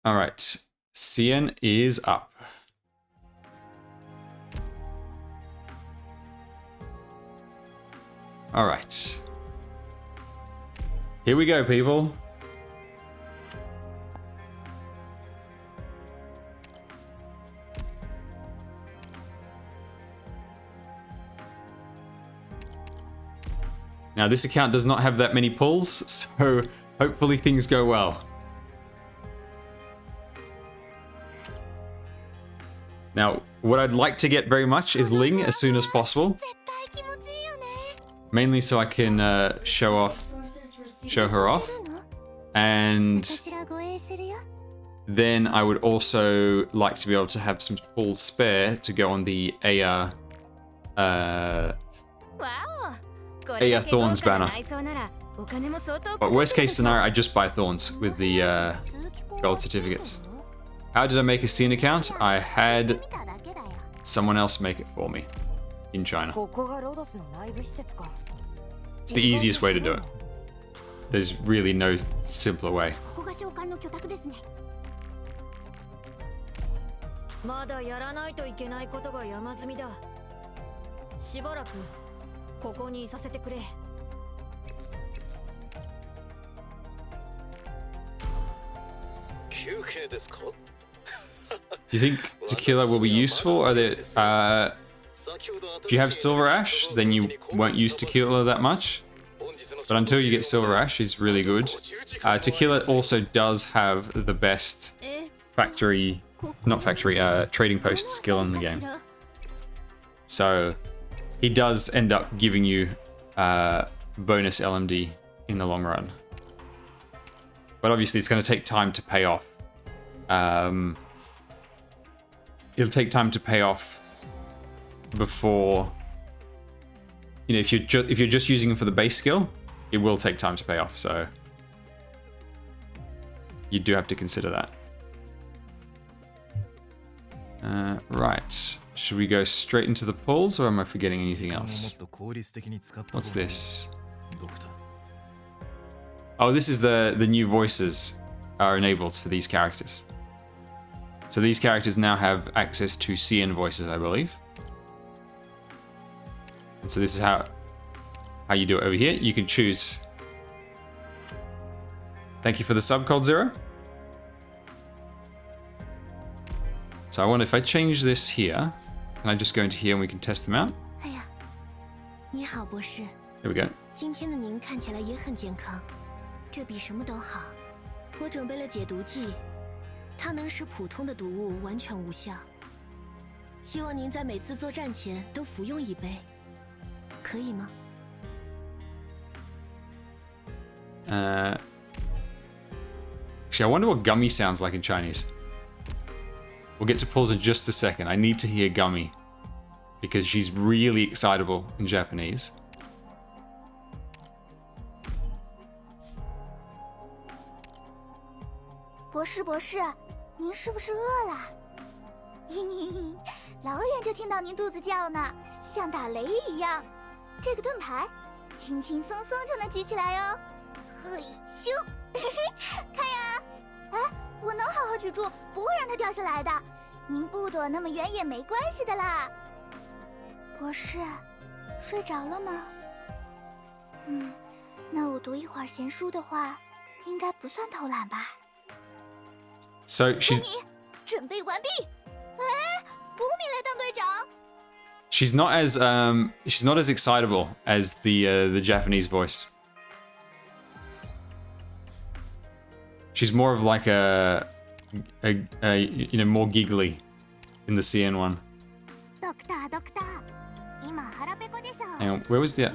All right, Cien is up. All right. Here we go, people. Now, this account does not have that many pulls, so hopefully things go well. Now, what I'd like to get very much is Ling as soon as possible. Mainly so I can show her off. And then I would also like to be able to have some pulls spare to go on the Eyja Thorns Banner. But worst case scenario, I just buy Thorns with the gold certificates. How did I make a Cien account? I had someone else make it for me in China. It's the easiest way to do it. There's really no simpler way. Do you think tequila will be useful? Are there, if you have Silver Ash, then you won't use tequila that much. But until you get Silver Ash, it's really good. Tequila also does have the best trading post skill in the game. So he does end up giving you bonus LMD in the long run. But obviously it's going to take time to pay off. It'll take time to pay off before, you know, if you're just using it for the base skill, it will take time to pay off. So you do have to consider that. Right. Should we go straight into the pulls, or am I forgetting anything else? What's this? Oh, this is the new voices are enabled for these characters. So these characters now have access to Cien voices, I believe. And so this is how you do it over here. You can choose. Thank you for the sub, Cold Zero. So I wonder if I change this here, can I just go into here and we can test them out? There we go. 今天的您看起来也很健康，这比什么都好。我准备了解毒剂，它能使普通的毒物完全无效。希望您在每次作战前都服用一杯，可以吗？ Actually, I wonder what gummy sounds like in Chinese. We'll get to pause in just a second. I need to hear Gummy because she's really excitable in Japanese. Boss, 您是不是饿了？老远就听到您肚子叫呢，像打雷一样。这个盾牌，轻轻松松就能举起来哟。嘿咻，看呀！哎，我能好好举住，不会让它掉下来的。您不躲那么远也没关系的啦。博士，睡着了吗？那我读一会儿闲书的话，应该不算偷懒吧？ So she's 准备完毕。哎，补米来当队长。she's not as excitable as the Japanese voice. She's more of like a you know, more giggly in the Cien one. Hang on, where was the?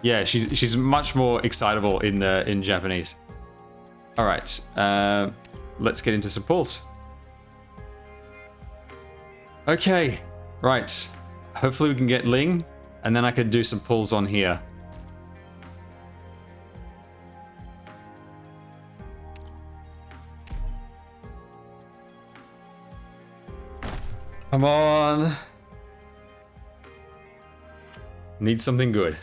Yeah, she's much more excitable in Japanese. All right, let's get into some pulls. Okay, right. Hopefully we can get Ling, and then I can do some pulls on here. Come on. Need something good.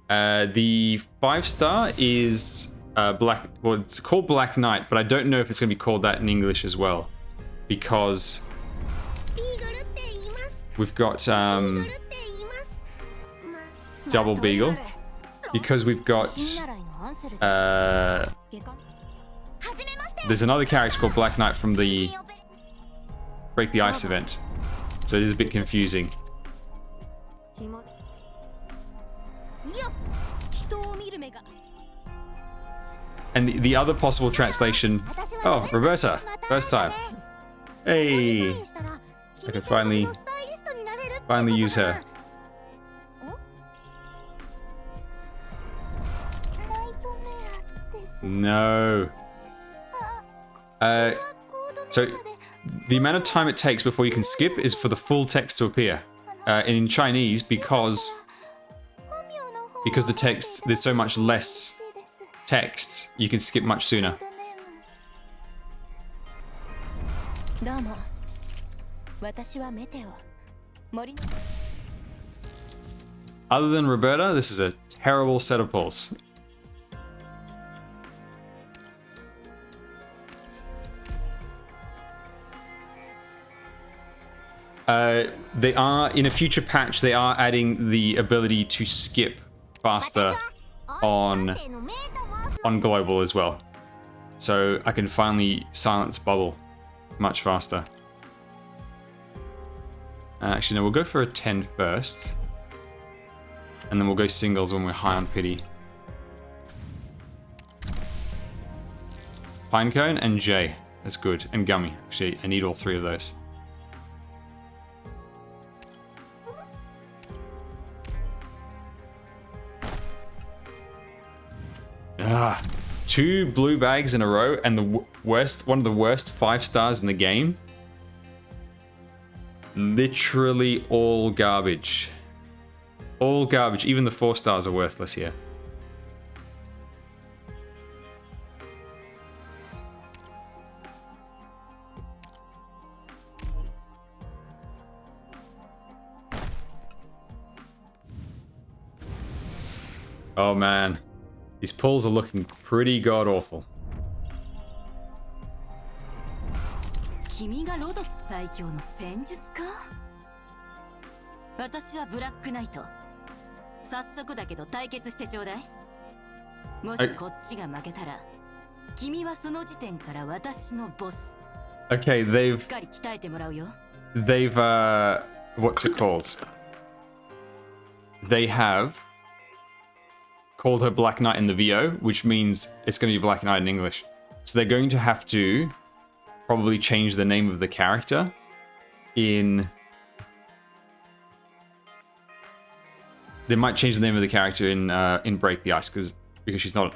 The 5-star is black. Well, it's called Black Knight, but I don't know if it's going to be called that in English as well, because we've got double beagle. Because we've got there's another character called Black Knight from the Break the Ice event, so it is a bit confusing. And the other possible translation... Oh, Roberta! First time. Hey! I can finally use her. No. So, the amount of time it takes before you can skip is for the full text to appear. In Chinese, because the text, there's so much less text, you can skip much sooner. Other than Roberta, this is a terrible set of pulls. They are, in a future patch, they are adding the ability to skip faster on global as well. So I can finally silence bubble much faster. Actually, no, we'll go for a 10 first. And then we'll go singles when we're high on pity. Pinecone and J. That's good. And Gummy. Actually, I need all three of those. Ah, 2 blue bags in a row, and the one of the worst 5-stars in the game. Literally all garbage. All garbage. Even the 4-stars are worthless here. Oh man. These pulls are looking pretty god-awful. Okay, they've what's it called? They have called her Black Knight in the VO, which means it's going to be Black Knight in English. So they're going to have to probably change the name of the character in... They might change the name of the character in Break the Ice, because she's not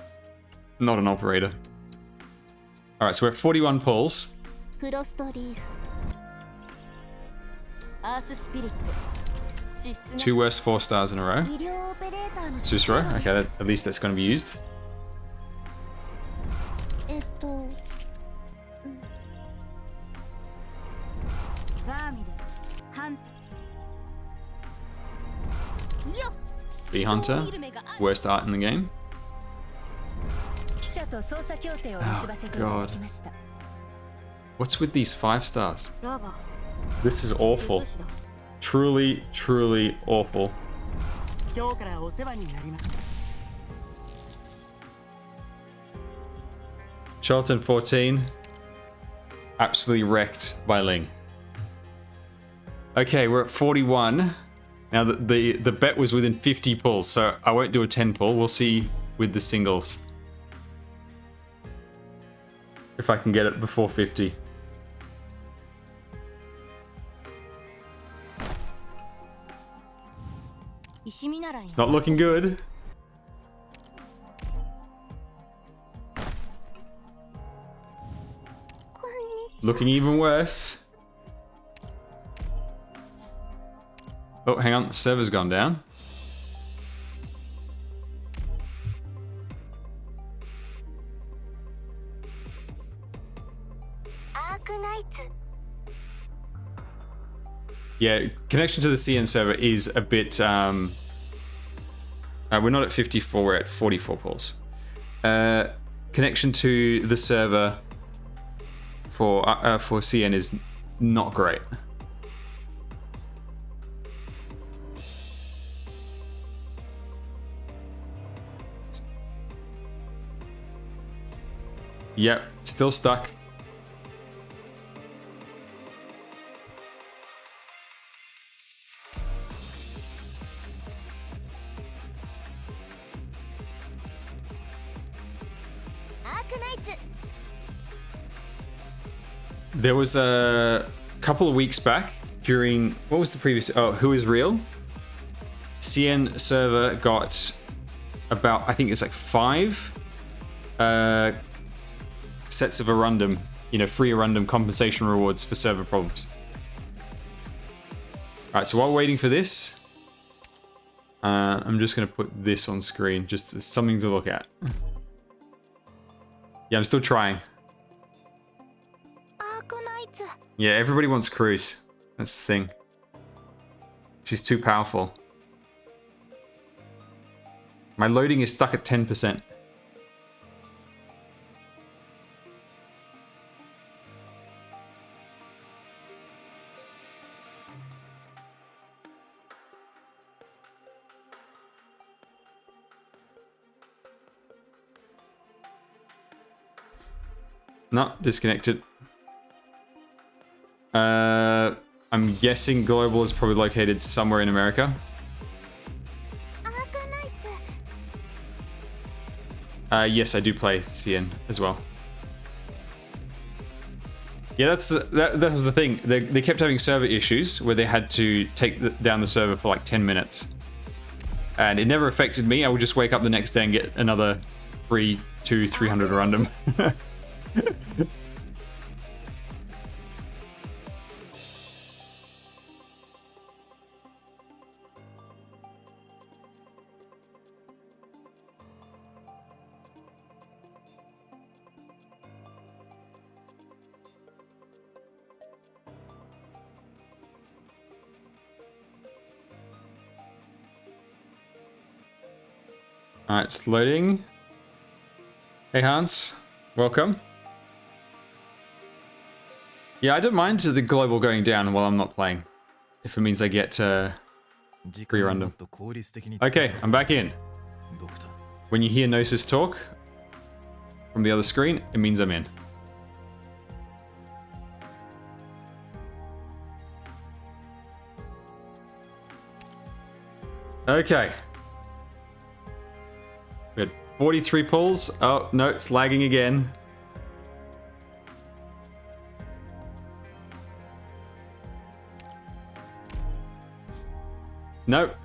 an operator. Alright, so we're at 41 pulls. 2 worst 4-stars in a row. Susro, okay, at least that's going to be used. Bee Hunter, worst art in the game. Oh god. What's with these 5-stars? This is awful. Truly, truly awful. Charlton 14. Absolutely wrecked by Ling. Okay, we're at 41. Now the bet was within 50 pulls, so I won't do a 10 pull. We'll see with the singles if I can get it before 50. It's not looking good. Looking even worse. Oh, hang on, the server's gone down. Arknights Yeah, connection to the CN server is a bit... we're not at 54, we're at 44 pulls. Connection to the server for CN is not great. Yep, still stuck. Arknights. There was a couple of weeks back during, what was the previous, oh, Who is Real? CN server got about, I think it's like 5 sets of Arundum, you know, free Arundum compensation rewards for server problems. Alright, so while we're waiting for this, I'm just going to put this on screen, just as something to look at. Yeah, I'm still trying. Arknights. Yeah, everybody wants Kroos. That's the thing. She's too powerful. My loading is stuck at 10%. No, disconnected. I'm guessing Global is probably located somewhere in America. Yes, I do play CN as well. Yeah, that was the thing. They kept having server issues where they had to take down the server for like 10 minutes. And it never affected me. I would just wake up the next day and get another 300 random. Alright, it's loading. Hey Hans, welcome. Yeah, I don't mind the global going down while I'm not playing, if it means I get free random. Okay, I'm back in. When you hear Gnosis talk from the other screen, it means I'm in. Okay. We had 43 pulls. Oh, no, it's lagging again. Nope.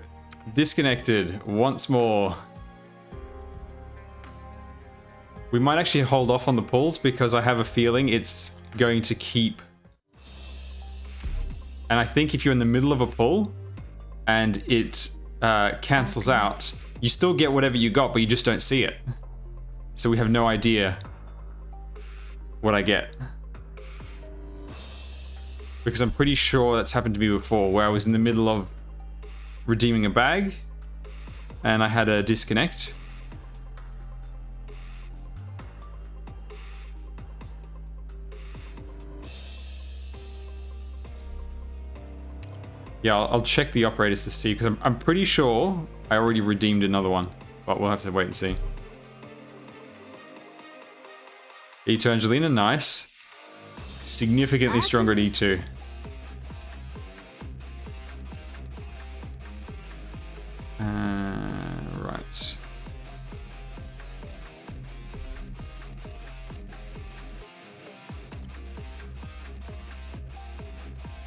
Disconnected once more. We might actually hold off on the pulls because I have a feeling it's going to keep. And I think if you're in the middle of a pull and it cancels out, you still get whatever you got, but you just don't see it. So we have no idea what I get. Because I'm pretty sure that's happened to me before, where I was in the middle of redeeming a bag and I had a disconnect. Yeah, I'll check the operators to see, because I'm pretty sure I already redeemed another one, but we'll have to wait and see. E2 Angelina, nice. Significantly stronger at E2. Right.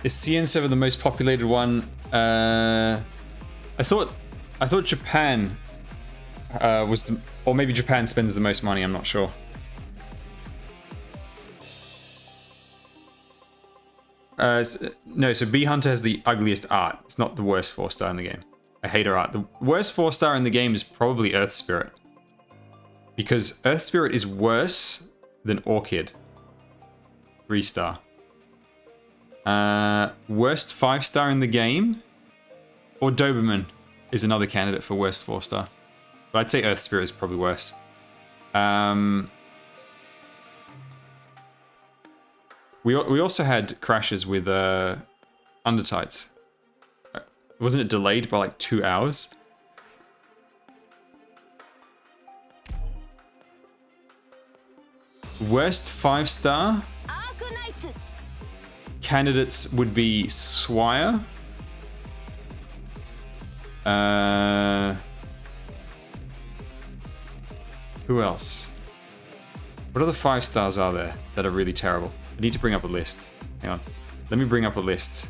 Is CN7 the most populated one? I thought Japan was the, or maybe Japan spends the most money, I'm not sure. No, so Bee Hunter has the ugliest art. It's not the worst 4-star in the game. I hate her art. The worst 4-star in the game is probably Earth Spirit. Because Earth Spirit is worse than Orchid. 3-star. Worst 5-star in the game? Or Doberman is another candidate for worst 4-star. But I'd say Earth Spirit is probably worse. We also had crashes with Undertights. Wasn't it delayed by like 2 hours? Worst 5-star Arknights. candidates would be Swire. Who else? What other 5-stars are there that are really terrible? I need to bring up a list. Hang on. Let me bring up a list.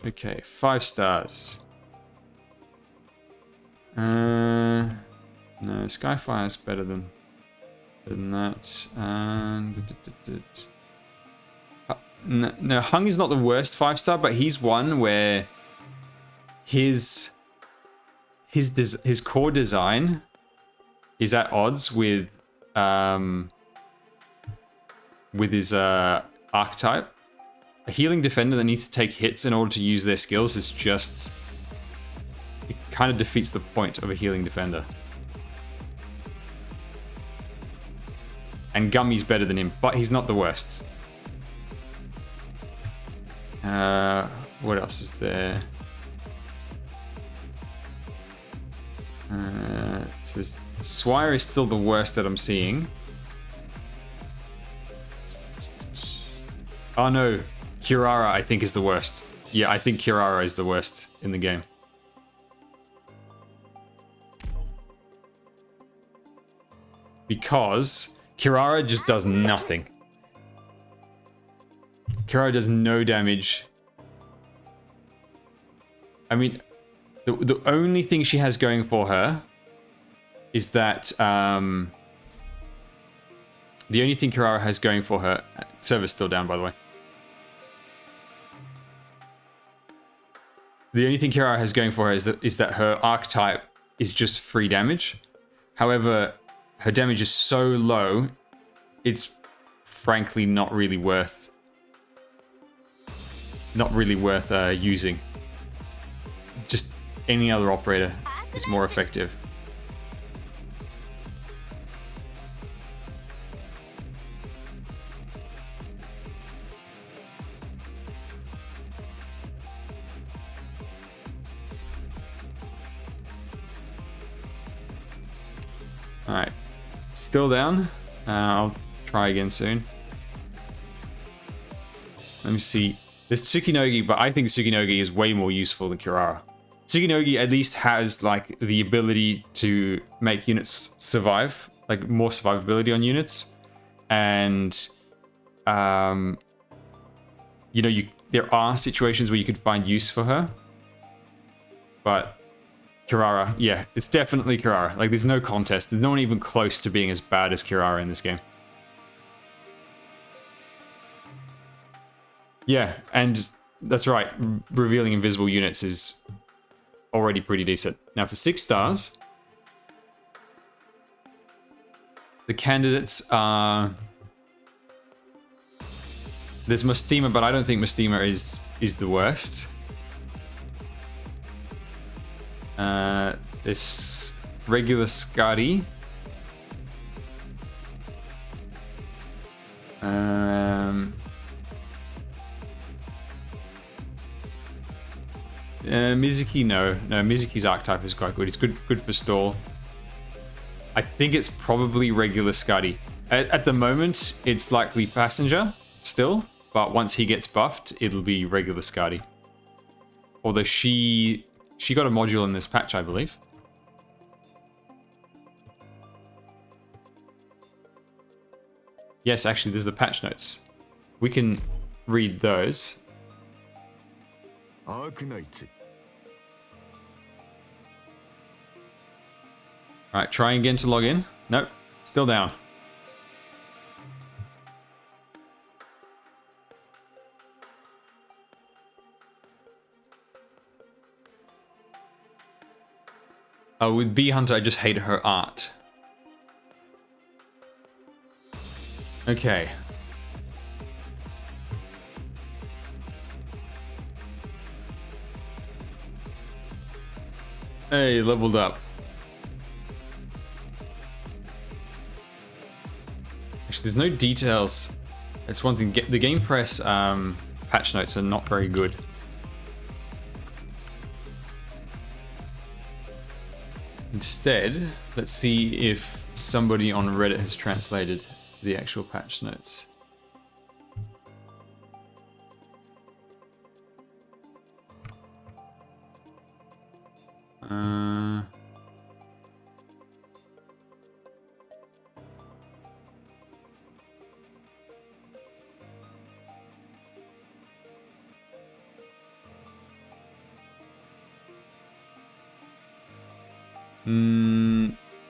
Okay, 5 stars. No, Skyfire is better than that. No, Hung is not the worst 5-star, but he's one where his core design is at odds with his archetype. A healing defender that needs to take hits in order to use their skills is just... It kind of defeats the point of a healing defender. And Gummy's better than him, but he's not the worst. What else is there? So Swire is still the worst that I'm seeing. Oh no, Kirara I think is the worst. Yeah, I think Kirara is the worst in the game. Because Kirara just does nothing. Kirara does no damage. I mean, the only thing she has going for her is that the only thing Kirara has going for her... Server's still down, by the way. The only thing Kirara has going for her is that her archetype is just free damage. However, her damage is so low, it's frankly not really worth using. Just any other operator is more effective. Alright, still down. I'll try again soon. Let me see. There's Tsukinogi, but I think Tsukinogi is way more useful than Kirara. Tsukinogi at least has like the ability to make units survive, like more survivability on units, and you know, there are situations where you could find use for her, but Kirara, yeah, it's definitely Kirara. Like, there's no contest. There's no one even close to being as bad as Kirara in this game. Yeah, and that's right. Revealing invisible units is already pretty decent. Now, for 6 stars, the candidates are... There's Mustima, but I don't think Mustima is the worst. This regular Skadi. Mizuki, no, Mizuki's archetype is quite good. It's good for stall. I think it's probably regular Skadi. At the moment, it's likely passenger still, but once he gets buffed, it'll be regular Skadi. Although she got a module in this patch, I believe. Yes, actually, there's the patch notes. We can read those. Arknights. Alright, try again to log in. Nope, still down. Oh, with Bee Hunter, I just hate her art. Okay. Hey, leveled up. Actually, there's no details. It's one thing. The Game Press patch notes are not very good. Instead, let's see if somebody on Reddit has translated the actual patch notes.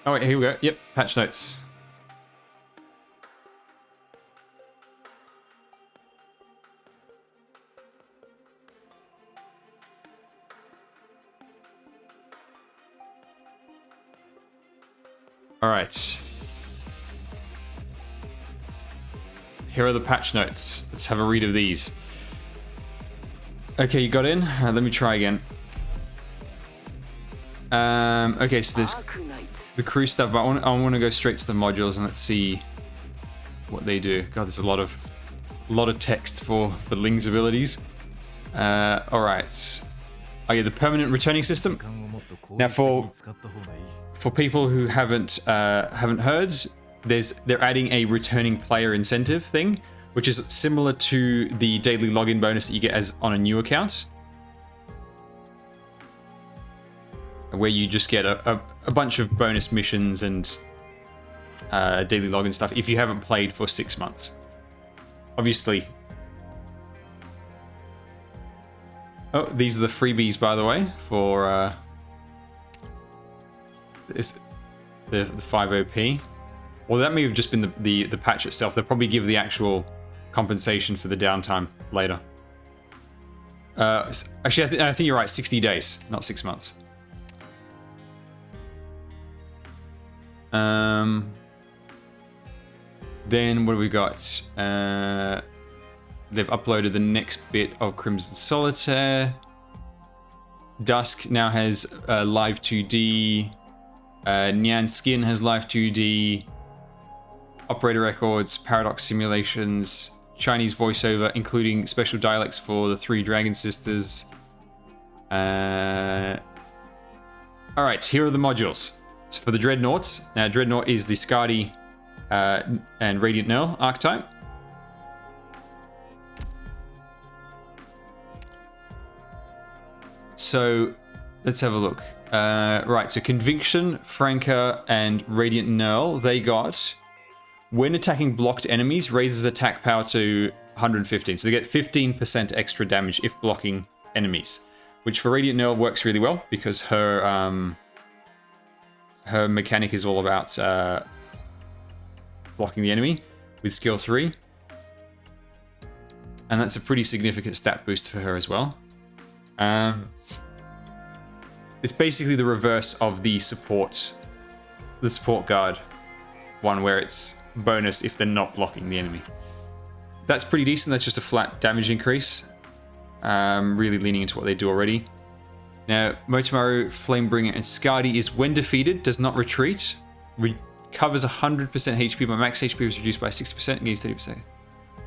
Oh wait, here we go. Yep, patch notes. All right. Here are the patch notes. Let's have a read of these. Okay, you got in. Let me try again. Okay, so there's the Kroos stuff, but I want to go straight to the modules and let's see what they do. God, there's a lot of text for Ling's abilities. All right. Oh yeah, the permanent returning system. Now for people who haven't heard, they're adding a returning player incentive thing, which is similar to the daily login bonus that you get as on a new account, where you just get a bunch of bonus missions and daily login stuff if you haven't played for 6 months. Obviously. Oh, these are the freebies, by the way, for the 5 OP. Well, that may have just been the patch itself. They'll probably give the actual compensation for the downtime later. Actually, I think you're right. 60 days, not 6 months. Then what do we got? They've uploaded the next bit of Crimson Solitaire. Dusk now has live 2D. Nyan Skin has live 2D. Operator records, paradox simulations, Chinese voiceover, including special dialects for the 3 Dragon Sisters. Alright, here are the modules. So for the Dreadnoughts, now Dreadnought is the Skadi and Radiant Null archetype. So let's have a look. Right, so Conviction, Franca, and Radiant Null, they got, when attacking blocked enemies, raises attack power to 115. So they get 15% extra damage if blocking enemies, which for Radiant Null works really well because her mechanic is all about blocking the enemy with skill 3. And that's a pretty significant stat boost for her as well. It's basically the reverse of the support guard one, where it's bonus if they're not blocking the enemy. That's pretty decent. That's just a flat damage increase. Really leaning into what they do already. Now, Motomaru, Flamebringer, and Skadi is when defeated, does not retreat. Recovers 100% HP, but max HP is reduced by 60% and gains 30%.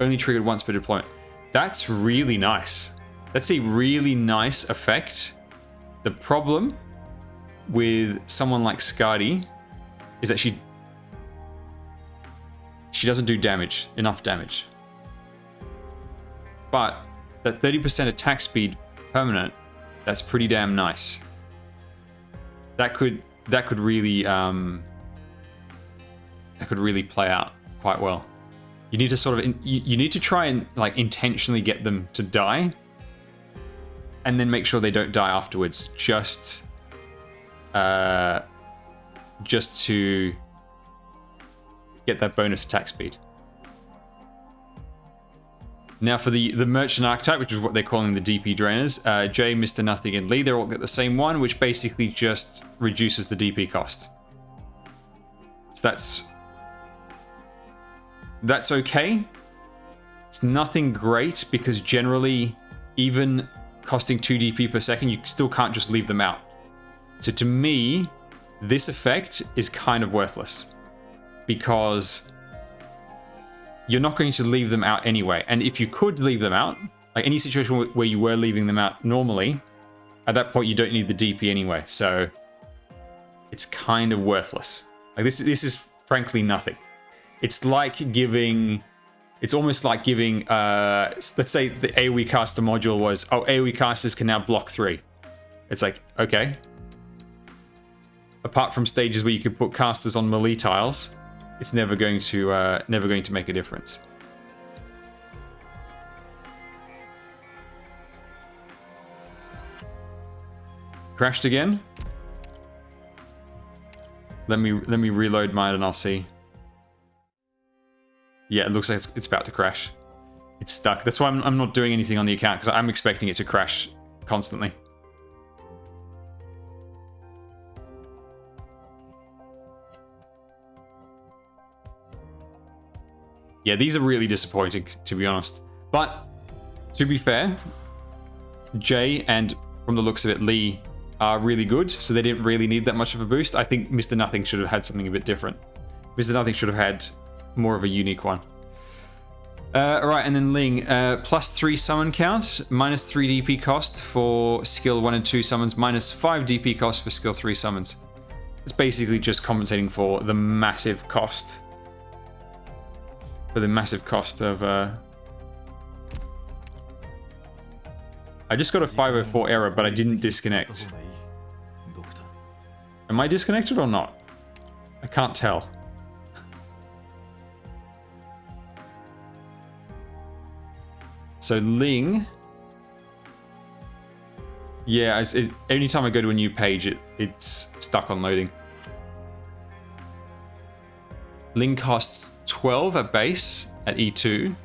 Only triggered once per deployment. That's really nice. That's a really nice effect. The problem with someone like Skadi is that she doesn't do enough damage. But that 30% attack speed permanent, that's pretty damn nice. That could really play out quite well. You need to sort of you need to try and like intentionally get them to die, and then make sure they don't die afterwards. Just to get that bonus attack speed. Now for the Merchant Archetype, which is what they're calling the DP drainers, Jay, Mr. Nothing, and Lee, they all get the same one, which basically just reduces the DP cost. So that's okay. It's nothing great because generally, even costing 2 DP per second, you still can't just leave them out. So to me, this effect is kind of worthless because you're not going to leave them out anyway. And if you could leave them out, like any situation where you were leaving them out normally, at that point you don't need the DP anyway. So it's kind of worthless. Like this is frankly nothing. It's like giving, it's almost like giving, let's say the AoE caster module was, oh, AoE casters can now block 3. It's like, okay. Apart from stages where you could put casters on melee tiles, it's never going to make a difference. Crashed again. Let me reload mine and I'll see. Yeah, it looks like it's about to crash. It's stuck. That's why I'm not doing anything on the account because I'm expecting it to crash constantly. Yeah, these are really disappointing, to be honest. But, to be fair, Jay and, from the looks of it, Lee are really good, so they didn't really need that much of a boost. I think Mr. Nothing should have had something a bit different. Mr. Nothing should have had more of a unique one. Alright, and then Ling, +3 summon count, -3 DP cost for skill 1 and 2 summons, -5 DP cost for skill 3 summons. It's basically just compensating for the massive cost. For the massive cost of... I just got a 504 error, but I didn't disconnect. Am I disconnected or not? I can't tell. So Ling... Yeah, anytime I go to a new page, it's stuck on loading. Ling costs 12 at base at E2,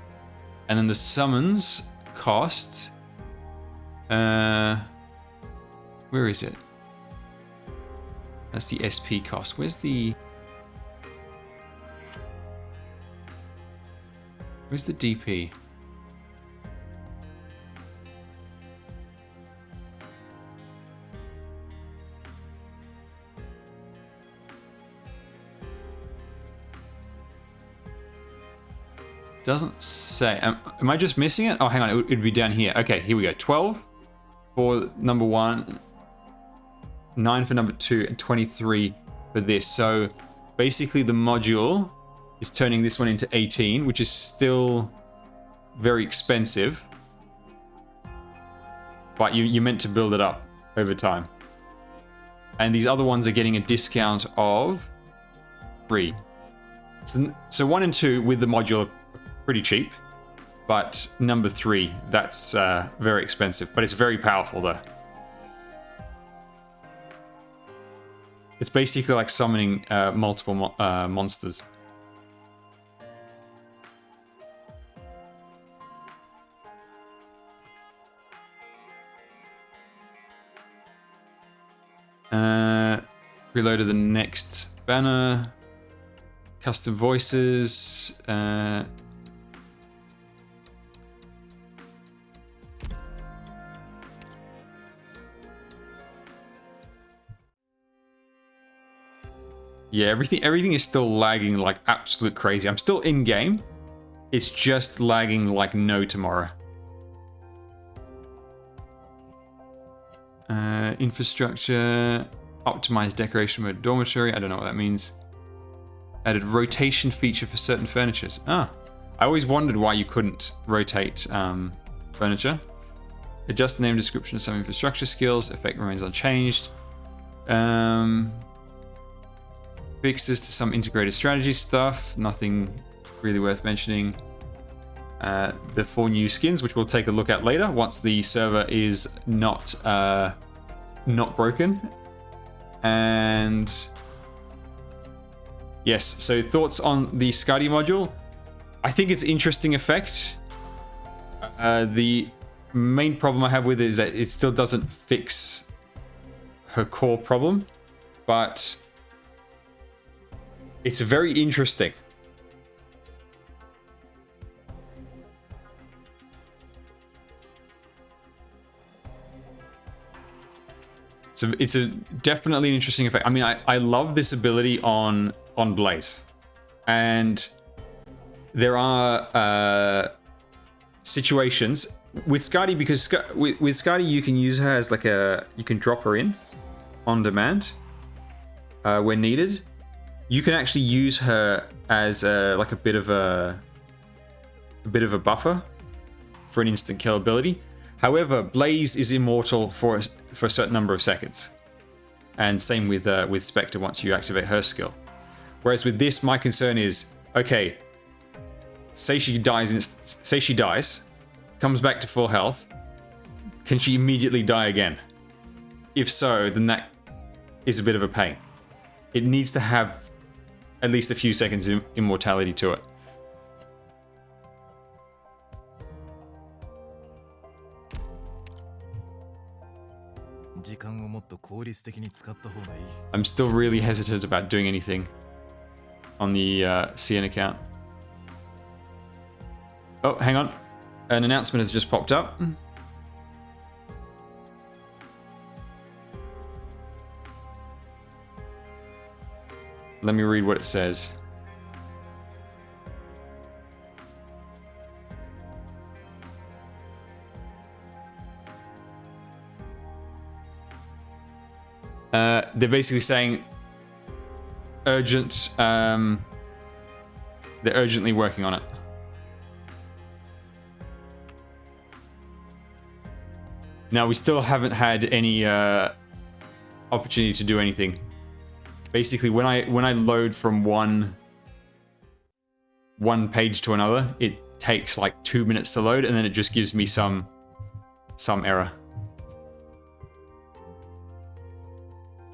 and then the summons cost... where is it? That's the SP cost. Where's the DP? Doesn't say. Am I just missing it? Oh, hang on. It'd be down here. Okay, here we go. 12 for number 1, 9 for number 2, and 23 for this. So basically the module is turning this one into 18, which is still very expensive. But you're meant to build it up over time. And these other ones are getting a discount of 3. So 1 and 2 with the module are pretty cheap. But number 3, that's very expensive. But it's very powerful though. It's basically like summoning multiple monsters. Reloaded the next banner. Custom voices. Yeah, everything is still lagging like absolute crazy. I'm still in game. It's just lagging like no tomorrow. Infrastructure, optimized decoration mode dormitory. I don't know what that means. Added rotation feature for certain furnitures. Ah, I always wondered why you couldn't rotate furniture. Adjust the name description of some infrastructure skills. Effect remains unchanged. Fixes to some integrated strategy stuff. Nothing really worth mentioning. The 4 new skins, which we'll take a look at later once the server is not broken. And Yes, so thoughts on the Skadi module? I think it's interesting effect. The main problem I have with it is that it still doesn't fix her core problem, but it's very interesting. So it's a definitely an interesting effect. I mean, I love this ability on Blaze, and there are situations with Skadi, because with Skadi you can use her as like you can drop her in on demand when needed. You can actually use her as like a bit of a buffer for an instant kill ability. However, Blaze is immortal for a certain number of seconds, and same with Spectre once you activate her skill. Whereas with this, my concern is, okay, say she dies, comes back to full health, can she immediately die again? If so, then that is a bit of a pain. It needs to have at least a few seconds of immortality to it. I'm still really hesitant about doing anything on the CN account. Oh, hang on. An announcement has just popped up. Let me read what it says. They're basically saying urgent. They're urgently working on it. Now, we still haven't had any opportunity to do anything. Basically, when I load from one page to another, it takes like 2 minutes to load, and then it just gives me some error.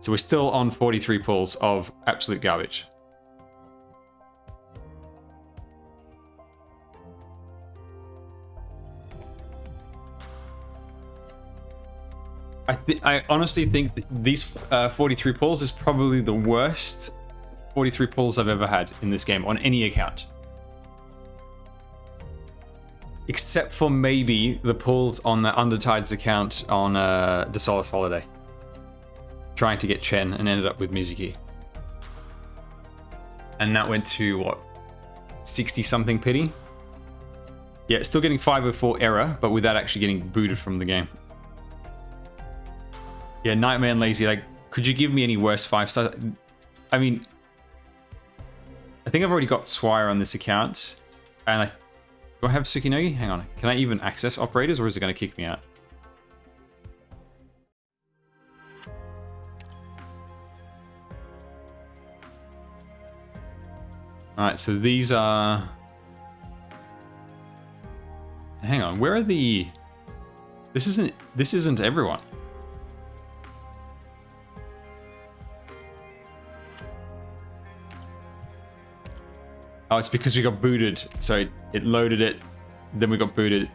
So we're still on 43 pulls of absolute garbage. I honestly think that these 43 pulls is probably the worst 43 pulls I've ever had in this game on any account. Except for maybe the pulls on the Undertides account on the Solace Holiday. Trying to get Chen and ended up with Mizuki. And that went to, what, 60-something pity? Yeah, still getting 504 error, but without actually getting booted from the game. Yeah, Nightmare and Lazy, like, could you give me any worse 5 stars? I mean, I think I've already got Swire on this account. And do I have Tsukinogi? Hang on. Can I even access operators, or is it going to kick me out? Alright, so these are... Hang on, where are the... This isn't everyone. Oh, it's because we got booted. So it loaded it, then we got booted.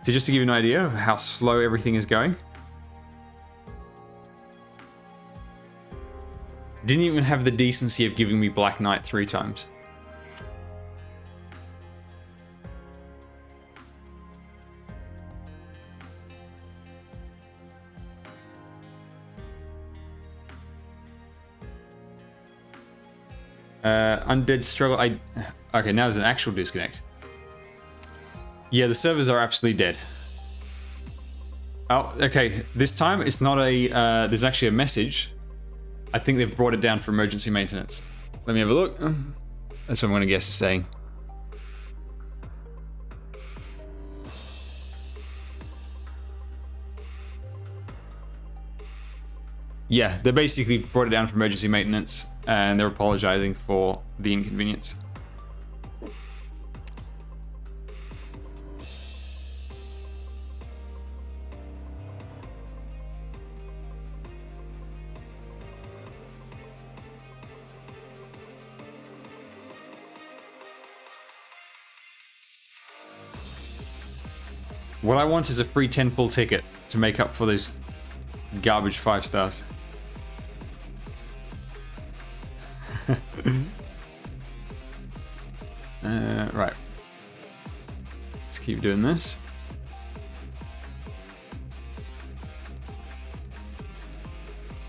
So just to give you an idea of how slow everything is going. Didn't even have the decency of giving me Black Knight 3 times. Undead struggle. Okay, now there's an actual disconnect. Yeah, the servers are absolutely dead. Oh, okay. This time it's not a. There's actually a message. I think they've brought it down for emergency maintenance. Let me have a look. That's what I'm going to guess it's saying. Yeah, they basically brought it down for emergency maintenance, and they're apologizing for the inconvenience. What I want is a free 10 pull ticket to make up for those garbage 5 stars. Right. Let's keep doing this.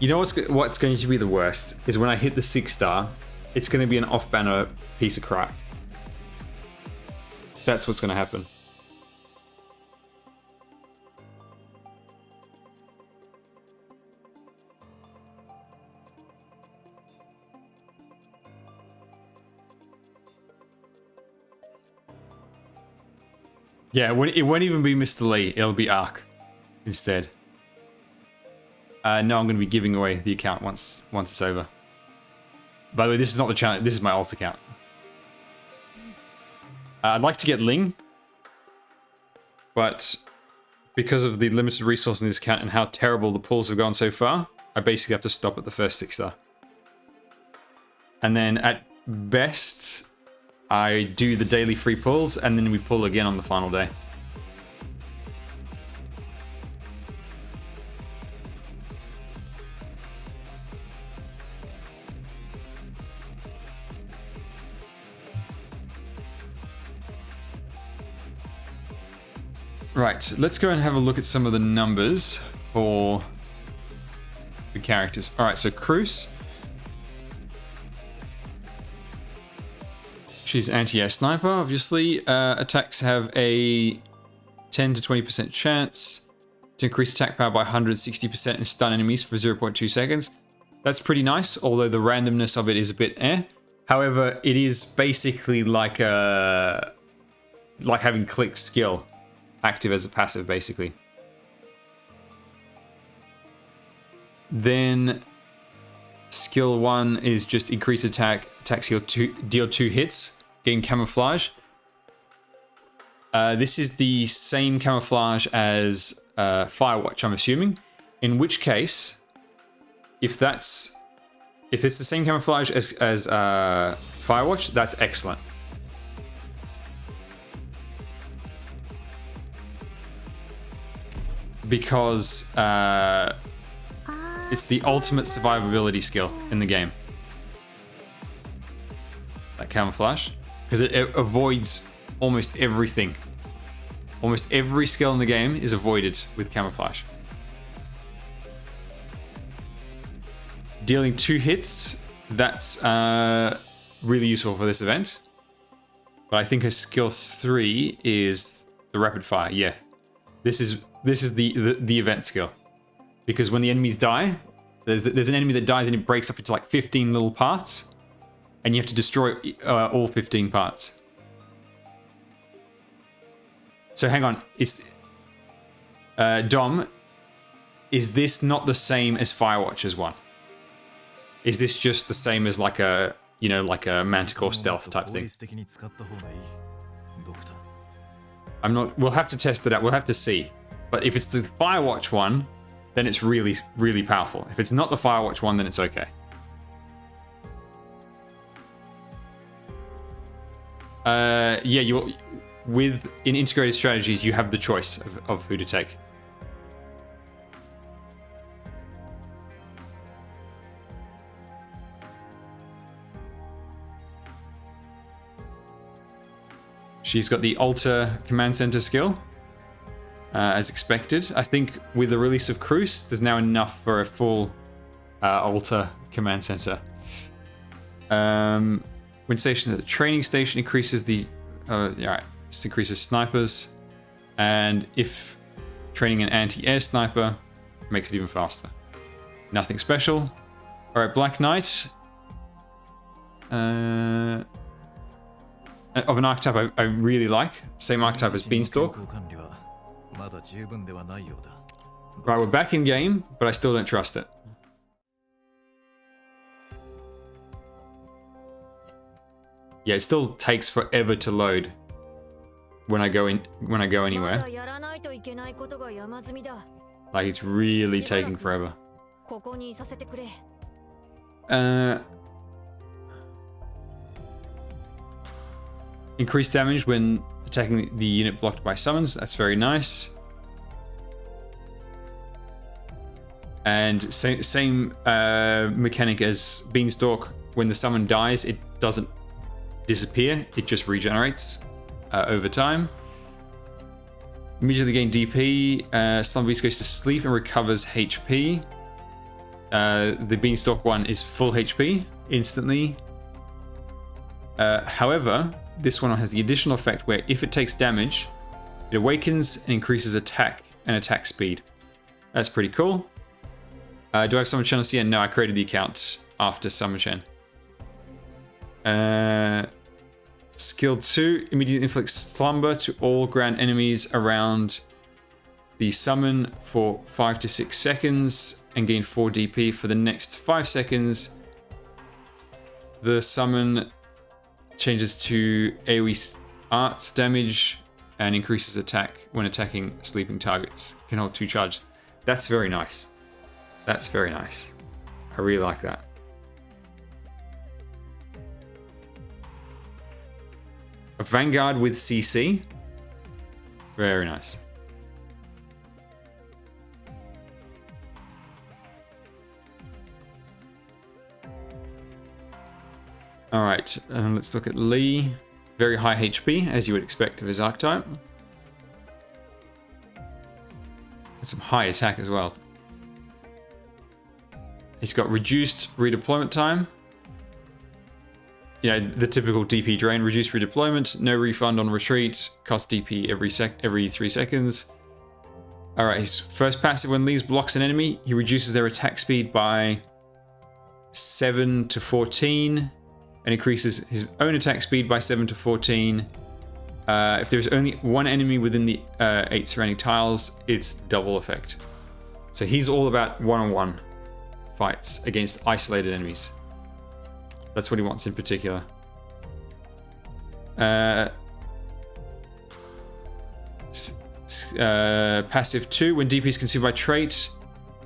You know what's going to be the worst is when I hit the 6 star, it's going to be an off-banner piece of crap. That's what's going to happen. Yeah, it won't even be Mr. Lee. It'll be Ark instead. No, I'm going to be giving away the account once it's over. By the way, this is not the channel. This is my alt account. I'd like to get Ling, but because of the limited resource in this account and how terrible the pulls have gone so far, I basically have to stop at the first 6 star. And then at best, I do the daily free pulls, and then we pull again on the final day. Right, let's go and have a look at some of the numbers for the characters. Alright, so Kroos. She's anti-air sniper, obviously. Attacks have a 10 to 20% chance to increase attack power by 160% and stun enemies for 0.2 seconds. That's pretty nice, although the randomness of it is a bit eh. However, it is basically like having click skill active as a passive, basically. Then skill 1 is just increase attack skill 2, deal 2 hits, gain camouflage. This is the same camouflage as Firewatch, I'm assuming. In which case, if it's the same camouflage as Firewatch, that's excellent. Because it's the ultimate survivability skill in the game. That camouflage. Because it avoids almost everything. Almost every skill in the game is avoided with camouflage. Dealing 2 hits, that's really useful for this event. But I think her skill 3 is the rapid fire. Yeah, this is the event skill, because when the enemies die, there's an enemy that dies and it breaks up into like 15 little parts, and you have to destroy all 15 parts. So hang on, it's Dom. Is this not the same as Firewatcher's one? Is this just the same as like a Manticore stealth type thing? I'm not. We'll have to test it out. We'll have to see. But if it's the Firewatch one, then it's really, really powerful. If it's not the Firewatch one, then it's okay. Yeah, in integrated strategies, you have the choice of who to take. She's got the Alter Command Center skill, as expected. I think with the release of Kroos, there's now enough for a full Alter Command Center. When stationed at the training station, increases the just increases snipers, and if training an anti-air sniper, makes it even faster. Nothing special. All right, Black Knight. Of an archetype I really like. Same archetype as Beanstalk. Right, we're back in game, but I still don't trust it. Yeah, it still takes forever to load when I go anywhere. Like, it's really taking forever. Increased damage when attacking the unit blocked by summons. That's very nice. And same mechanic as Beanstalk. When the summon dies, it doesn't disappear. It just regenerates over time. Immediately gain DP. Slumber Beast goes to sleep and recovers HP. The Beanstalk one is full HP instantly. However, this one has the additional effect where if it takes damage, it awakens and increases attack and attack speed. That's pretty cool. Do I have Summer Chen on CN? No, I created the account after Summer Chen. Skill 2, immediately inflicts slumber to all ground enemies around the summon for 5 to 6 seconds and gain 4 DP for the next 5 seconds. The summon changes to AoE arts damage and increases attack when attacking sleeping targets. Can hold 2 charges. That's very nice. That's very nice. I really like that. A Vanguard with CC. Very nice. All right, let's look at Lee. Very high HP, as you would expect of his archetype. And some high attack as well. He's got reduced redeployment time. You know, the typical DP drain. Reduced redeployment, no refund on retreat, cost DP every 3 seconds. All right, his first passive, when Lee's blocks an enemy, he reduces their attack speed by 7 to 14 and increases his own attack speed by 7 to 14. If there's only one enemy within the 8 surrounding tiles, it's double effect. So he's all about one-on-one fights against isolated enemies. That's what he wants in particular. Passive 2, when DP is consumed by trait,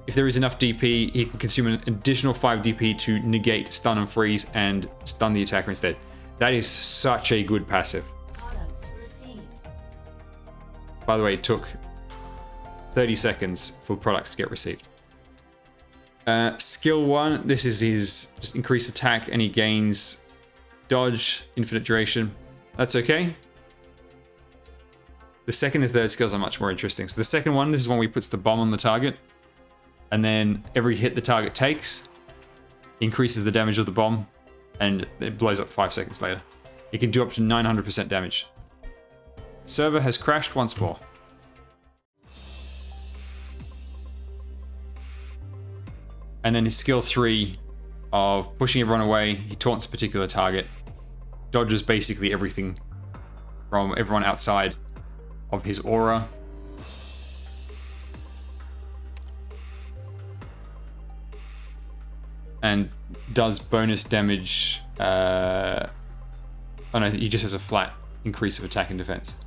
if there is enough DP, he can consume an additional 5 DP to negate, stun and freeze, and stun the attacker instead. That is such a good passive. By the way, it took 30 seconds for products to get received. Skill 1, this is his just increased attack, and he gains dodge, infinite duration. That's okay. The second and third skills are much more interesting. So the second one, this is one where he puts the bomb on the target, and then every hit the target takes increases the damage of the bomb, and it blows up 5 seconds later. It can do up to 900% damage. Server has crashed once more. And then his skill 3 of pushing everyone away, he taunts a particular target, dodges basically everything from everyone outside of his aura. And does bonus damage. Oh no, he just has a flat increase of attack and defense.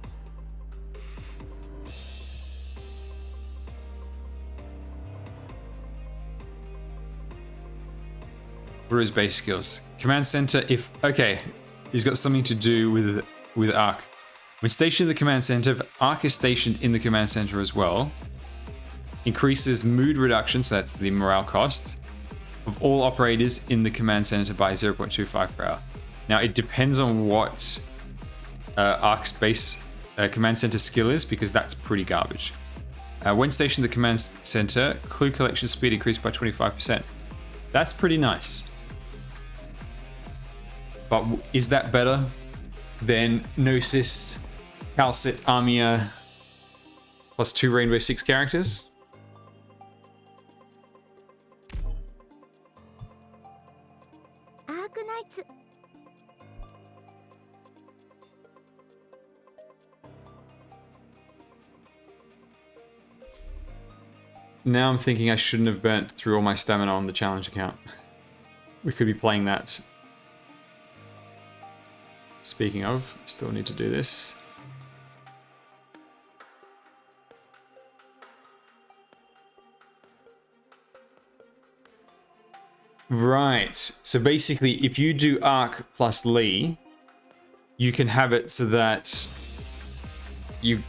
What are his base skills? Command center, if... Okay, he's got something to do with Arc. When stationed in the command center, if Arc is stationed in the command center as well, increases mood reduction, so that's the morale cost, of all operators in the command center by 0.25 per hour. Now, it depends on what Arc's base command center skill is, because that's pretty garbage. When stationed in the command center, clue collection speed increased by 25%. That's pretty nice. But is that better than Gnosis, Calcit, Armia, plus 2 Rainbow Six characters? Arknights. Now I'm thinking I shouldn't have burnt through all my stamina on the challenge account. We could be playing that. Speaking of, still need to do this. Right, so basically if you do Arc plus Lee, you can have it so that you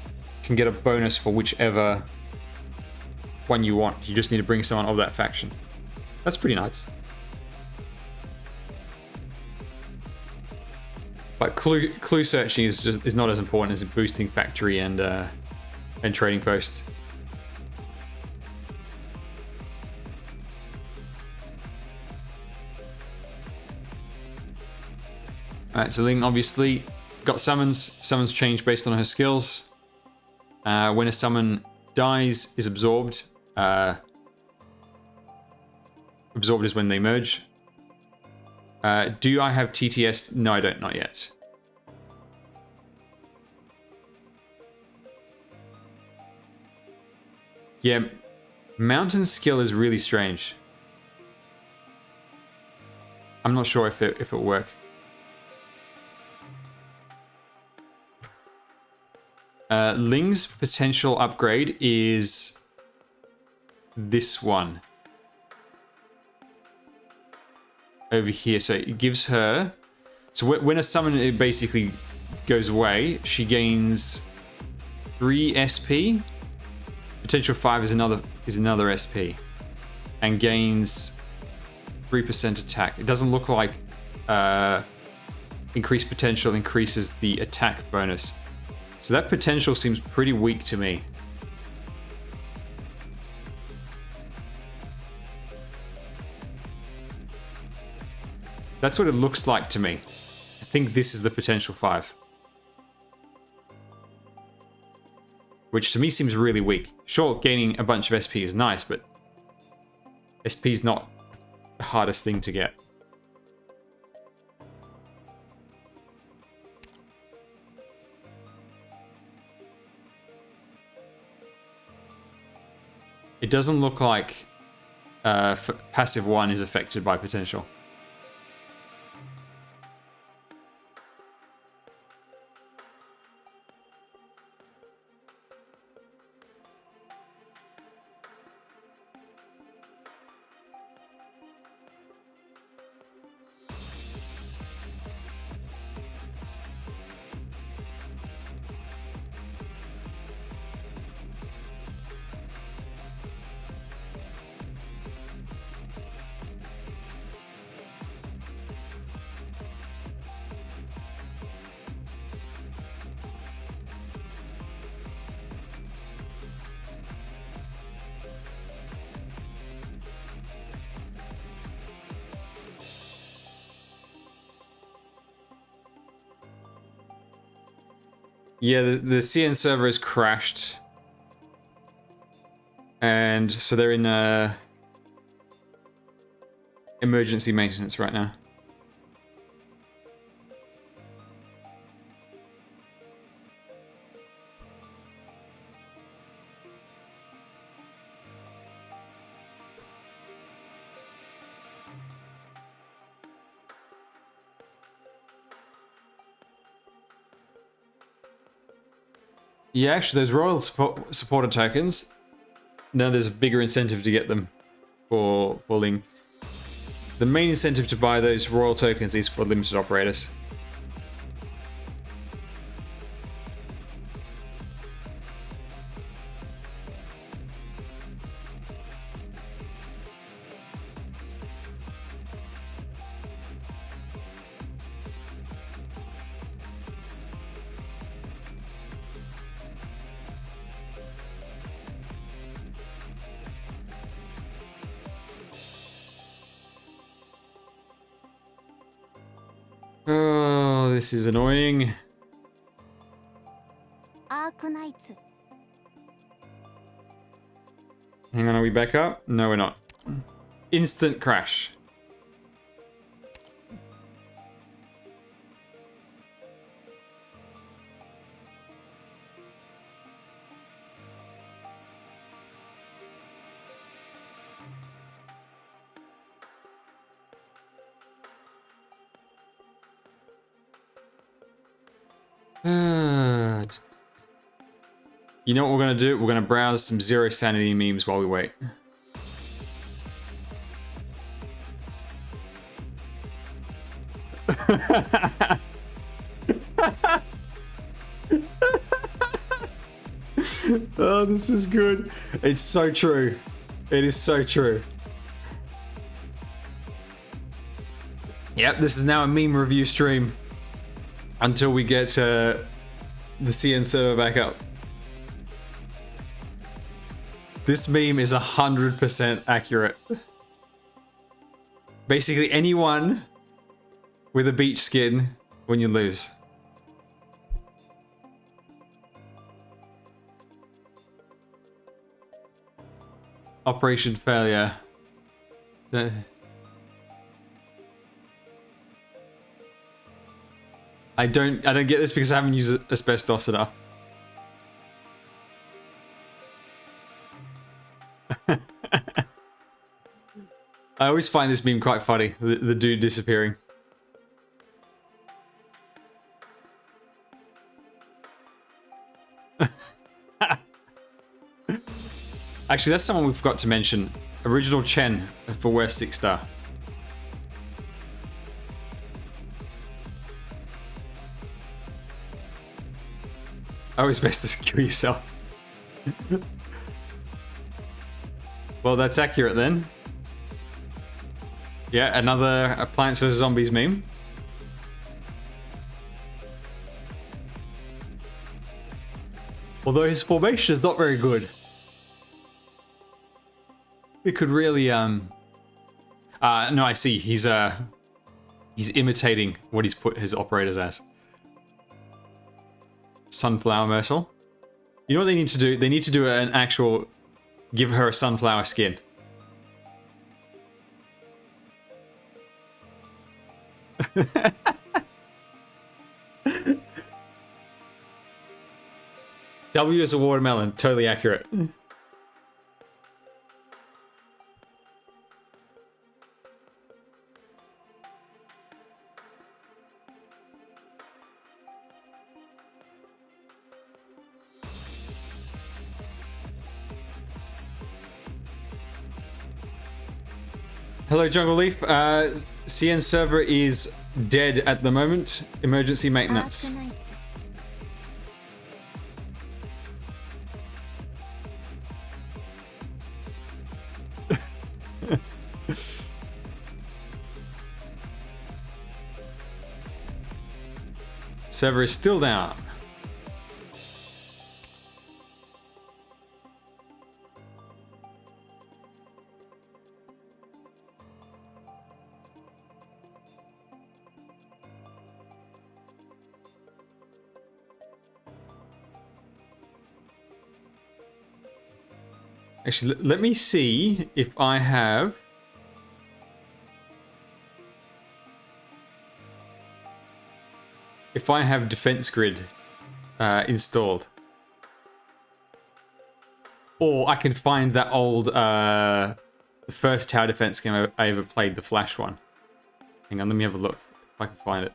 can get a bonus for whichever one you want. You just need to bring someone of that faction. That's pretty nice. But clue searching is not as important as boosting factory and trading posts. Alright, so Ling obviously got summons. Summons change based on her skills. When a summon dies, is absorbed. Absorbed is when they merge. Do I have TTS? No, I don't, not yet. Yeah, Mountain skill is really strange. I'm not sure if it'll work. Ling's potential upgrade is this one. Over here, so it gives her... So when a summon basically goes away, she gains 3 SP. Potential 5 is another SP. And gains 3% attack. It doesn't look like increased potential increases the attack bonus. So that potential seems pretty weak to me. That's what it looks like to me. I think this is the potential 5. Which to me seems really weak. Sure, gaining a bunch of SP is nice, but SP is not the hardest thing to get. It doesn't look like passive 1 is affected by potential. Yeah, the CN server has crashed. And so they're in emergency maintenance right now. Yeah, actually, those royal supporter tokens, now there's a bigger incentive to get them for Ling. The main incentive to buy those royal tokens is for limited operators. Oh, this is annoying. Arknights. Hang on, are we back up? No, we're not. Instant crash. You know what we're going to do? We're going to browse some zero sanity memes while we wait. Oh, this is good. It's so true. It is so true. Yep, this is now a meme review stream until we get the CN server back up. This meme is 100% accurate. Basically, anyone with a beach skin when you lose. Operation failure. I don't get this because I haven't used asbestos enough. I always find this meme quite funny, the dude disappearing. Actually, that's someone we forgot to mention. Original Chen for West 6 star. Always best to kill yourself. Well, that's accurate then. Yeah, another Plants vs Zombies meme. Although his formation is not very good. It could really no, I see. He's imitating what he's put his operators as. Sunflower Myrtle. You know what they need to do? They need to do an actual give her a sunflower skin. W is a watermelon, totally accurate. Hello, Jungle Leaf. CN server is dead at the moment. Emergency maintenance. Server is still down. Actually, let me see if I have... If I have Defense Grid installed. Or I can find that old... the first tower defense game I ever played, the Flash one. Hang on, let me have a look if I can find it.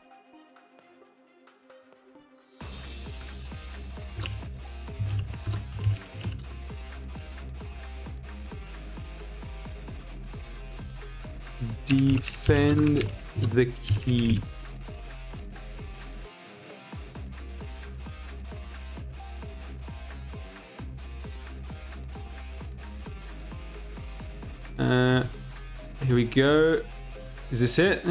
Defend the key. Here we go. Is this it?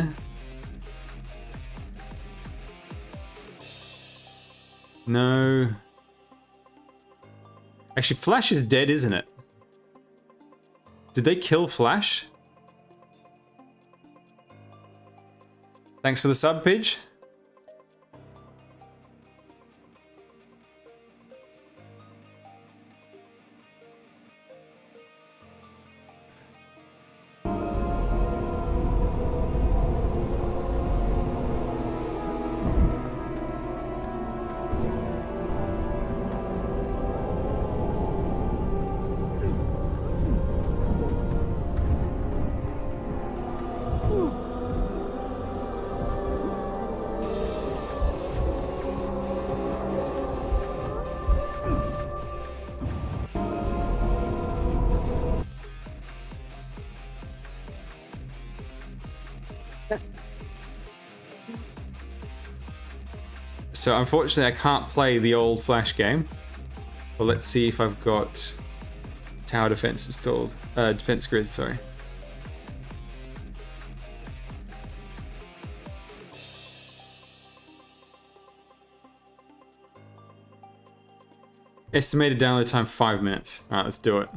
No. Actually, Flash is dead, isn't it? Did they kill Flash? Thanks for the sub, Pidge. So unfortunately I can't play the old Flash game. Well, let's see if I've got tower defense installed. Defense grid, sorry. Estimated download time 5 minutes. Alright, let's do it.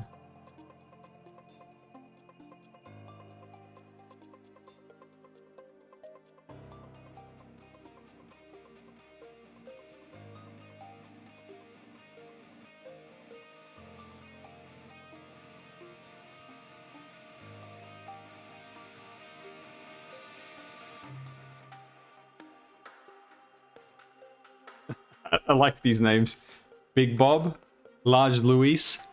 I like these names. Big Bob, Large Luis,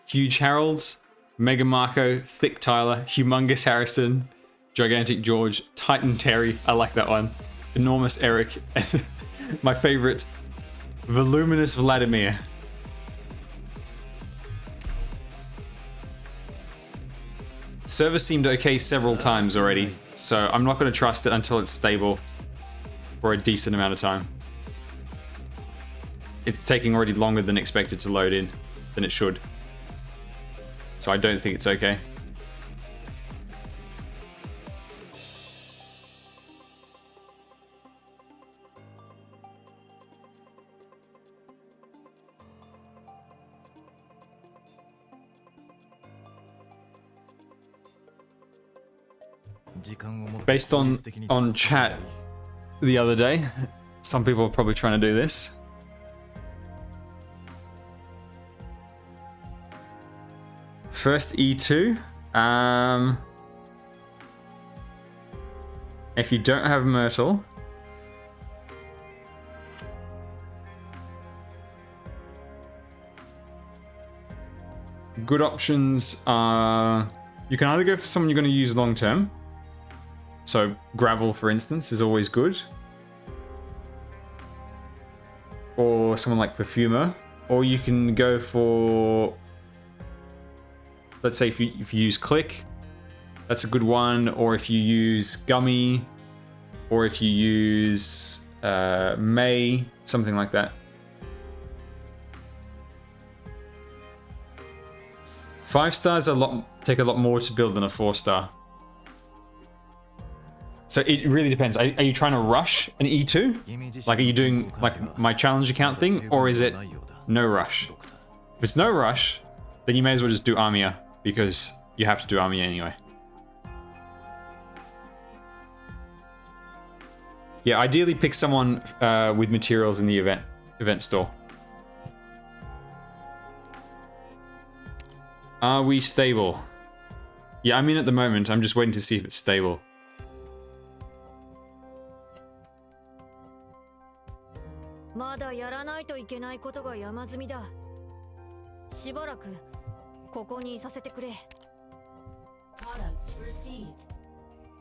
Huge Harold, Mega Marco, Thick Tyler, Humongous Harrison, Gigantic George, Titan Terry, I like that one, Enormous Eric, and my favorite, Voluminous Vladimir. Server seemed okay several times already, so I'm not going to trust it until it's stable for a decent amount of time. It's taking already longer than expected to load in, than it should. So I don't think it's okay. Based on chat the other day, some people are probably trying to do this. First E2. If you don't have Myrtle, good options are you can either go for someone you're going to use long term. So Gravel, for instance, is always good. Or someone like Perfumer. Or you can go for, let's say if you use Click, that's a good one. Or if you use Gummy, or if you use May, something like that. 5 stars take a lot more to build than a 4-star. So it really depends. Are you trying to rush an E2? Like, are you doing like my challenge account thing, or is it no rush? If it's no rush, then you may as well just do Armia, because you have to do Armia anyway. Yeah, ideally pick someone with materials in the event store. Are we stable? Yeah, I mean at the moment, I'm just waiting to see if it's stable.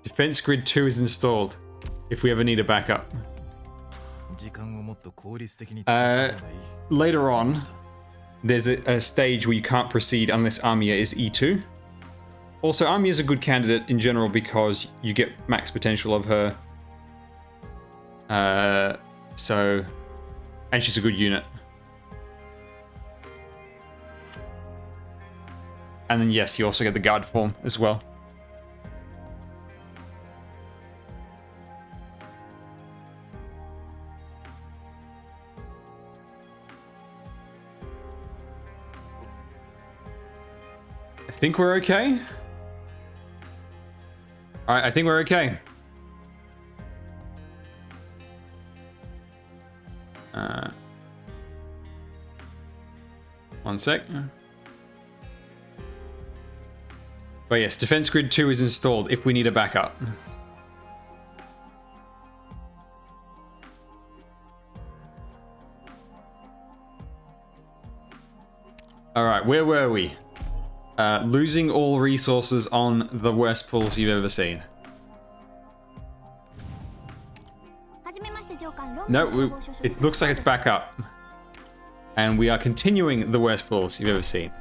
Defense Grid 2 is installed, if we ever need a backup. Later on, there's a stage where you can't proceed unless Armia is E2. Also, Armia is a good candidate in general because you get max potential of her. And she's a good unit. And then yes, you also get the guard form as well. I think we're okay. All right, I think we're okay. One sec. But yes, Defense Grid 2 is installed if we need a backup. Alright, where were we? Losing all resources on the worst pulls you've ever seen. No, it looks like it's back up. And we are continuing the worst pulls you've ever seen.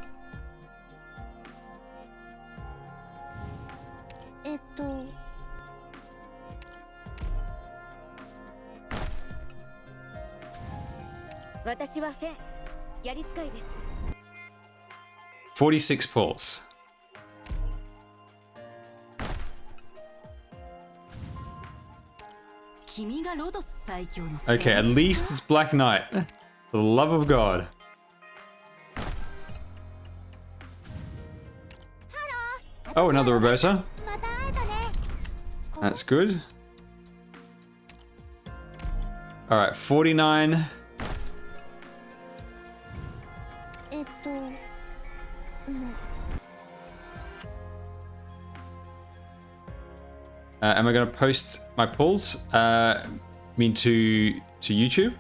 やり使いです。 46 pulls. Okay, at least it's Black Knight. For the love of God. Oh, another Roberta. That's good. Alright, 49. Am I going to post my pulls? Mean to YouTube?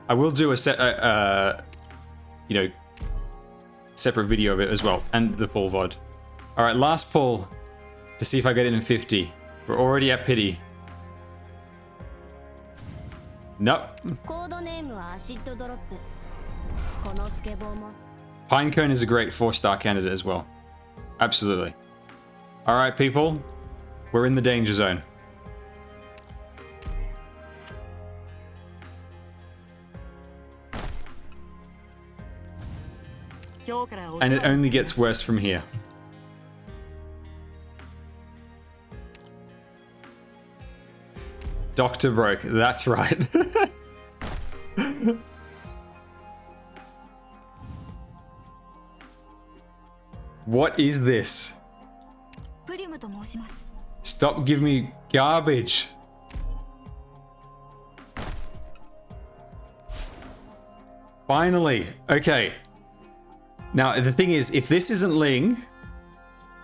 I will do a separate video of it as well, and the full VoD. All right, last pull to see if I get it in 50. We're already at pity. Nope. Pinecone is a great 4-star candidate as well. Absolutely. All right, people. We're in the danger zone. And it only gets worse from here. Doctor broke. That's right. What is this? Stop giving me garbage. Finally. Okay. Now, the thing is, if this isn't Ling,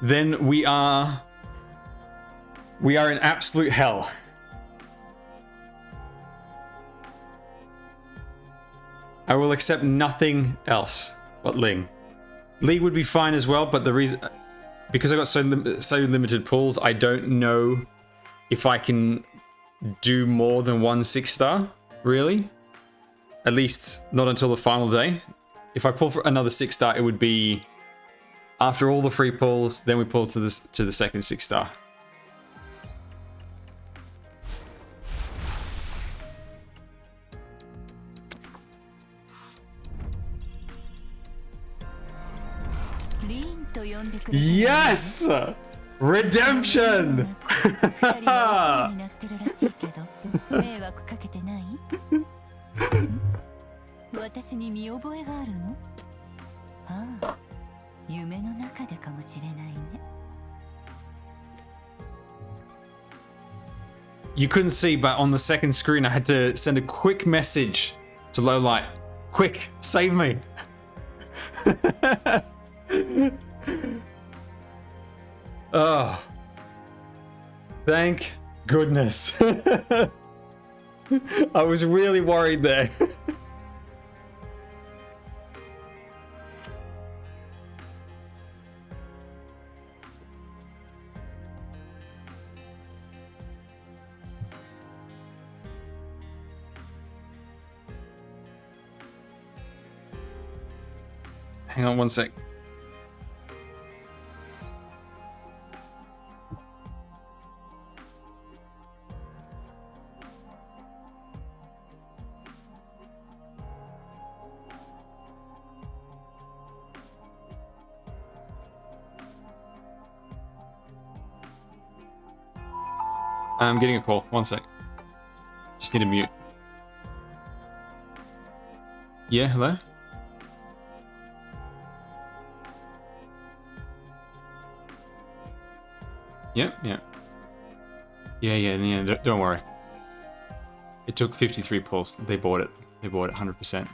then we are in absolute hell. I will accept nothing else but Ling. Lee would be fine as well, but the reason... Because I got so limited pulls, I don't know if I can do more than one 6-star, really. At least not until the final day. If I pull for another 6-star, it would be after all the free pulls, then we pull to the second 6-star. Yes! Redemption! You couldn't see, but on the second screen I had to send a quick message to low light. Quick, save me! Oh, thank goodness. I was really worried there. Hang on one sec. I'm getting a call. One sec. Just need to mute. Yeah, hello? Yep, yeah. Yeah, don't worry. It took 53 pulls. They bought it. They bought it 100%.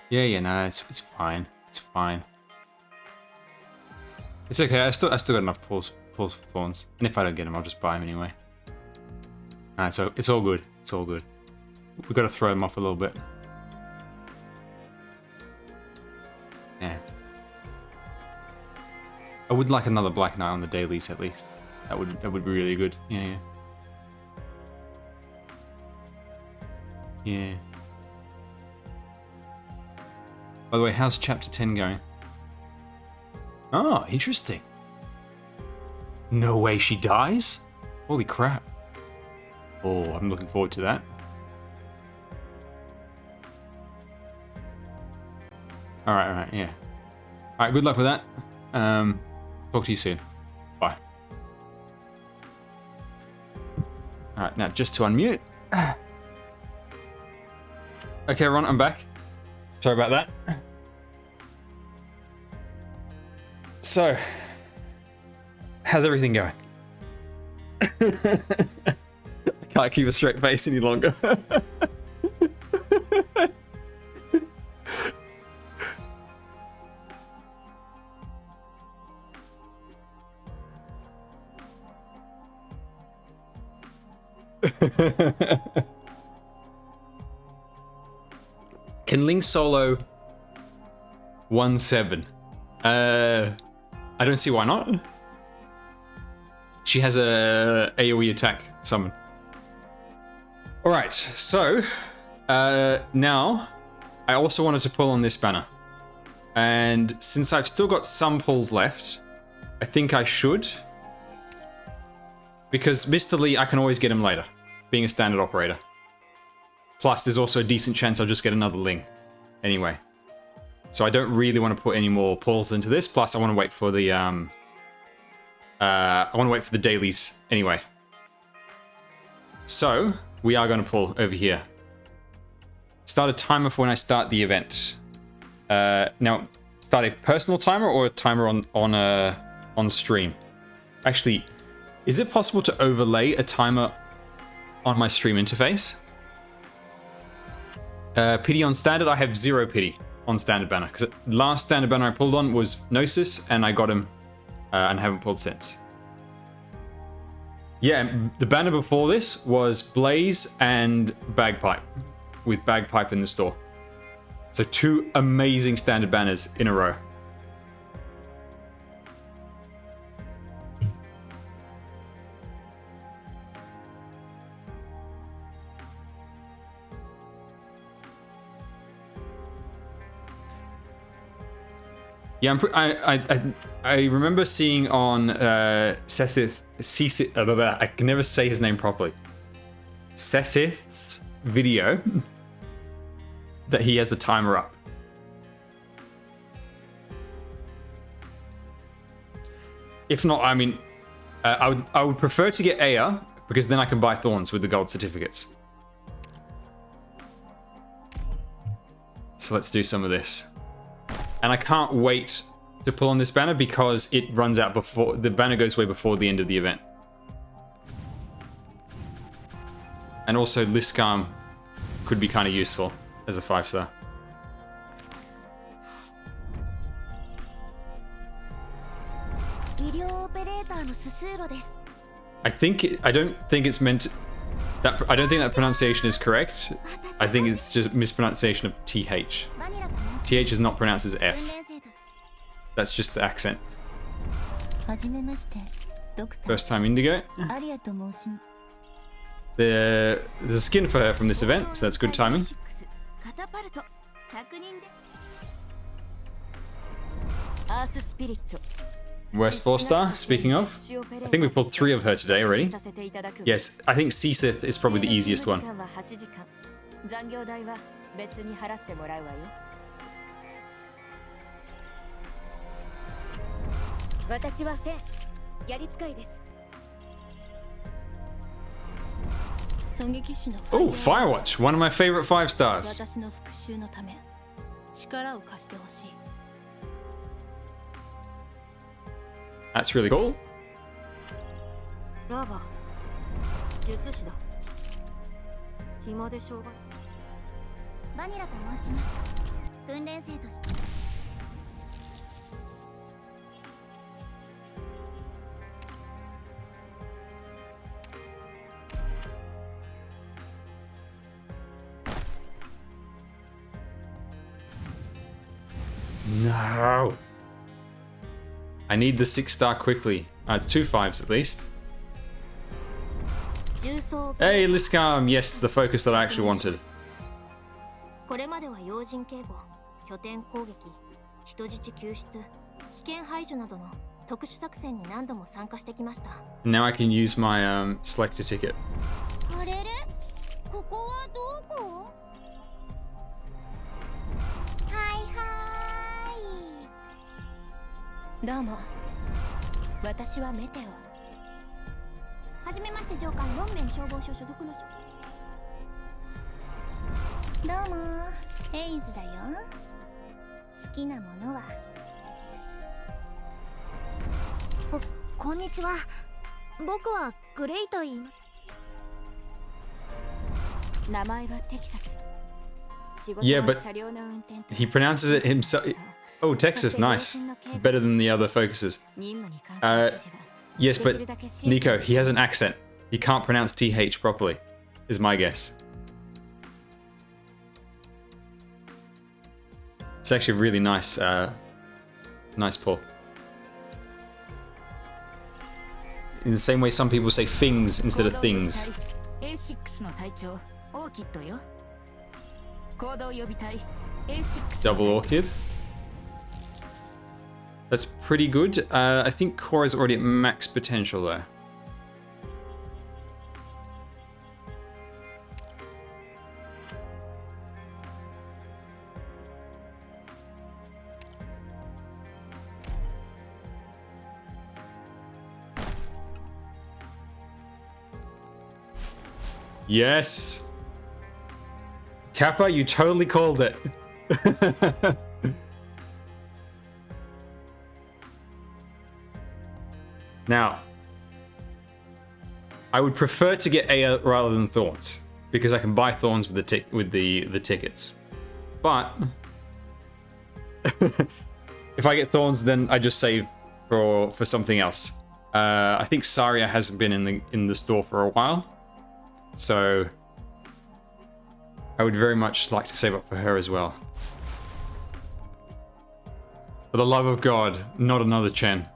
Yeah, no, it's fine. It's fine. It's okay. I still got enough pulls for Thorns. And if I don't get them, I'll just buy them anyway. Nah, so it's all good. It's all good. We've got to throw them off a little bit. Yeah. I would like another Black Knight on the dailies at least. That would be really good. Yeah. Yeah. By the way, how's chapter 10 going? Oh, interesting. No way she dies? Holy crap. Oh, I'm looking forward to that. Alright, yeah. Alright, good luck with that. Talk to you soon. Bye. Alright, now just to unmute. Okay, everyone, I'm back. Sorry about that. So, how's everything going? I can't keep a straight face any longer. Can Ling solo 1-7? I don't see why not. She has a AoE attack summon. Alright, so now I also wanted to pull on this banner. And since I've still got some pulls left, I think I should. Because Mr. Lee, I can always get him later, being a standard operator. Plus, there's also a decent chance I'll just get another Ling. Anyway. So I don't really want to put any more pulls into this. Plus, I want to wait for the dailies anyway. So we are going to pull over here. Start a timer for when I start the event. Now, start a personal timer or a timer on stream. Actually, is it possible to overlay a timer on my stream interface? Pity on standard, I have 0 pity on standard banner, because last standard banner I pulled on was Gnosis, and I got him and haven't pulled since. Yeah, the banner before this was Blaze and Bagpipe, with Bagpipe in the store. So 2 amazing standard banners in a row. Yeah, I remember seeing on Sethith, I can never say his name properly. Sethith's video that he has a timer up. If not, I mean, I would prefer to get Eyja, because then I can buy Thorns with the gold certificates. So let's do some of this. And I can't wait to pull on this banner because it runs out before, the banner goes way before the end of the event. And also Liskarm could be kind of useful as a 5-star. I don't think it's meant to, I don't think that pronunciation is correct. I think it's just mispronunciation of TH. TH is not pronounced as F. That's just the accent. First time Indigo. There's a skin for her from this event, so that's good timing. West 4-star, speaking of. I think we pulled 3 of her today already. Yes, I think Seasith is probably the easiest one. Oh, Firewatch, one of my favorite 5-stars. That's really cool. No. I need the 6-star quickly. It's 2 5s at least. Hey, Liskarm! Yes, the focus that I actually wanted. 特殊作戦に何度も参加してきました。 Now I can use my selector ticket. あれれ、ここはどこ？はいはーい。どうも、私はメテオ。はじめまして上官、4名消防署所属のどうも、ヘイズだよ。好きなものは？こんにちは。僕はグレイと言います。名前はテキサス。仕事 Yeah, は but 車両の運転と he pronounces it himself. Oh, Texas, nice. Better than the other focuses. 任務に関する指示は Yes, but Nico, he has an accent. He can't pronounce TH properly, is my guess. It's actually a really nice, nice pull. In the same way some people say things instead of things. A6 の隊長、オーキッドよ。行動予備隊 A6 Double Orchid. That's pretty good. I think Core is already at max potential though. Yes! Kappa, you totally called it. Now, I would prefer to get Eyja rather than Thorns because I can buy Thorns with the tickets. But if I get Thorns, then I just save for something else. I think Saria hasn't been in the store for a while, so I would very much like to save up for her as well. For the love of God, not another Chen.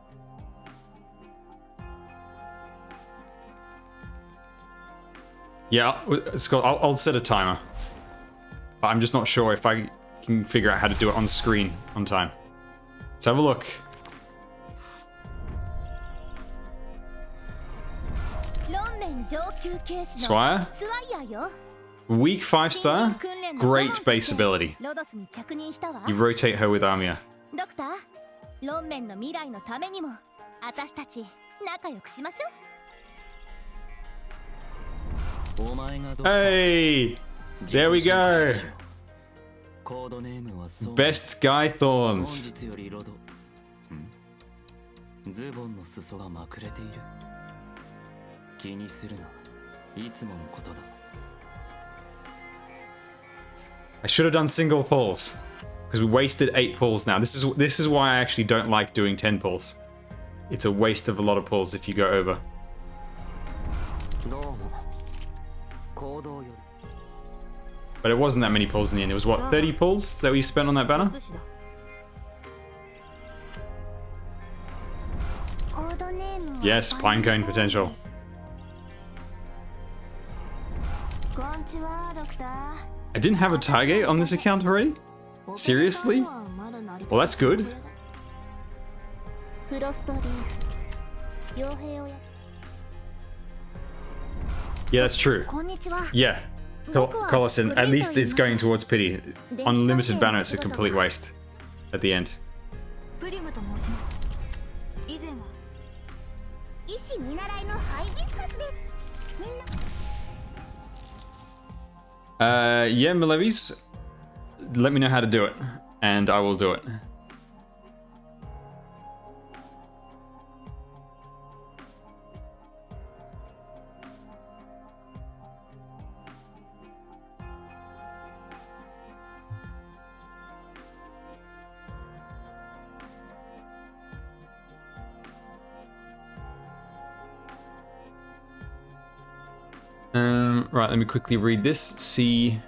Yeah, I'll set a timer. But I'm just not sure if I can figure out how to do it on screen on time. Let's have a look. Swire? Weak 5-star? Great base ability. You rotate her with Amia. ドクター、ロンメンの未来のためにも私たち仲良くしましょう。 Hey! There we go! Best Guy Thorns. ズボンの裾がまくれている。気にするな。いつものことだ。 I should have done single pulls. Because we wasted 8 pulls now. This is why I actually don't like doing 10 pulls. It's a waste of a lot of pulls if you go over. But it wasn't that many pulls in the end. It was what, 30 pulls that we spent on that banner? Yes, Pinecone potential. I didn't have a target on this account already? Seriously? Well, that's good. Yeah, that's true. Yeah. Collison, at least it's going towards pity. Unlimited banner, it's a complete waste at the end. Yeah, Malevis, let me know how to do it, and I will do it. Right, let me quickly read this, see...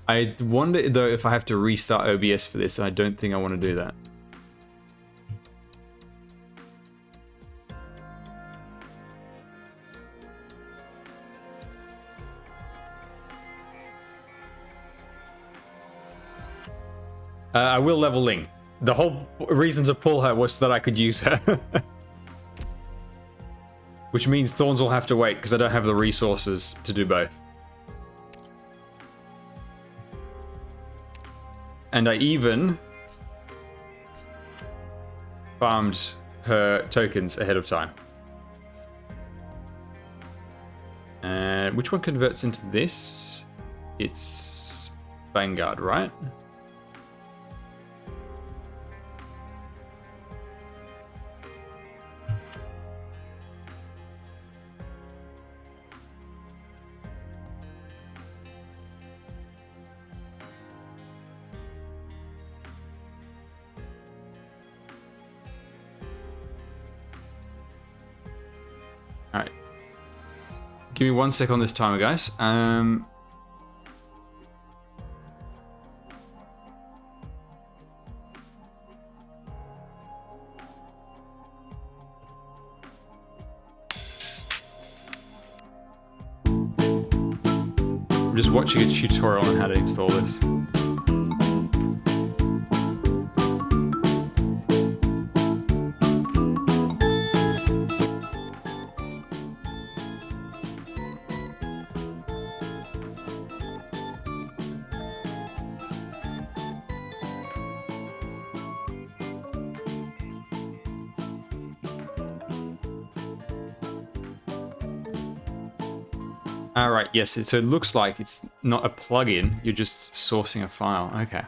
I wonder though if I have to restart OBS for this. I don't think I want to do that. I will level Ling. The whole reason to pull her was so that I could use her. Which means Thorns will have to wait because I don't have the resources to do both. And I even farmed her tokens ahead of time. And which one converts into this? It's Vanguard, right? Alright. Give me 1 sec on this timer, guys. I'm just watching a tutorial on how to install this. Alright, yes, so it looks like it's not a plugin, you're just sourcing a file. Okay.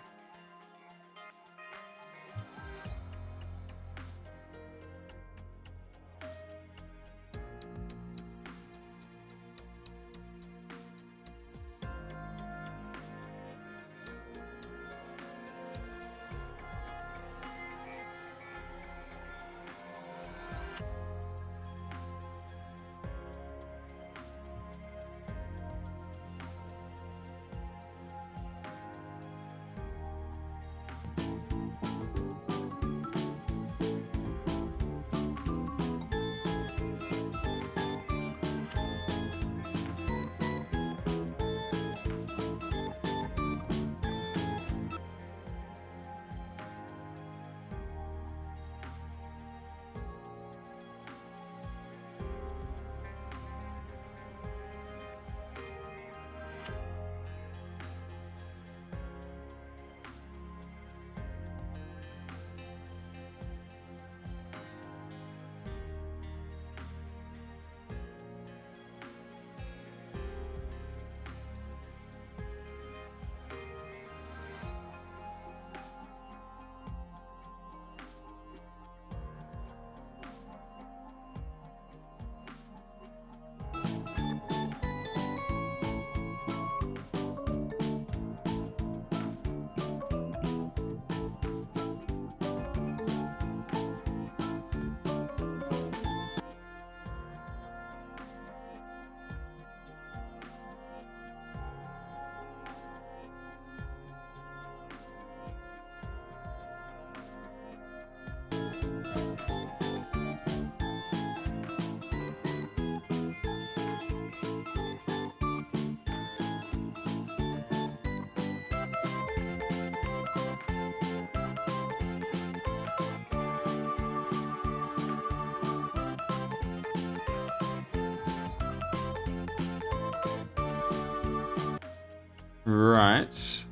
Right.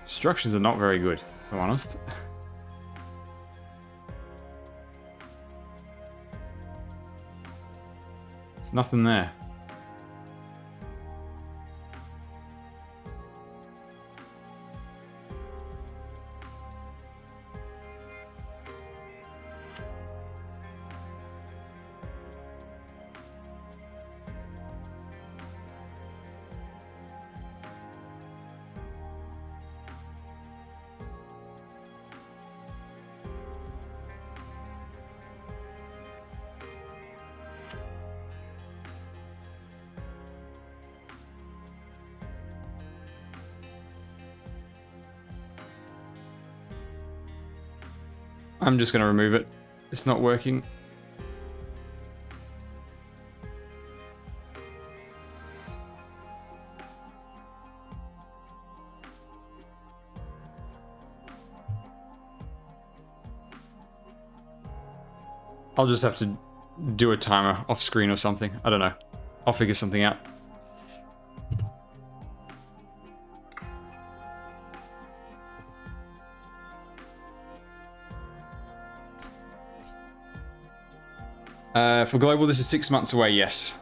Instructions are not very good, if I'm honest. There's nothing there. I'm just going to remove it. It's not working. I'll just have to do a timer off screen or something. I don't know. I'll figure something out. For global, this is 6 months away, yes.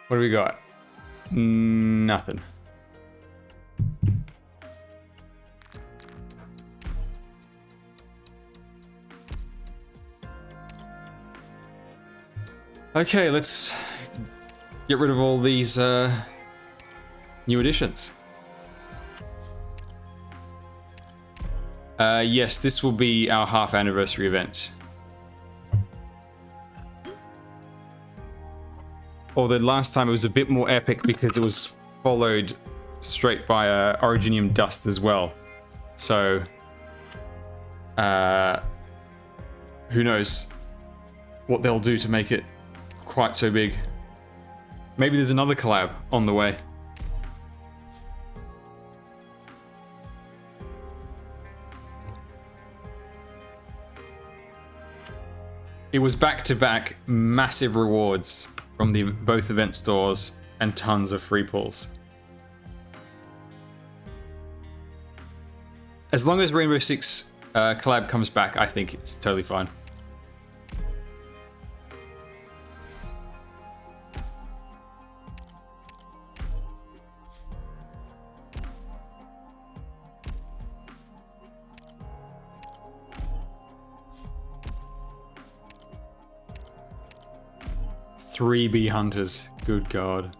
What do we got? Nothing. Okay, let's get rid of all these new additions. Yes, this will be our half anniversary event. Although last time it was a bit more epic because it was followed straight by Originium Dust as well. So, who knows what they'll do to make it quite so big. Maybe there's another collab on the way. It was back-to-back massive rewards from both event stores and tons of free pulls. As long as Rainbow Six collab comes back, I think it's totally fine. Three bee hunters. Good God.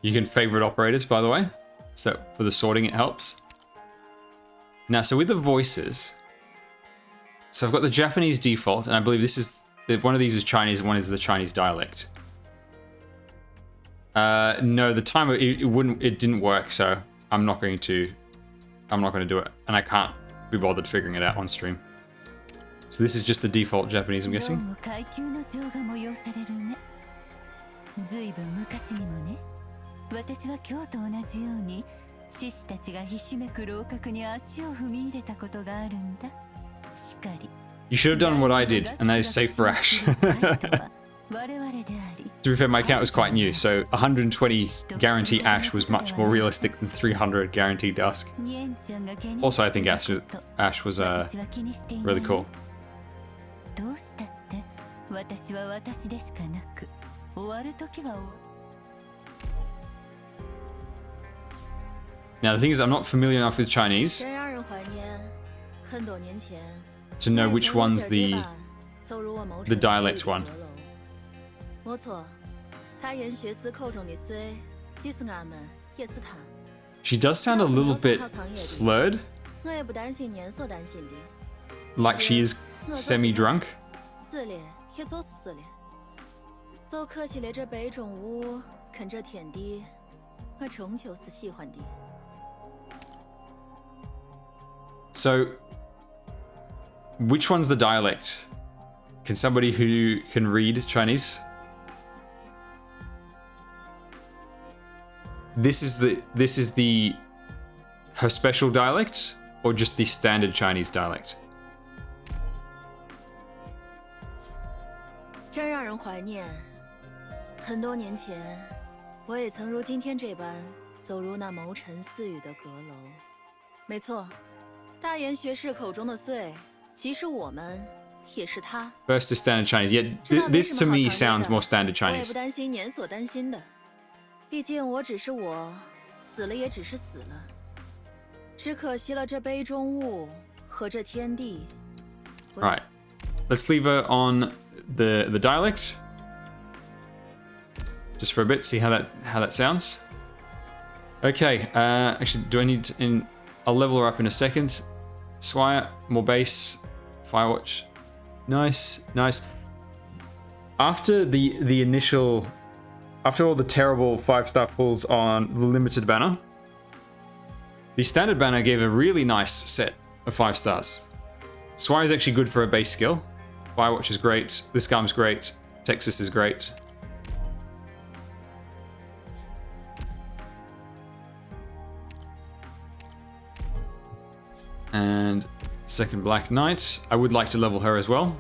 You can favorite operators, by the way. So for the sorting, it helps. Now, so with the voices, so I've got the Japanese default, and I believe this is one of these is Chinese, and one is the Chinese dialect. No, the timer it didn't work, so I'm not going to do it, and I can't be bothered figuring it out on stream. So this is just the default Japanese, I'm guessing. You should have done what I did, and that is save for Ash. To be fair, my account was quite new, so 120 guarantee Ash was much more realistic than 300 guarantee Dusk. Also, I think Ash was really cool. Now, the thing is, I'm not familiar enough with Chinese to know which one's the dialect one. She does sound a little bit slurred, like she is semi-drunk. So, which one's the dialect? Can somebody who can read Chinese? This is her special dialect, or just the standard Chinese dialect? 真让人怀念。很多年前，我也曾如今天这般走入那谋尘似雨的阁楼。没错，大言学士口中的岁，其实我们也是他。 First is standard Chinese. Yeah, 知道没 this 什 to 么好 me 藏着 sounds 的 more standard 我也不 Chinese. 担心年所担心的，毕竟我只是我，死了也只是死了。只可惜了这杯中物和这天地。 Right, let's leave her on the dialect. Just for a bit, see how that sounds. Okay, actually, do I need to... I'll level her up in a second. Swire, more base, Firewatch. Nice, nice. After the initial... After all the terrible 5-star pulls on the limited banner, the standard banner gave a really nice set of 5 stars. Swire is actually good for a base skill. Firewatch is great. This gum's great. Texas is great. And second Black Knight. I would like to level her as well,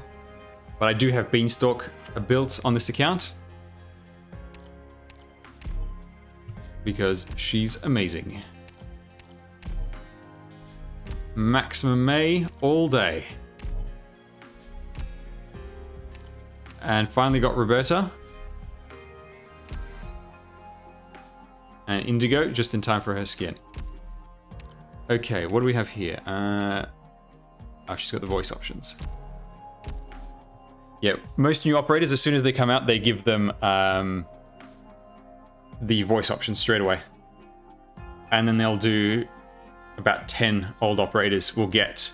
but I do have Beanstalk built on this account because she's amazing. Maximum May all day. And finally got Roberta. And Indigo, just in time for her skin. Okay, what do we have here? Oh, she's got the voice options. Yeah, most new operators, as soon as they come out, they give them the voice options straight away. And then they'll do... About 10 old operators will get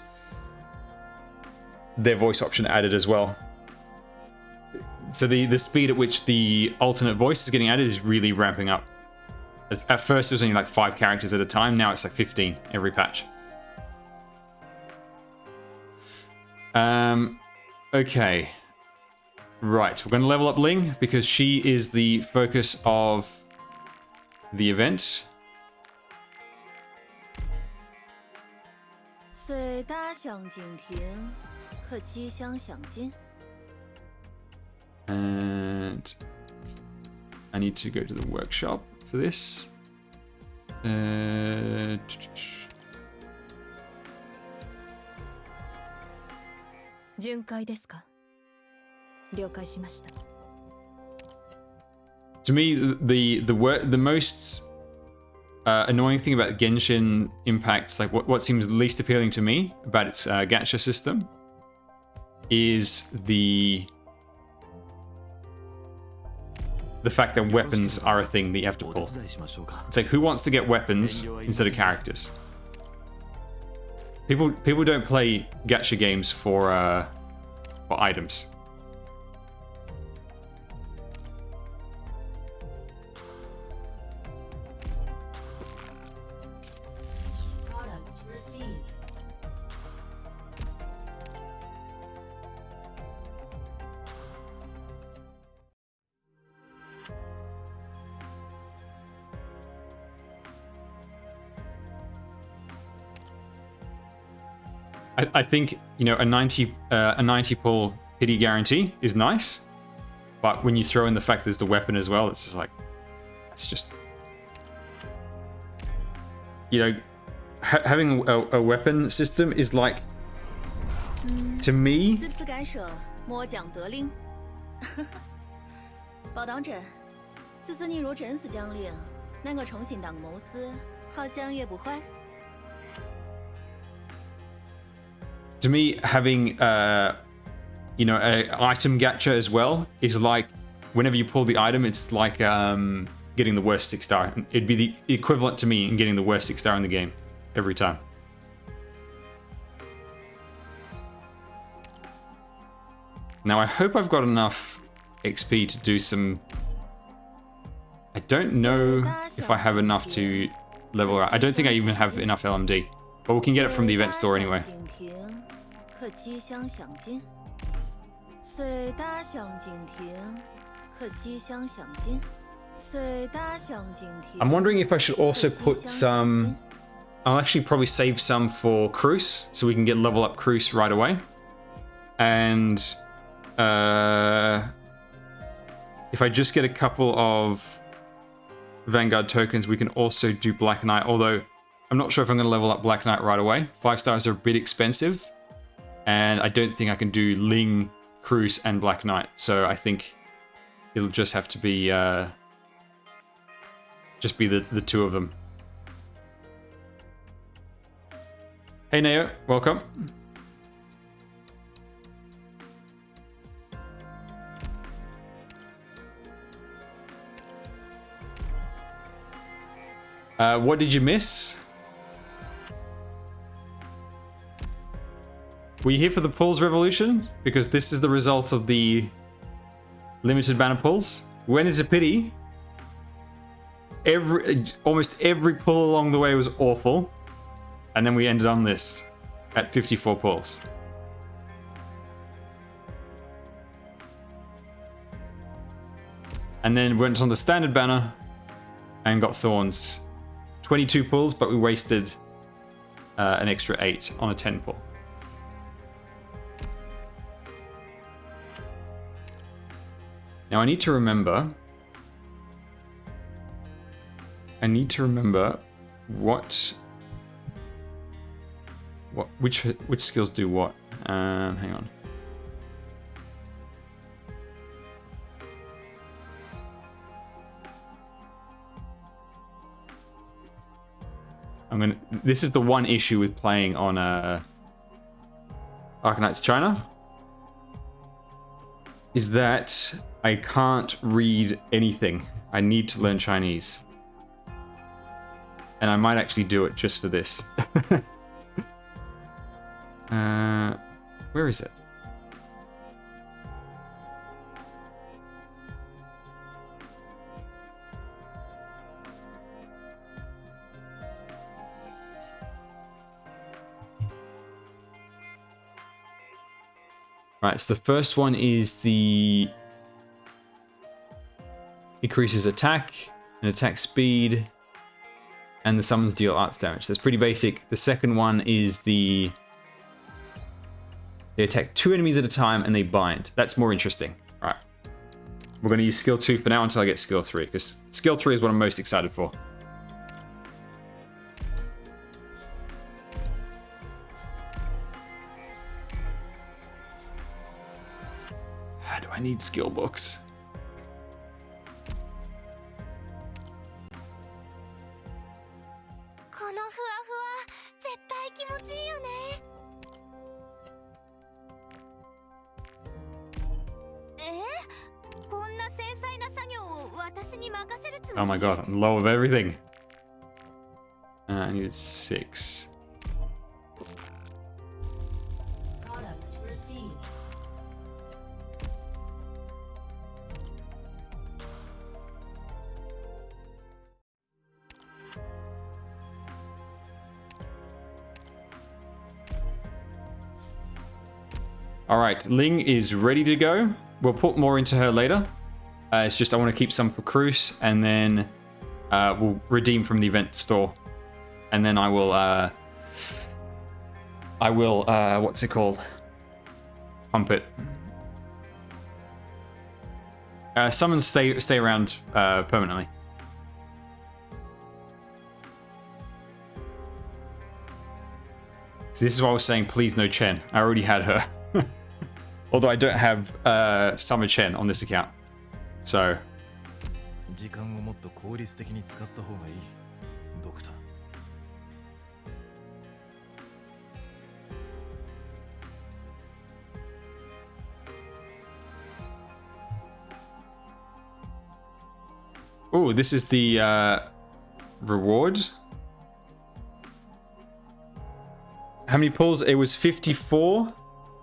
their voice option added as well. So the speed at which the alternate voice is getting added is really ramping up. At first it was only like 5 characters at a time, now it's like 15 every patch. Okay. Right, we're going to level up Ling because she is the focus of the event. 遂搭响景亭，客七香响金。 And I need to go to the workshop for this. 巡回ですか。了解しました。 To me, the most annoying thing about Genshin Impact's, like what seems least appealing to me about its gacha system, is the fact that weapons are a thing that you have to pull. It's like, who wants to get weapons instead of characters? People don't play gacha games for items. I think, you know, a 90 pull pity guarantee is nice, but when you throw in the fact there's the weapon as well, it's just like, it's just, you know, having a weapon system is like, to me. 私自改舍，摸奖得令。宝党枕，自私逆如整死将令，能够重新当谋私，好像也不坏。 To me, having you know, an item gacha as well is like, whenever you pull the item, it's like getting the worst 6-star. It'd be the equivalent to me in getting the worst 6-star in the game every time. Now I hope I've got enough XP to do some... I don't know if I have enough to level her up. I don't think I even have enough LMD, but we can get it from the event store anyway. 客七香响金，遂搭响景亭，客七香响金，遂搭响景亭。 I'm wondering if I should also put some... I'll actually probably save some for Kroos, so we can get level up Kroos right away. And if I just get a couple of Vanguard tokens, we can also do Black Knight, although I'm not sure if I'm going to level up Black Knight right away. 5 stars are a bit expensive. And I don't think I can do Ling, Kroos, and Black Knight. So I think it'll just have to be the two of them. Hey Neo, welcome. What did you miss? Were you here for the Pulls Revolution? Because this is the result of the limited banner pulls. When it's a pity, almost every pull along the way was awful, and then we ended on this at 54 pulls. And then went on the standard banner and got Thorns. 22 pulls, but we wasted an extra 8 on a 10 pull. Now I need to remember which skills do what. Hang on. This is the one issue with playing on Arknights China, is that I can't read anything. I need to learn Chinese. And I might actually do it just for this. Where is it? Right, so the first one is the increases attack and attack speed, and the summons deal arts damage. That's pretty basic. The second one is they attack 2 enemies at a time and they bind. That's more interesting. Right. We're going to use skill 2 for now until I get skill 3, because skill 3 is what I'm most excited for. Do I need skill books? Oh my god, I'm low of everything. I needed 6. Alright, Ling is ready to go. We'll put more into her later. It's just I want to keep some for Kroos, and then we'll redeem from the event store. And then I will what's it called? Pump it. Summons stay around permanently. So this is why I was saying please no Chen. I already had her. Although I don't have Summer Chen on this account. So. Oh, this is the reward. How many pulls? It was 54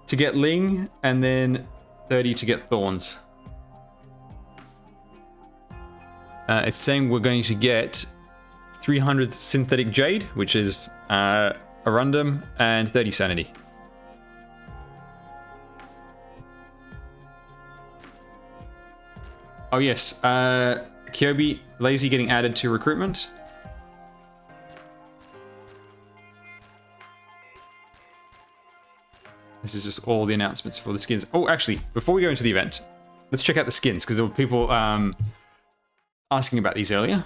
to get Ling, and then 30 to get Thorns. It's saying we're going to get 300 synthetic jade, which is a random, and 30 sanity. Oh yes, Kyobi, Lazy getting added to recruitment. This is just all the announcements for the skins. Oh, actually, before we go into the event, let's check out the skins, because there were people asking about these earlier.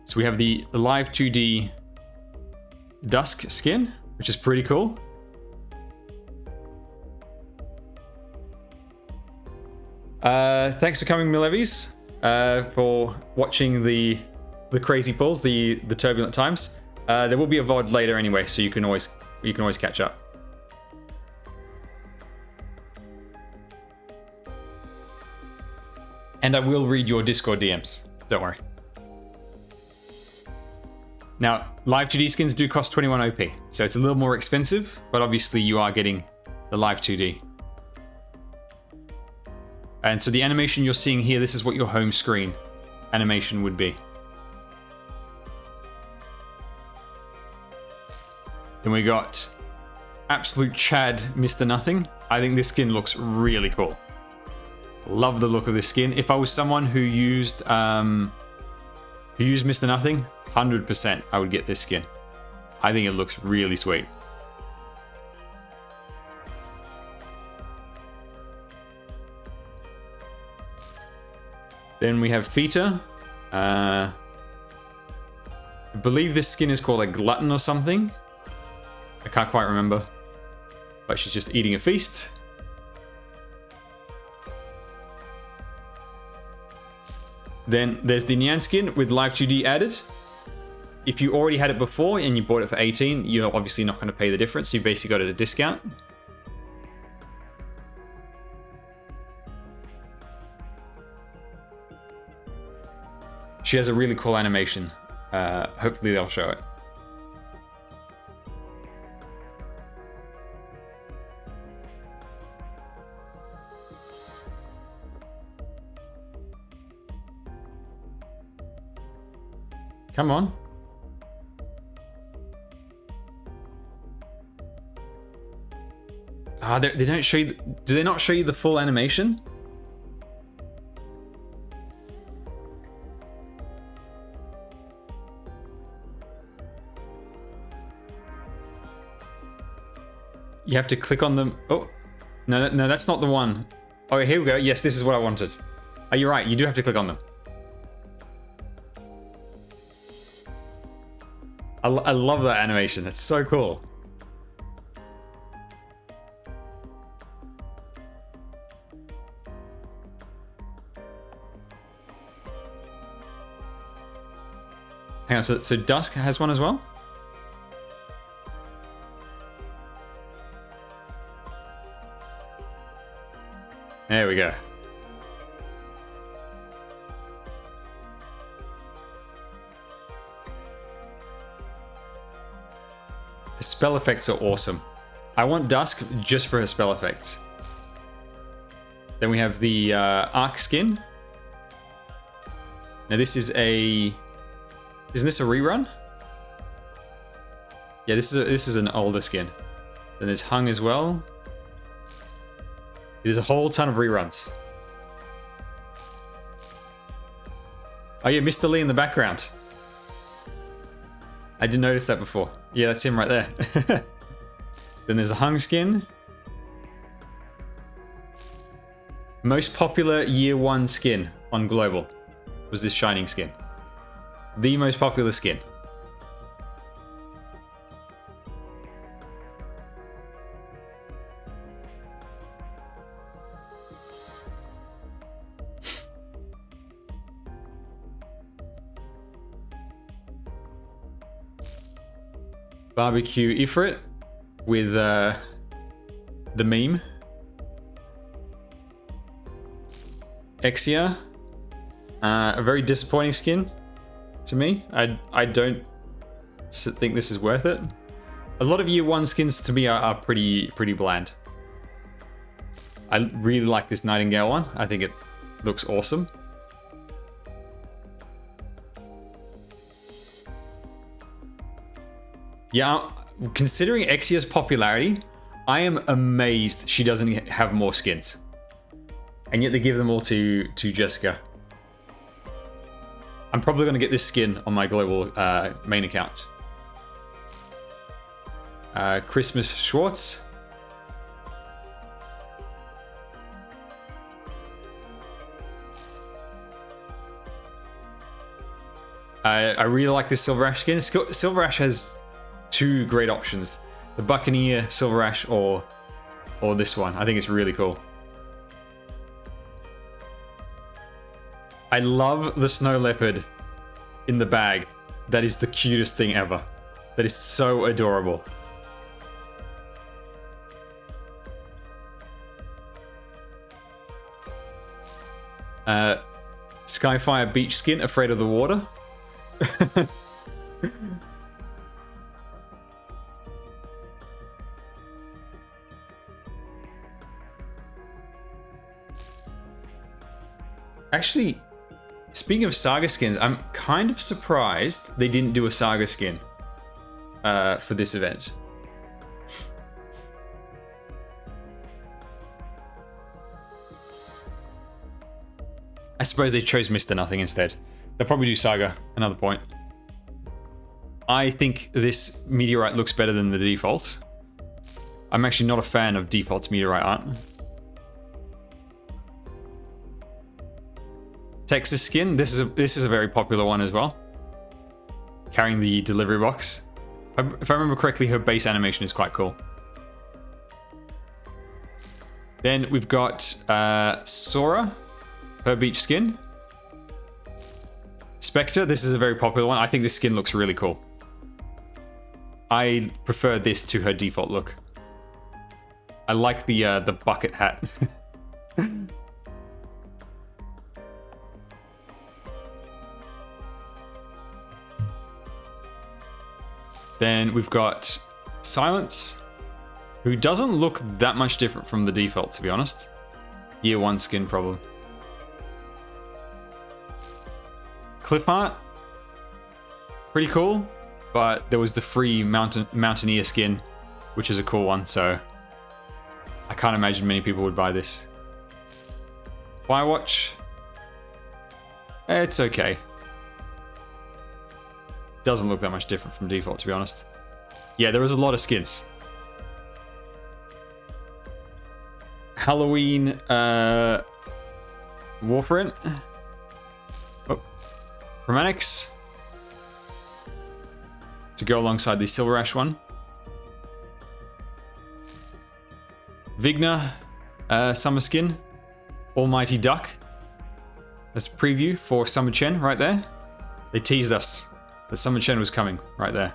So we have the live 2D Dusk skin, which is pretty cool. Thanks for coming, Milevis, for watching the crazy pulls, the turbulent times. There will be a VoD later anyway, so you can always catch up. And I will read your Discord DMs. Don't worry. Now, live 2D skins do cost 21 OP, so it's a little more expensive, but obviously you are getting the live 2D. And so the animation you're seeing here, this is what your home screen animation would be. Then we got Absolute Chad Mr. Nothing. I think this skin looks really cool. Love the look of this skin. If I was someone who used Mr. Nothing, 100% I would get this skin. I think it looks really sweet. Then we have Fita. I believe this skin is called a Glutton or something. I can't quite remember. But she's just eating a feast. Then there's the Nyan skin with Live 2D added. If you already had it before and you bought it for 18, you're obviously not going to pay the difference. So you basically got it at a discount. She has a really cool animation. Hopefully they'll show it. Come on. They don't show you. Do they not show you the full animation? You have to click on them. Oh, no, that's not the one. Oh, here we go. Yes, this is what I wanted. Oh, you're right. You do have to click on them. I love that animation. It's so cool. Hang on, so Dusk has one as well? There we go. The spell effects are awesome. I want Dusk just for her spell effects. Then we have the Arc skin. Now this is a... Isn't this a rerun? Yeah, this is an older skin. Then there's Hung as well. There's a whole ton of reruns. Oh yeah, Mr. Lee in the background. I didn't notice that before. Yeah, that's him right there. Then there's a Hung skin. Most popular year 1 skin on Global was this Shining skin. The most popular skin. Barbecue Ifrit with the meme. Eyja, a very disappointing skin to me. I don't think this is worth it. A lot of year 1 skins to me are pretty bland. I really like this Nightingale one. I think it looks awesome. Yeah, considering Eyja's popularity, I am amazed she doesn't have more skins. And yet they give them all to Jessica. I'm probably going to get this skin on my global main account. Christmas Schwartz. I really like this Silver Ash skin. Silver Ash has two great options: the Buccaneer Silver Ash or this one. I think it's really cool. I love the Snow Leopard in the bag. That is the cutest thing ever. That is so adorable. Skyfire Beach skin, afraid of the water. Actually, speaking of Saga skins, I'm kind of surprised they didn't do a Saga skin for this event. I suppose they chose Mr. Nothing instead. They'll probably do Saga, another point. I think this Meteorite looks better than the default. I'm actually not a fan of default's Meteorite art. Texas skin, this is a very popular one as well. Carrying the delivery box. If I remember correctly, her base animation is quite cool. Then we've got Sora, her beach skin. Spectre, this is a very popular one. I think this skin looks really cool. I prefer this to her default look. I like the bucket hat. Then we've got Silence, who doesn't look that much different from the default, to be honest. Year 1 skin problem. Cliffheart, pretty cool, but there was the free Mountaineer skin, which is a cool one, so I can't imagine many people would buy this. Firewatch, it's okay. Doesn't look that much different from default, to be honest. Yeah, there was a lot of skins. Halloween Warfront. Oh, Romanix. To go alongside the Silver Ash one. Vigna Summer skin. Almighty Duck. That's a preview for Summer Chen right there. They teased us that Summer Chen was coming right there.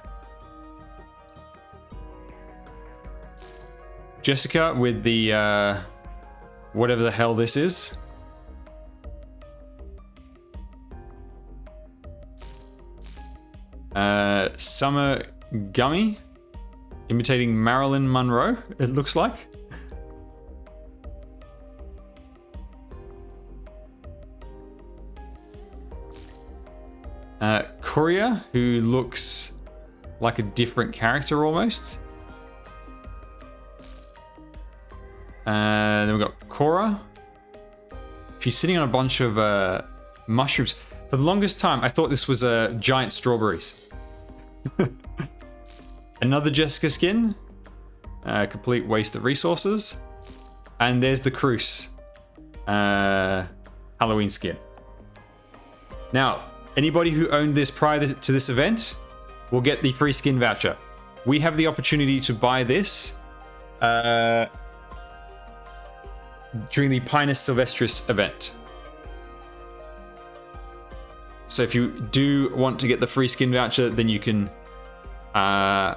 Jessica with the whatever the hell this is. Summer Gummy, imitating Marilyn Monroe, it looks like. Courier, who looks like a different character almost. Then we've got Cora. She's sitting on a bunch of mushrooms. For the longest time, I thought this was giant strawberries. Another Jessica skin. Complete waste of resources. And there's the Kroos Halloween skin. Now, anybody who owned this prior to this event will get the free skin voucher. We have the opportunity to buy this during the Pinus Sylvestris event. So if you do want to get the free skin voucher, then you can buy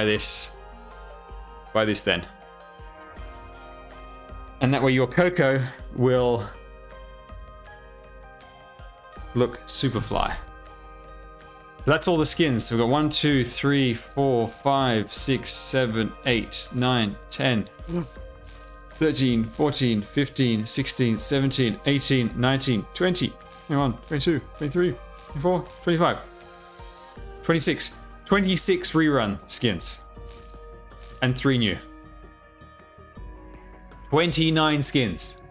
this then. And that way your Coco will look super fly. So that's all the skins. So we've got 1, 2, 3, 4, 5, 6, 7, 8, 9, 10, 13, 14, 15, 16, 17, 18, 19, 20, 21, 22, 23, 24, 25, 26. 26 rerun skins. And 3 new. 29 skins.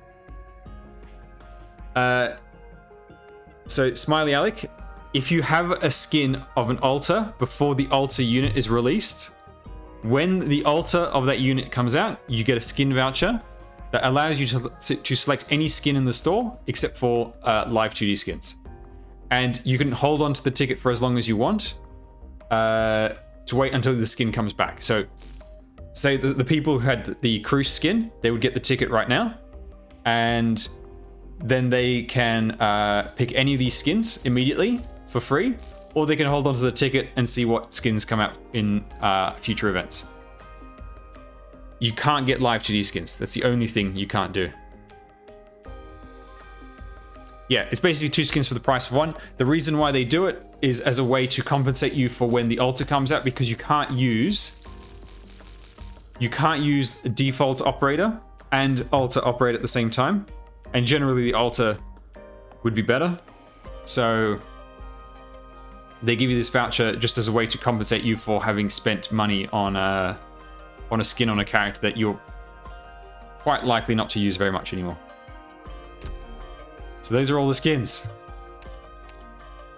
So, Smiley Alec, if you have a skin of an altar before the altar unit is released, when the altar of that unit comes out, you get a skin voucher that allows you to select any skin in the store except for live 2D skins. and you can hold on to the ticket for as long as you want to wait until the skin comes back. So say the people who had the Kroos skin, they would get the ticket right now, and then they can pick any of these skins immediately for free, or they can hold on to the ticket and see what skins come out in future events. You can't get live 2D skins. That's the only thing you can't do. Yeah, it's basically 2 skins for the price of 1. The reason why they do it is as a way to compensate you for when the altar comes out, because you can't use default operator and altar operator at the same time. And generally the altar would be better. So they give you this voucher just as a way to compensate you for having spent money on a skin on a character that you're quite likely not to use very much anymore. So those are all the skins.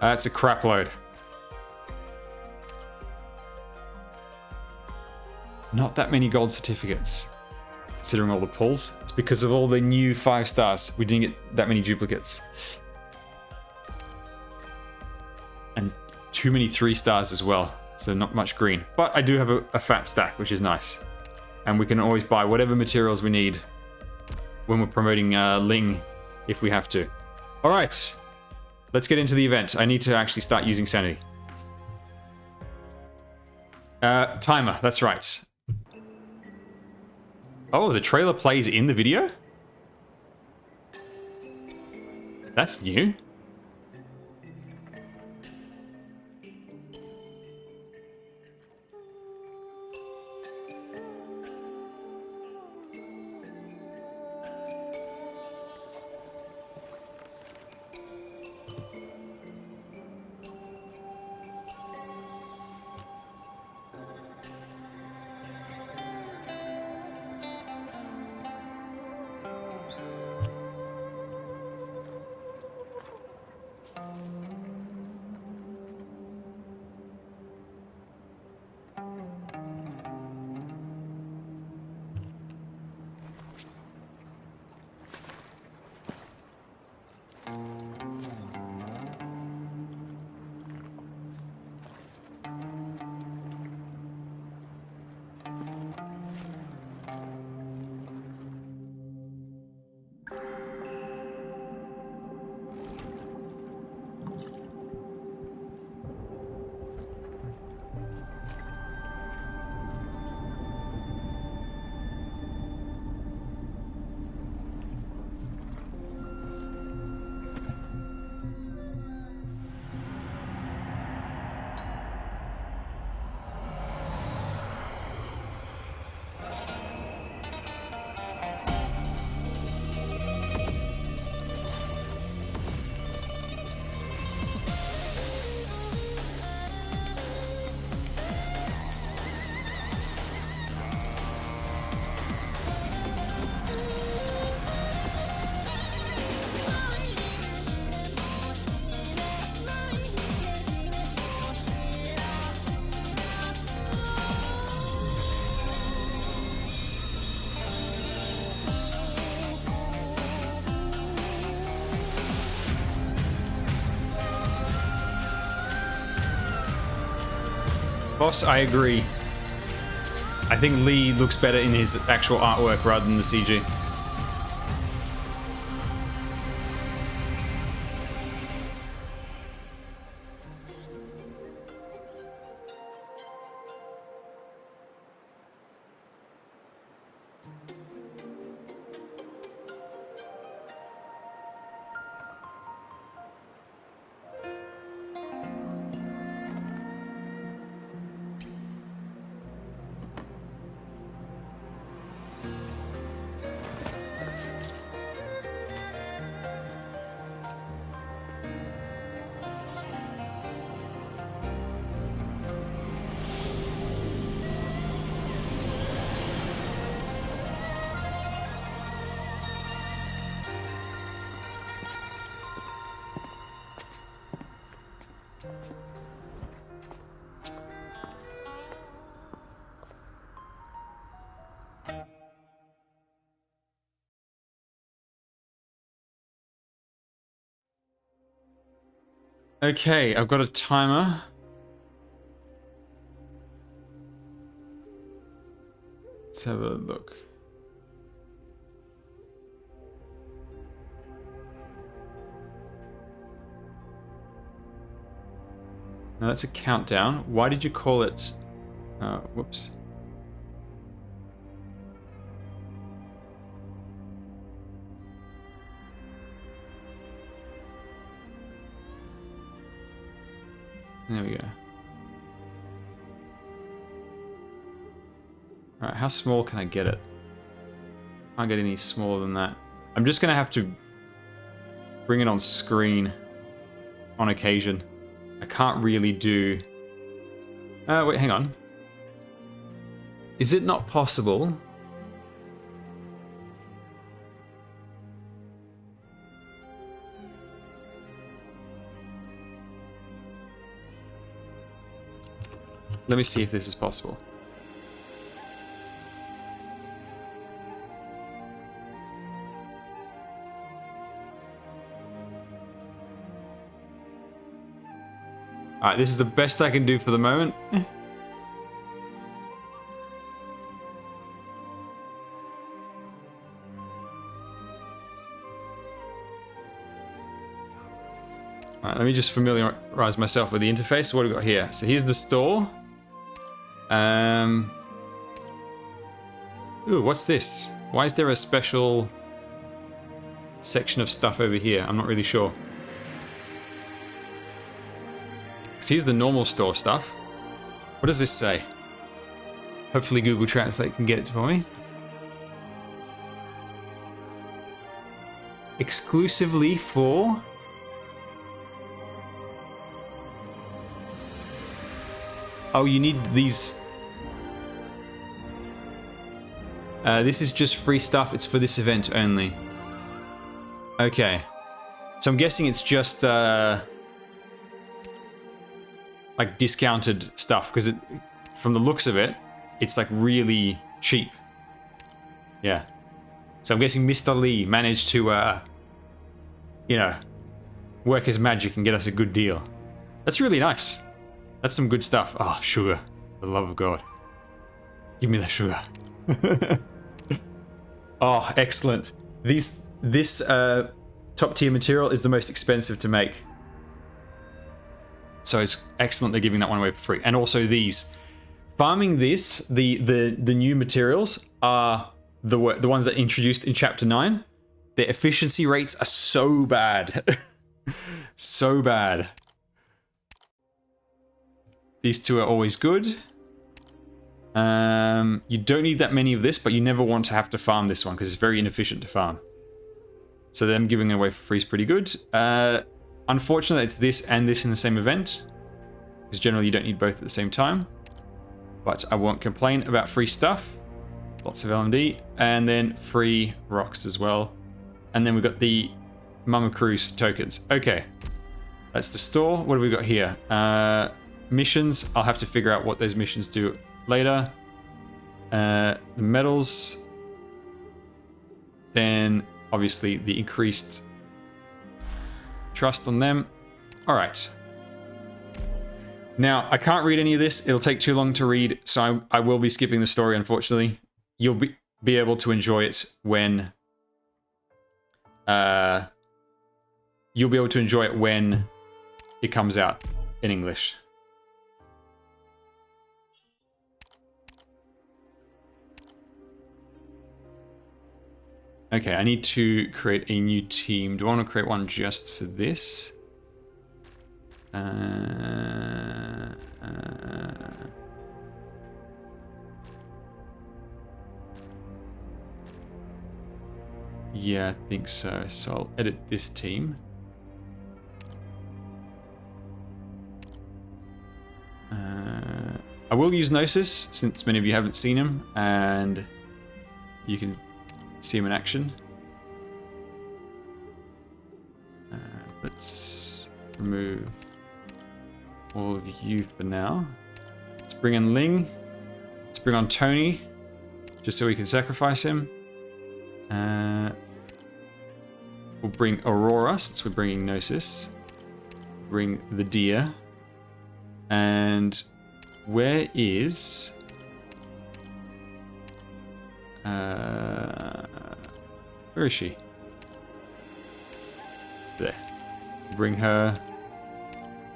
That's a crap load. Not that many gold certificates, considering all the pulls. It's because of all the new 5 stars. We didn't get that many duplicates. And too many 3 stars as well, so not much green. But I do have a fat stack, which is nice. And we can always buy whatever materials we need when we're promoting Ling, if we have to. All right, let's get into the event. I need to actually start using sanity. Timer, that's right. Oh, the trailer plays in the video? That's new. Boss, I agree. I think Lee looks better in his actual artwork rather than the CG. Okay, I've got a timer. Let's have a look. Now that's a countdown. Why did you call it? Whoops. There we go. Alright, how small can I get it? Can't get any smaller than that. I'm just gonna have to bring it on screen on occasion. I can't really do... wait, hang on. Is it not possible? Let me see if this is possible. Alright, this is the best I can do for the moment. Alright, let me just familiarize myself with the interface. What do we got here? So here's the store. Ooh, what's this? Why is there a special section of stuff over here? I'm not really sure. So here's the normal store stuff. What does this say? Hopefully Google Translate can get it for me. Exclusively for... Oh, you need these... this is just free stuff. It's for this event only. Okay. So I'm guessing it's just... like discounted stuff, because from the looks of it, it's like really cheap. Yeah. So I'm guessing Mr. Lee managed to, you know, work his magic and get us a good deal. That's really nice. That's some good stuff. Oh, sugar. For the love of God. Give me the sugar. Oh, excellent. This top tier material is the most expensive to make. So it's excellent they're giving that one away for free. And also these. Farming this, the new materials are the ones that are introduced in Chapter 9. Their efficiency rates are so bad. So bad. These two are always good. You don't need that many of this, but you never want to have to farm this one because it's very inefficient to farm. So them giving it away for free is pretty good. Unfortunately, it's this and this in the same event, because generally you don't need both at the same time. But I won't complain about free stuff. Lots of LMD, and then free rocks as well. And then we've got the Mama Kroos tokens. Okay, that's the store. What have we got here? Missions. I'll have to figure out what those missions do later. The medals. Then obviously the increased trust on them. All right. Now, I can't read any of this. It'll take too long to read, so I will be skipping the story, unfortunately. You'll be able to enjoy it when... you'll be able to enjoy it when it comes out in English. Okay, I need to create a new team. Do I want to create one just for this? Yeah, I think so. So I'll edit this team. I will use Gnosis, since many of you haven't seen him, and you can see him in action. Let's remove all of you for now. Let's bring in Ling. Let's bring on Tony, just so we can sacrifice him. We'll bring Aurora, since we're bringing Gnosis. bring the deer. And where is... where is she? There. Bring her.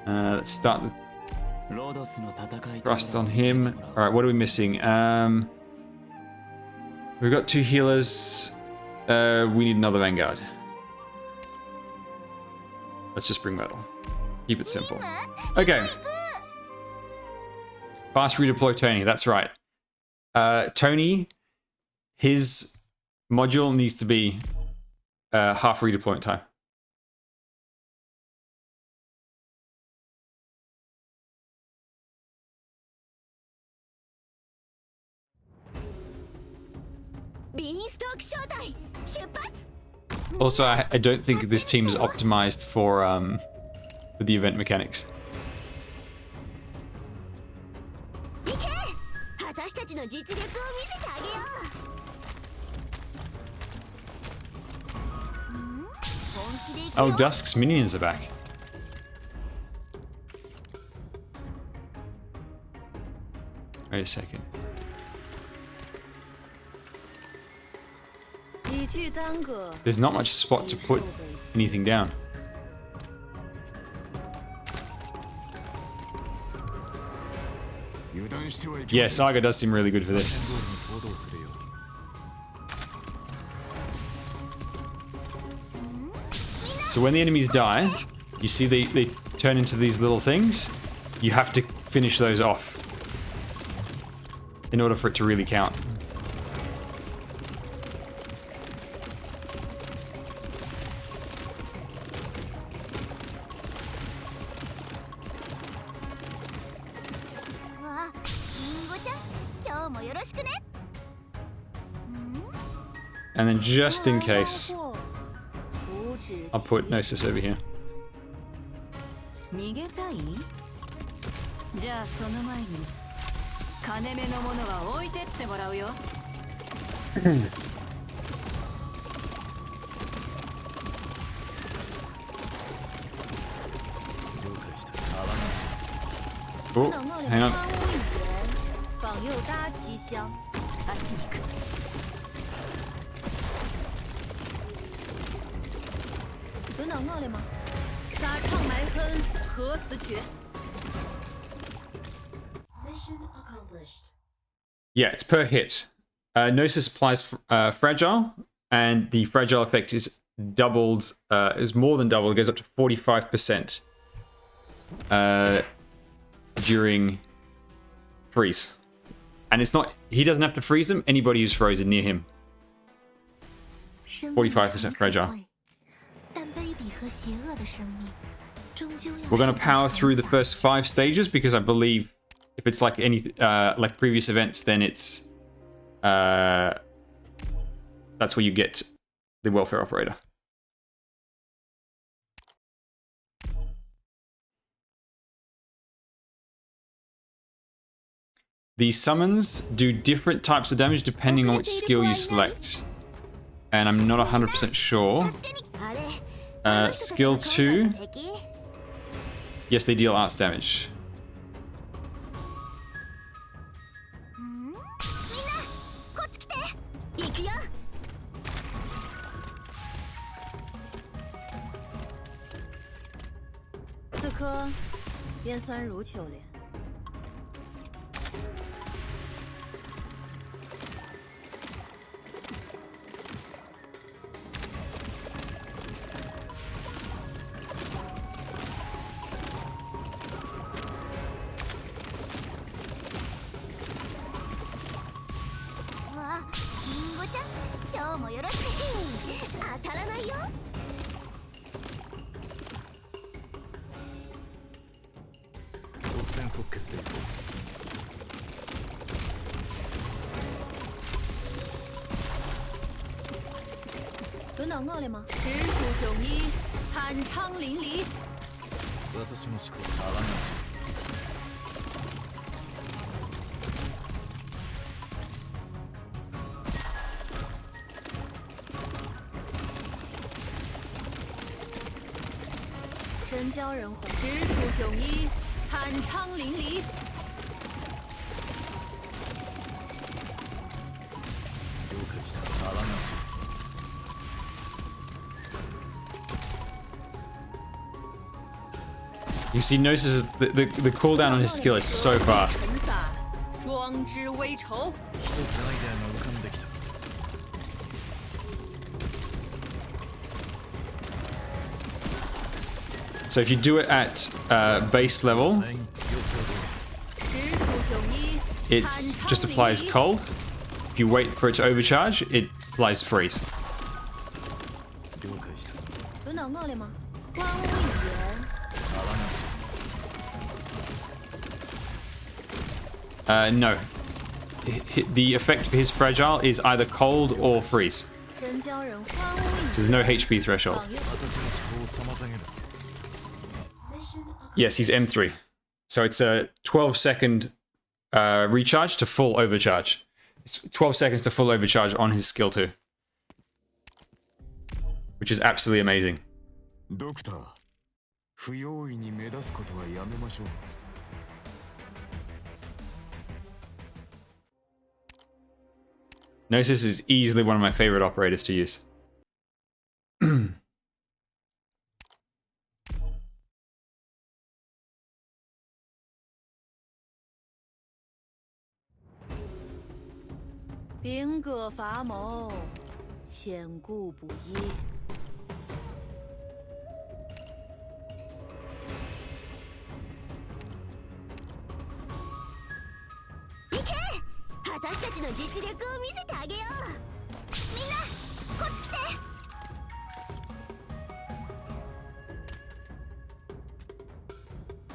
Let's start the thrust on him. Alright, what are we missing? We've got 2 healers. We need another Vanguard. Let's just bring Myrtle. Keep it simple. Okay. Fast redeploy Tony, that's right. Tony, his module needs to be half redeployment time. Also, I don't think this team is optimized for the event mechanics. Oh, Dusk's minions are back. Wait a second. There's not much spot to put anything down. Yes, Eyja does seem really good for this. So when the enemies die, you see they turn into these little things. You have to finish those off in order for it to really count. And then just in case, I'll put Gnosis over here. Oh, hang on. Yeah, it's per hit. Gnosis applies fragile, and the fragile effect is doubled, is more than doubled. It goes up to 45% during freeze. And it's not, he doesn't have to freeze them, anybody who's frozen near him. 45% fragile. We're going to power through the first 5 stages because I believe if it's like any like previous events, then it's that's where you get the welfare operator. The summons do different types of damage depending on which skill you select, and I'm not 100% sure. Skill 2, yes, they deal arts damage. 神教人化，直出雄衣，酣畅淋漓。 You see, notices the cooldown on his skill is so fast. 双之微筹。 So if you do it at base level, it just applies cold. If you wait for it to overcharge, it applies freeze. 轮到我了吗？万物一言。 No. The effect for his fragile is either cold or freeze. 神教人万物一 So there's no HP threshold. Yes, he's M3. So it's a 12-second recharge to full overcharge. It's 12 seconds to full overcharge on his skill 2. Which is absolutely amazing. Doctor, 不用意に目立つことはやめましょう。 Gnosis is easily one of my favorite operators to use. Bing 戈伐谋，千古不移。私たちの実力を見せてあげよう。みんな、こっち来て。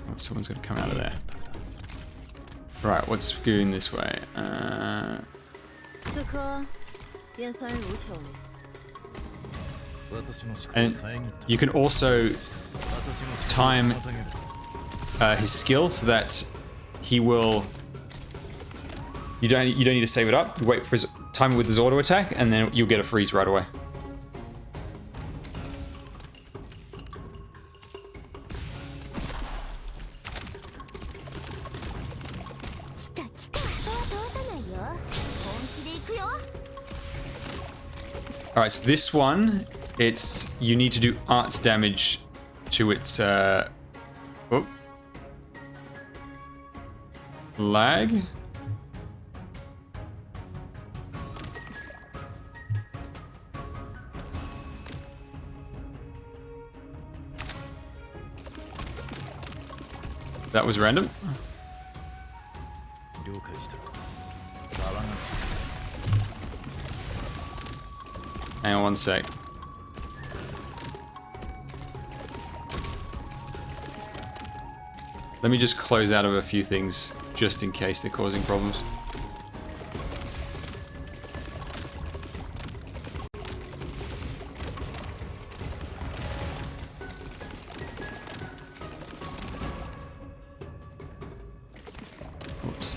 Oh, someone's gonna come out of there. Right, what's going this way? 此刻边酸如球。 And you can also time his skill so that he will. You don't need to save it up. You wait for his time with his auto attack, and then you'll get a freeze right away. All right, so this one, it's you need to do arts damage to its lag. That was random. Hang on one sec. Let me just close out of a few things just in case they're causing problems. Oops.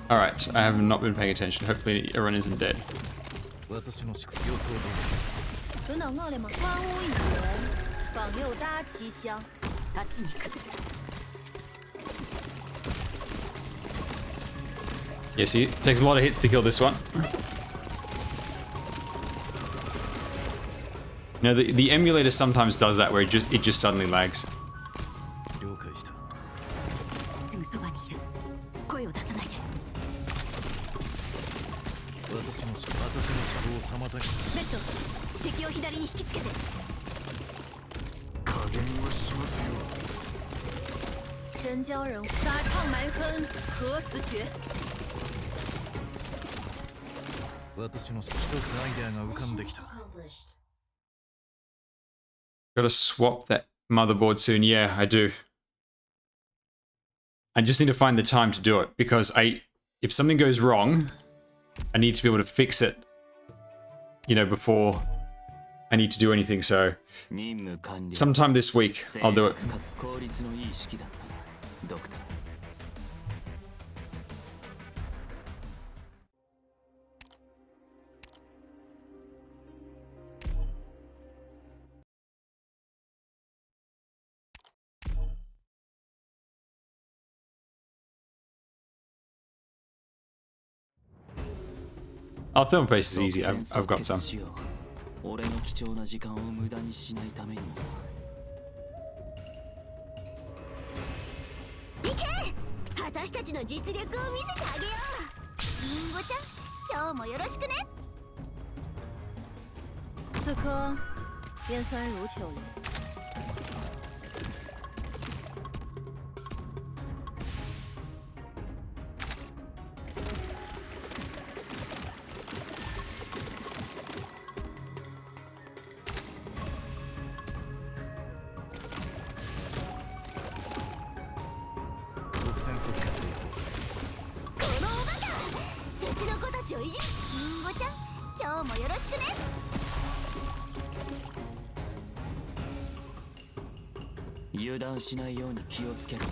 Alright, I have not been paying attention. Hopefully everyone isn't dead. 轮到我了吗？万物一言，方有大气象。あっちに行く。 Yeah, see, it takes a lot of hits to kill this one. You know, the emulator sometimes does that where it just suddenly lags. Gotta swap that motherboard soon. Yeah, I do. I just need to find the time to do it because if something goes wrong, I need to be able to fix it, you know, before I need to do anything. So sometime this week, I'll do it. Oh, thermal paste is easy. I've got some. 俺の貴重な時間を無駄にしないためにもいけ、私たちの実力を見せてあげよう。リンゴちゃん、今日もよろしくね。此刻烟酸如秋雨。このおバカ、うちの子たちをいじり。リンゴちゃん、今日もよろしくね。油断しないように気をつけろ。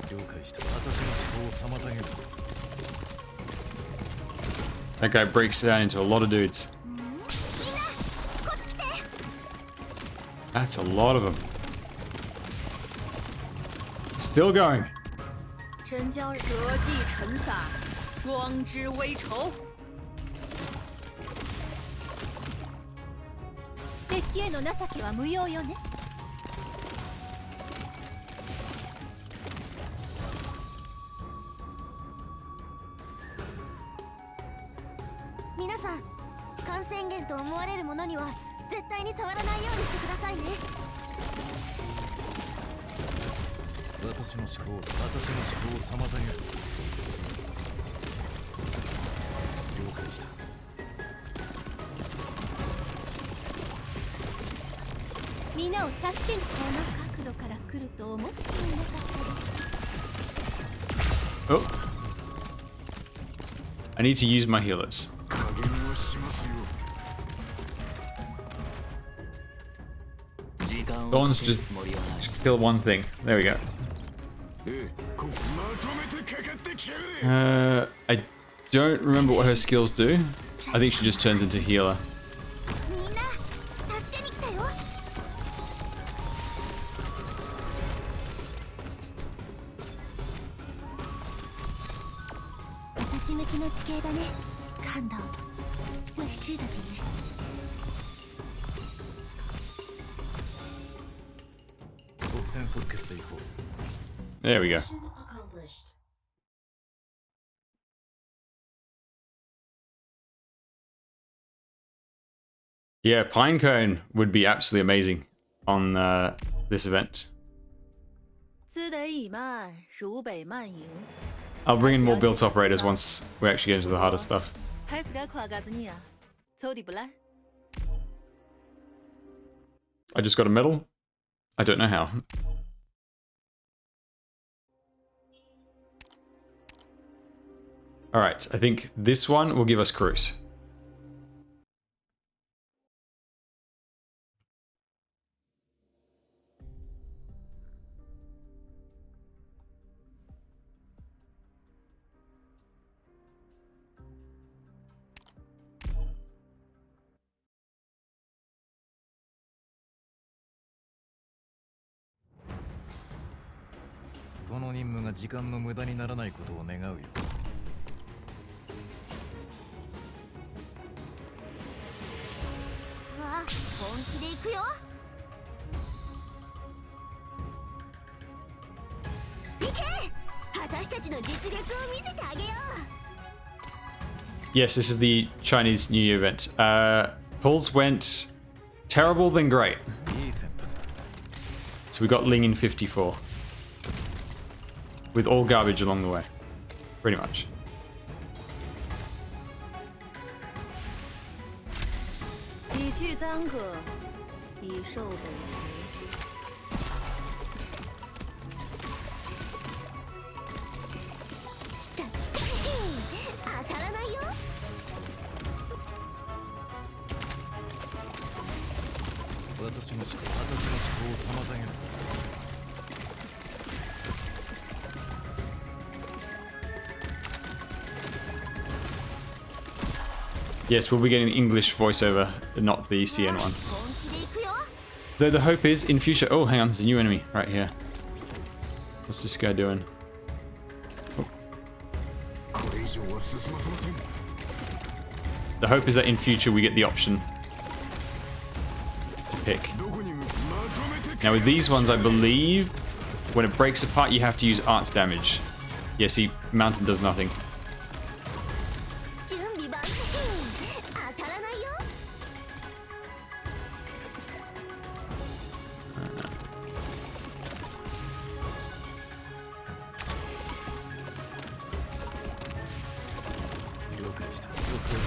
了解した。私の思考を妨げる。 That guy breaks it down into a lot of dudes. みんな、こっち来て。 That's a lot of them. Still going. 真叫社稷尘撒，壮志未酬。敵への情けは無用よね。皆さん、感染源と思われるものには絶対に触らないようにしてくださいね。私の思考を妨げる。了解した。皆を助ける方の角度から来ると思っていなかったです。 Oh. I need to use my healers. 加減はしますよ。 時間を Thorns かける just つもりはない。 kill one thing. There we go. まとめてかかってきやがれ。 I don't remember what her skills do. I think she just turns into healer. みんな、助けに来たよ。私向きの地形だね。看到未知的敌人。 即戦即決でいこう。 There we go. Yeah, Pinecone would be absolutely amazing on this event. 兹得以慢，如北慢迎。 I'll bring in more built operators once we actually get into the harder stuff. 还是该夸嘎子你啊，走的不赖。 I just got a medal. I don't know how. Alright, I think this one will give us Kroos.この任務が時間の無駄にならないことを願うよ。うわ、本気で行くよ。行け、私たちの実力を見せてあげよう。 Yes, this is the Chinese New Year event. Pulls went terrible then great. いい選択だ。 So we got Ling in 54. With all garbage along the way. Pretty much. 以去簪阁，以受本来た来た。当たらないよ。 私の思考を妨げる。 Yes, we'll be getting the English voiceover, not the CN one. 本気で行くよ。Though the hope is, in future... Oh, hang on, there's a new enemy right here. What's this guy doing? これ以上は進ませません。 The hope is that in future we get the option to pick. どこに向くまとめて Now with these ones, I believe when it breaks apart, you have to use arts damage. Yeah, see, Mountain does nothing. 準備万全。当たらないよ。了解した。予想どおり。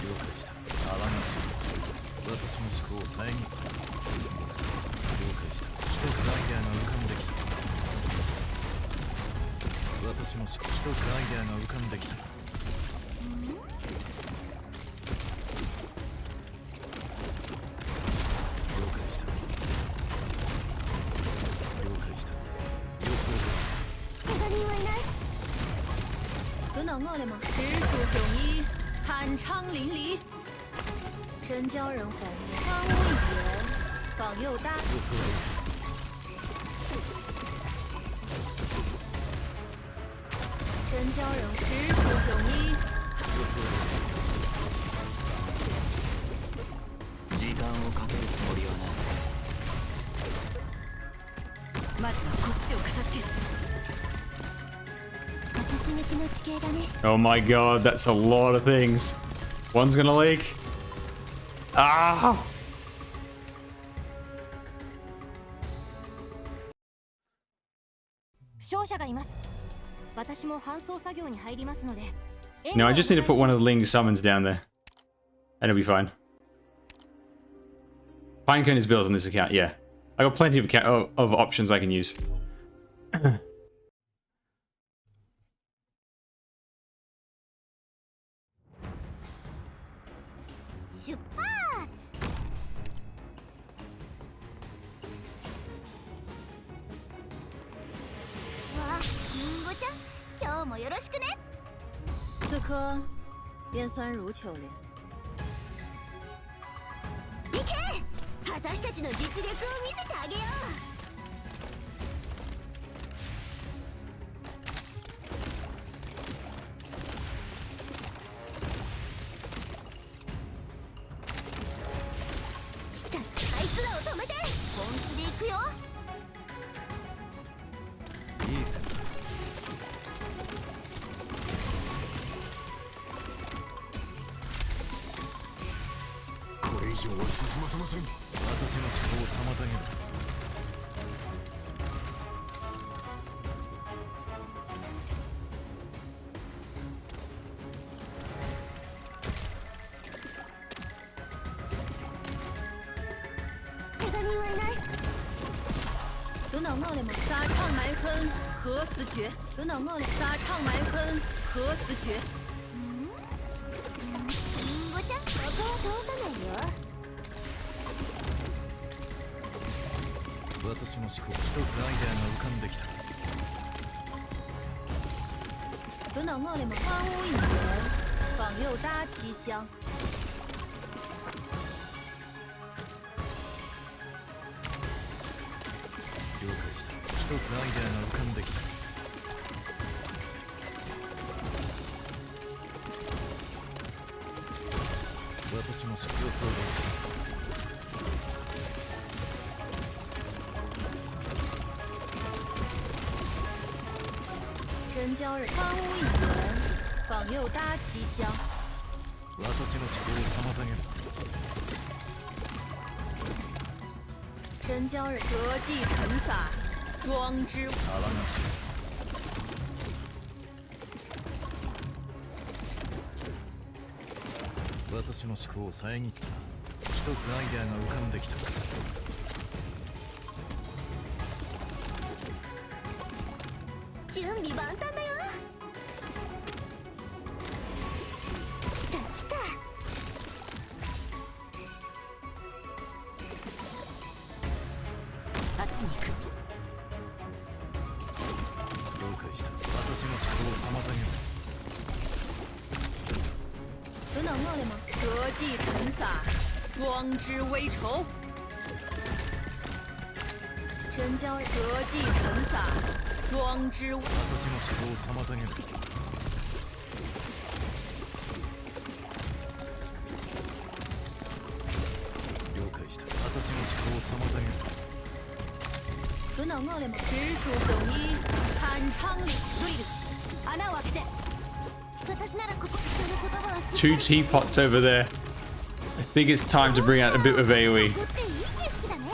了解した。泡なし。私の思考を遮った。了解した。一つアイデアが浮かんできた。私の思考、一つアイデアが浮かんできた。了解した。了解した。予想どおり。怪我人はいない。轮到我了吗？直属雄一，酣畅淋漓。真教人红颜，荒芜一言，访右搭。予想どおり。真教人直属雄一。予想どおり。時間をかけるつもりはない。まずはこっちを片付ける。私向きの地形だね。 Oh my god, that's a lot of things. One's gonna leak. Ah! 負傷者がいます。私も搬送作業に入りますので。 No, I just need to put one of the Ling summons down there. And it'll be fine. Pinecone is built on this account, yeah. I got plenty of options I can use. 出発。わあ、りんごちゃん、今日もよろしくね。此刻便酸如秋莲。行け。私たちの実力を見せてあげよう。来た。あいつらを止めて。本気で行くよ。いいぜ。これ以上は進ませません。私の思考を妨げる。怪我人はいない。轮到我了吗？沙场埋坑，何死绝？轮到我了，沙场埋坑，何死绝？りんごちゃん、ここは通さないよ。私の思考、一つアイデアが浮かんできた。轮到我了吗？荒芜一言，访右搭七香。了解した。一つアイデアが浮かんできた。私の思考予想どおり。真教人荒芜一言，访右搭七香。私の思考を妨げる。真教人折迹尘洒，光之。泡なし。私の思考を遮った。一つアイデアが浮かんできた。準備万端だよ。来た来た。あっちに行く。了解した。私の思考を妨げる。轮到我了吗？折迹尘洒，光之微愁。真将折戟沉洒，光之。私の思考を妨げる。了解した。私の思考を妨げる。不能我嘞吗？直属正义，看场里对的，穴を開けて。私ならここその言葉は知 Two teapots over there. I think it's time to bring out a bit of AoE. こっていい景色だね。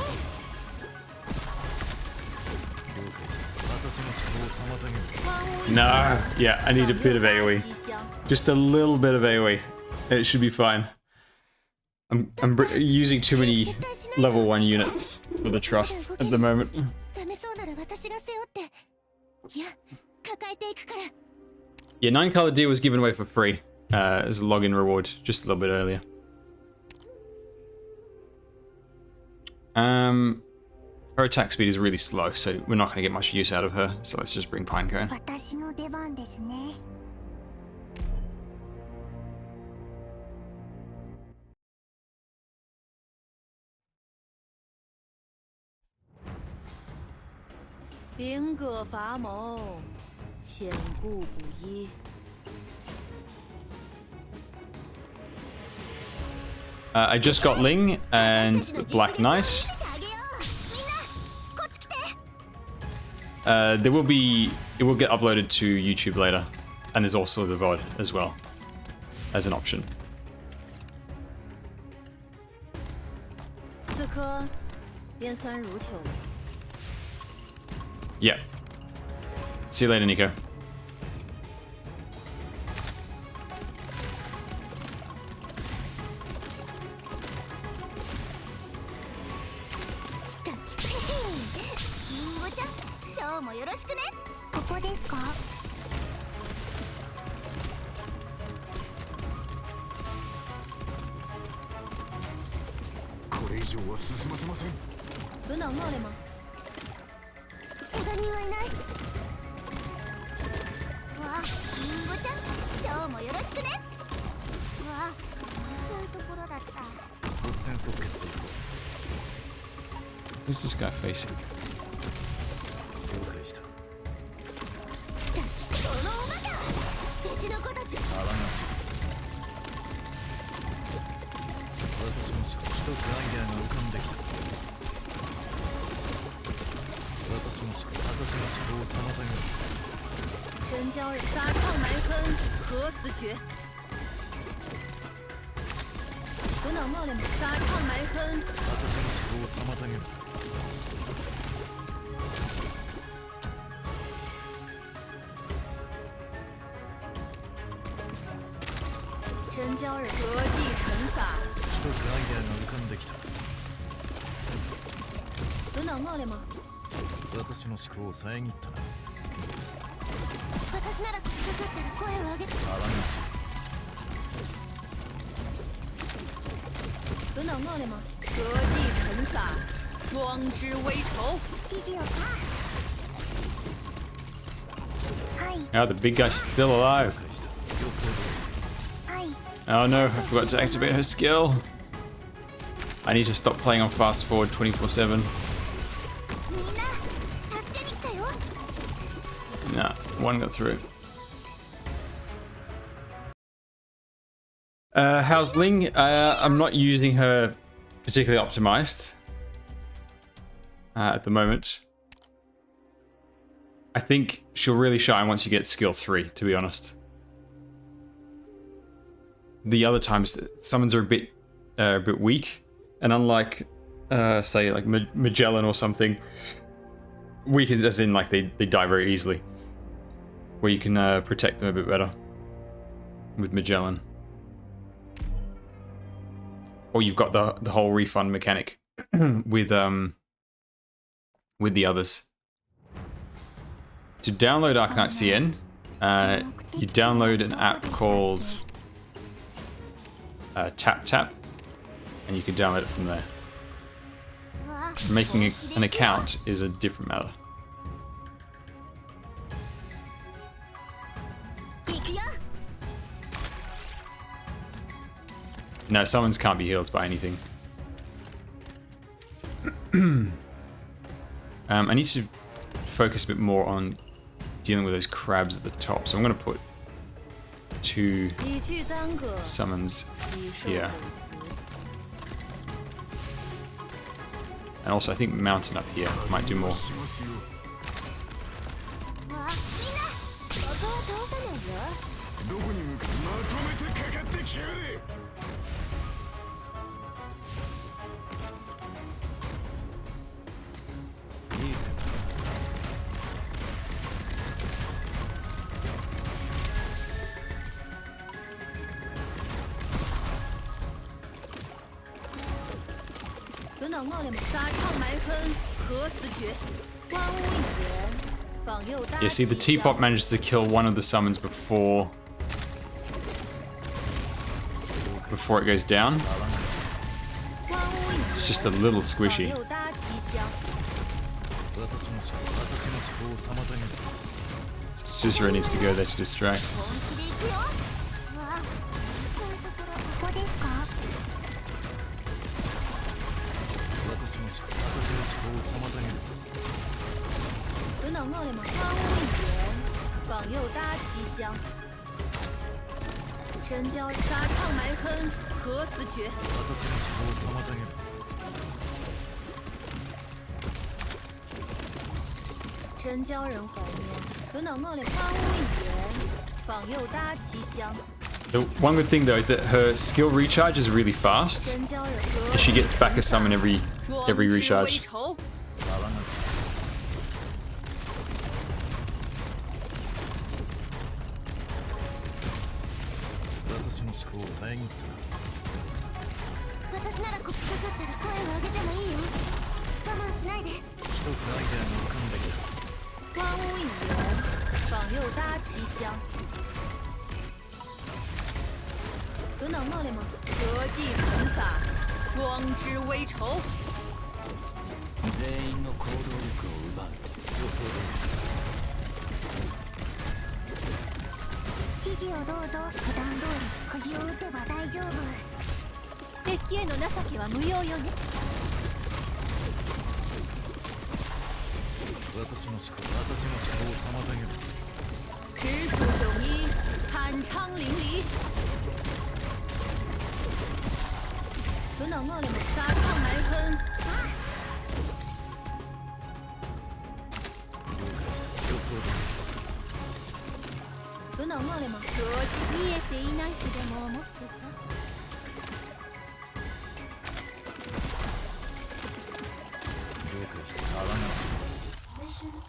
了解した。私の思考を妨げる。 No. Yeah, I need a bit of AoE. Just a little bit of AoE. It should be fine. I'm using too many level 1 units for the trust at the moment. ダメそうなら私が背負って。いや、抱えていくから。Yeah, 9 color deer was given away for free as a login reward just a little bit earlier. Her attack speed is really slow, so we're not going to get much use out of her. So let's just bring Pinecone. 私の出番ですね。兵戈伐谋，千古不易。 I just got Ling and the Black Knight. It will get uploaded to YouTube later, and there's also the VoD as well as an option. 此刻便算如求了。 Yeah. See you later, Nico. 今日もよろしくね。ここですか？これ以上は進ませません。不能我嘞吗？怪我人はいない。わあ、リンゴちゃん、今日もよろしくね。わあ、そういうところだった。即戦即決でいこ Who's this guy facing? う。了解した。その馬だ。うちの子たち。あらがし。私も一つアイデアが浮かんできた。私の思考を妨げる。真将沙场埋坑，何死绝？不能我嘞吗？沙场埋坑。私の思考を妨げる。 真将折戟沉洒。一つアイデアが浮かんできた。不能我嘞吗？私の思考を遮ったな。私ならかかったら声を上げて。あらがし。不能我嘞吗？折戟沉洒，光之微愁。指示をか。はい。 Oh, the big guy's still alive. 予想通り。はい。 Oh no, I forgot to activate her skill. I need to stop playing on fast forward 24/7. みんな、助けに来たよ。 Nah, one got through. How's Ling? I'm not using her particularly optimized at the moment. I think she'll really shine once you get skill 3, to be honest. The other times, summons are a bit weak, and unlike, say, like Magellan or something, weak as in like they die very easily, where you can protect them a bit better with Magellan. Or you've got the whole refund mechanic with the others. To download Arknights CN, you download an app called Tap Tap, and you can download it from there. Making an account is a different matter. No, summons can't be healed by anything. I need to focus a bit more on dealing with those crabs at the top. So I'm going to put 2 summons here. And also I think mountain up here might do more. どこに向かうまとめてかかってきやがれ 存脑奥利姆沙唱埋坑何死绝，万物一元，访右大。 Yeah, see, the teapot manages to kill one of the summons before it goes down. It's just a little squishy. Susura needs to go there to distract. The one good thing though is that her skill recharge is really fast, and she gets back a summon every recharge.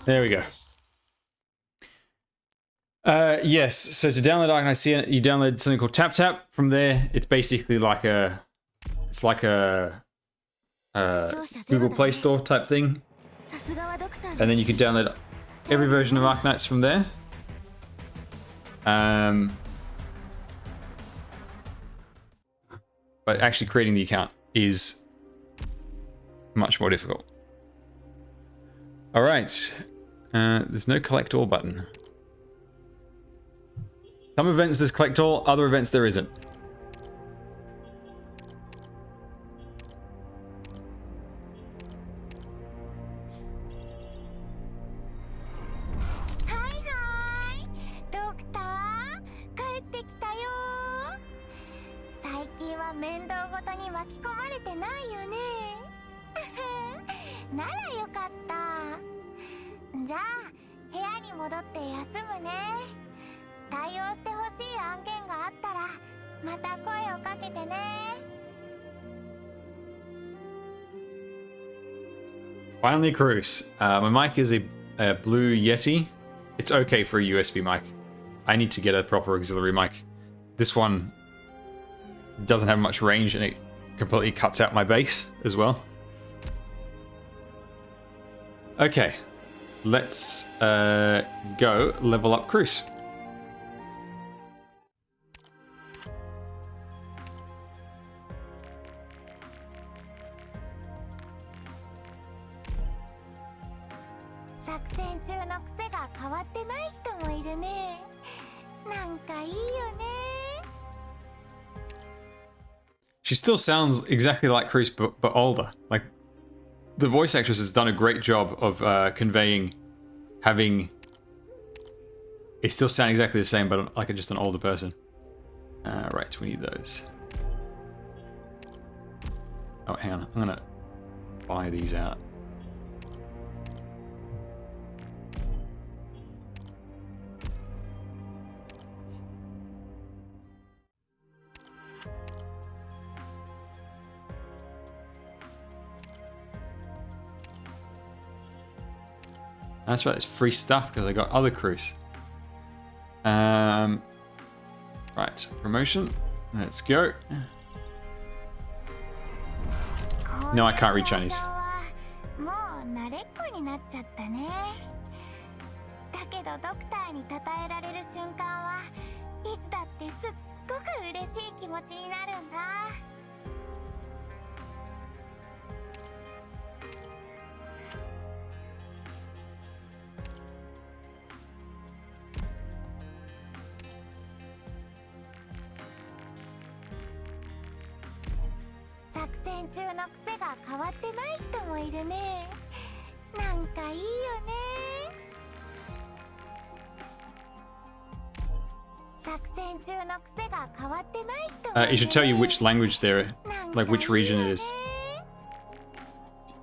There we go. Yes, so to download Arknights, you download something called Tap Tap. From there, it's basically like a Google Play Store type thing. And then you can download every version of Arknights from there. But actually creating the account is much more difficult. All right, there's no collect all button. Some events there's collect all, other events there isn't. Finally, Kroos. My mic is a Blue Yeti. It's okay for a USB mic. I need to get a proper auxiliary mic. This one doesn't have much range and it completely cuts out my bass as well. Okay, let's go level up Kroos. She still sounds exactly like Kroos, but older. Like, the voice actress has done a great job of conveying having it still sound exactly the same, but like just an older person. Right, we need those. Oh, hang on. I'm gonna buy these out. That's right, it's free stuff because I got other Kroos. Right, promotion. Let's go. No, I can't read Chinese. もう慣れっこになっちゃったね。だけどドクターに称えられる瞬間はいつだってすっごく嬉しい気持ちになるんだ。作戦中の癖が変わってない人もいるね。なんかいいよね。作戦中の癖が変わってない人もいるね。It should tell you which language they're, like which region it is.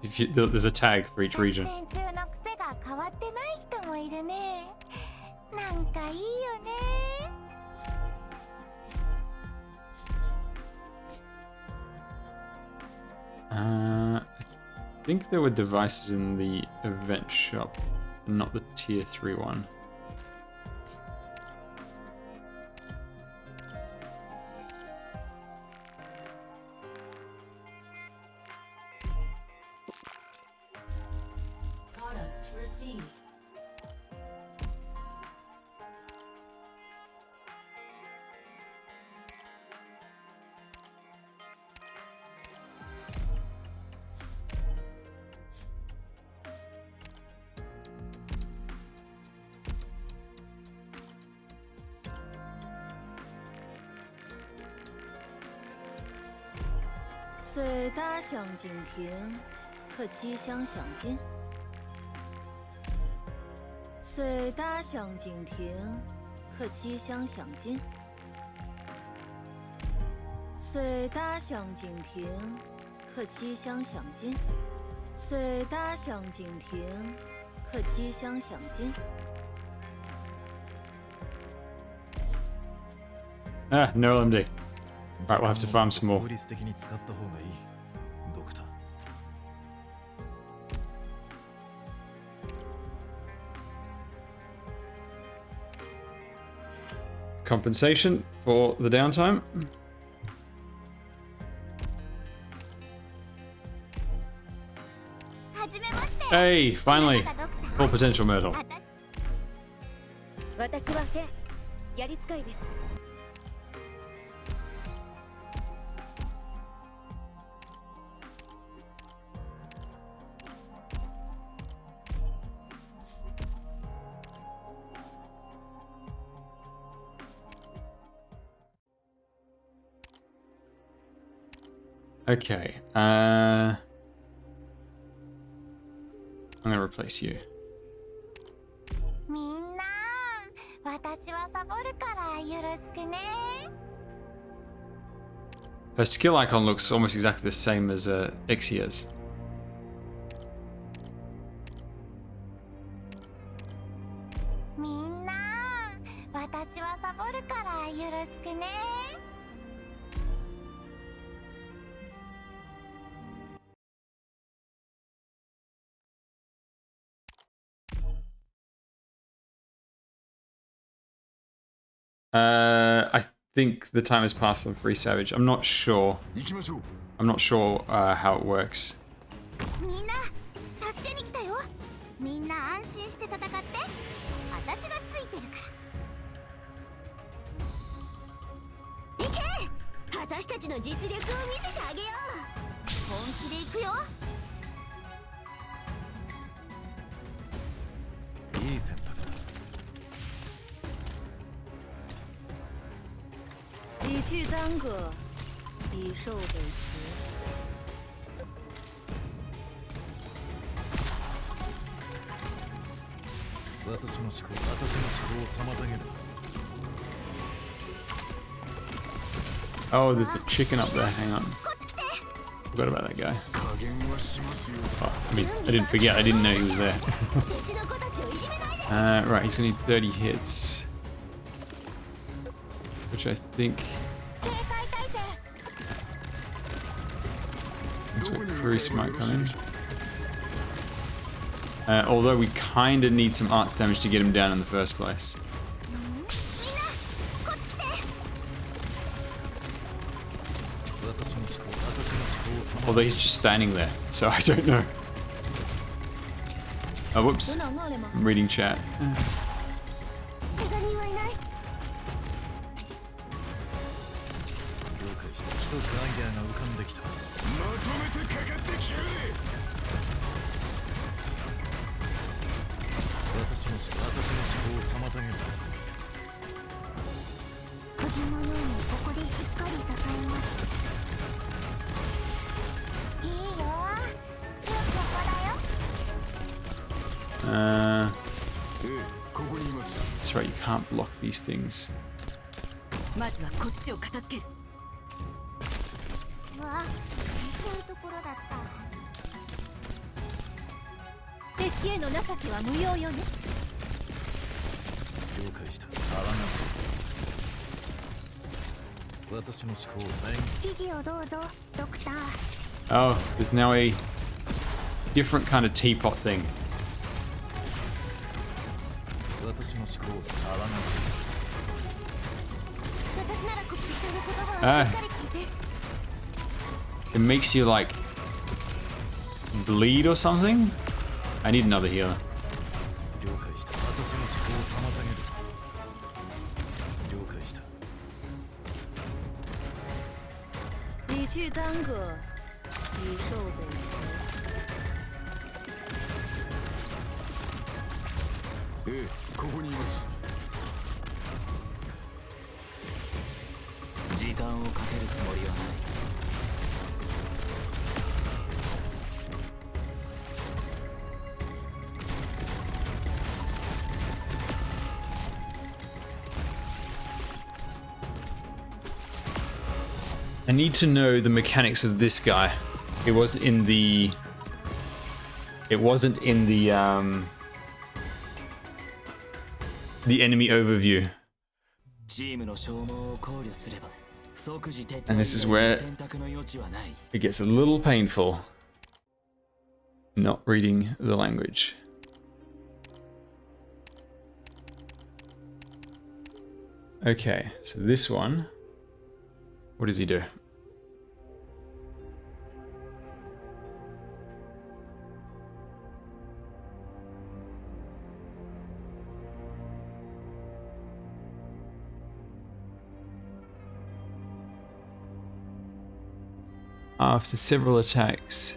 If you, there's a tag for each region. 作戦中の癖が変わってない人もいるね。なんかいいよね。I think there were devices in the event shop, not the tier 3 one.随大相径庭，可期相想尽。随大相径庭，可期相想尽。随大相径庭，可期相想尽。随大相径庭，可期相想尽。Ah, no LMD. Right, we'll have to farm some more. 効率的に使った方がいい、ドクター。Compensation for the downtime. Hey, finally! Full potential Myrtle. 私はセン、やり使いです。Okay, I'm gonna replace you. みんな、私はサボるからよろしくね。Her skill icon looks almost exactly the same as Ixia's. みんな、私はサボるからよろしくね。I think the time has passed on Free Savage. I'm not sure. I'm not sure how it works. みんな、助けに来たよ。みんな安心して戦って。私がついてるから。行け！私たちの実力を見せてあげよう。本気で行くよ。いい選択だ。理去耽搁，以受北齐。私の思考を妨げる。 Oh, there's the chicken up there. Hang on. Forgot about that guy. Oh, I mean, I didn't forget. I didn't know he was there. Right, he's gonna need 30 hits, which I think that's where Kroos might come in. Although we kind of need some arts damage to get him down in the first place. Although he's just standing there, so I don't know. Oh, whoops. I'm reading chat. That's right, you can't block these things. まずはこっちを片付ける。うわ、そういうところだった。敵への情けは無用よね。了解した。あらがし。私の思考を遮る。指示をどうぞ、ドクター。 Oh, there's now a different kind of teapot thing. 私の思考をあらがし。 私ならコピーさんの言葉をしっかり聞いて。 It makes you like bleed or something? I need another healer. 了解した。私の思考を妨げる。了解した。你去耽搁，你受得了。 ええ、ここにいます。 時間をかけるつもりはない。 I need to know the mechanics of this guy. It wasn't in the enemy overview. And this is where it gets a little painful not reading the language. Okay, so this one, what does he do? After several attacks.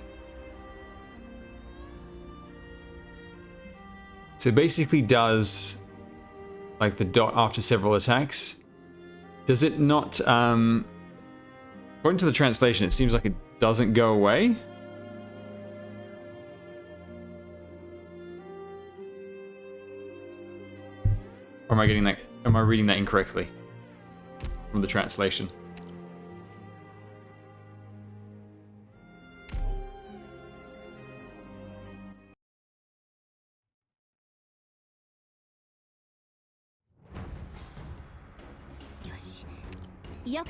So it basically does like the dot after several attacks. Does it not, according to the translation, it seems like it doesn't go away? Or am I getting that, am I reading that incorrectly from the translation?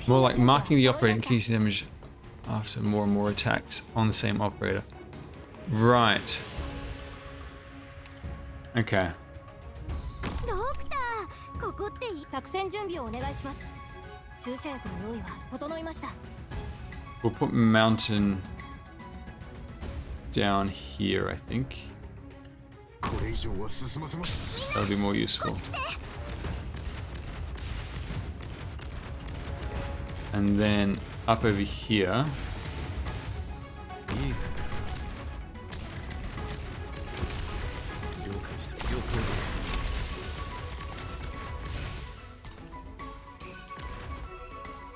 More like marking the operator increasing damage after more and more attacks on the same operator. Right. Okay. We'll put mountain down here, I think. That'll be more useful. And then up over here. Easy.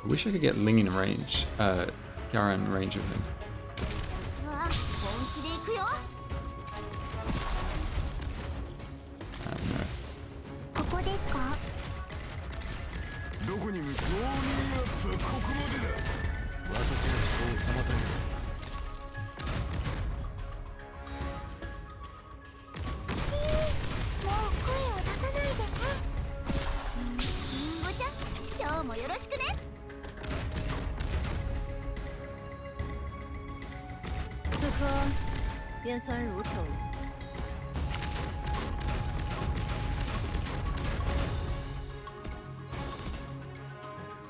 I wish I could get Ling in range, Gara in range of him. No. 便酸如秋了。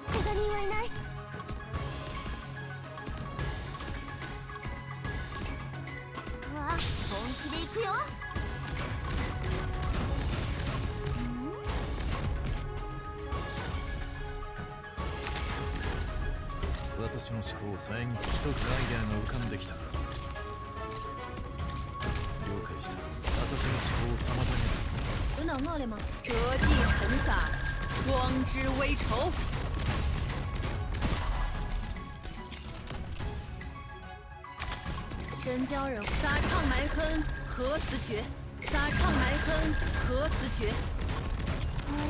怪我人はいない。わあ、本気で行くよ。私の思考を遮って一つアイデアが浮かんできた。了解した。私の思考を妨げる。有脑闹了吗？折地尘撒，光之微愁。真鲛人撒唱埋坑，何死绝？撒唱埋坑，何死绝？あれ？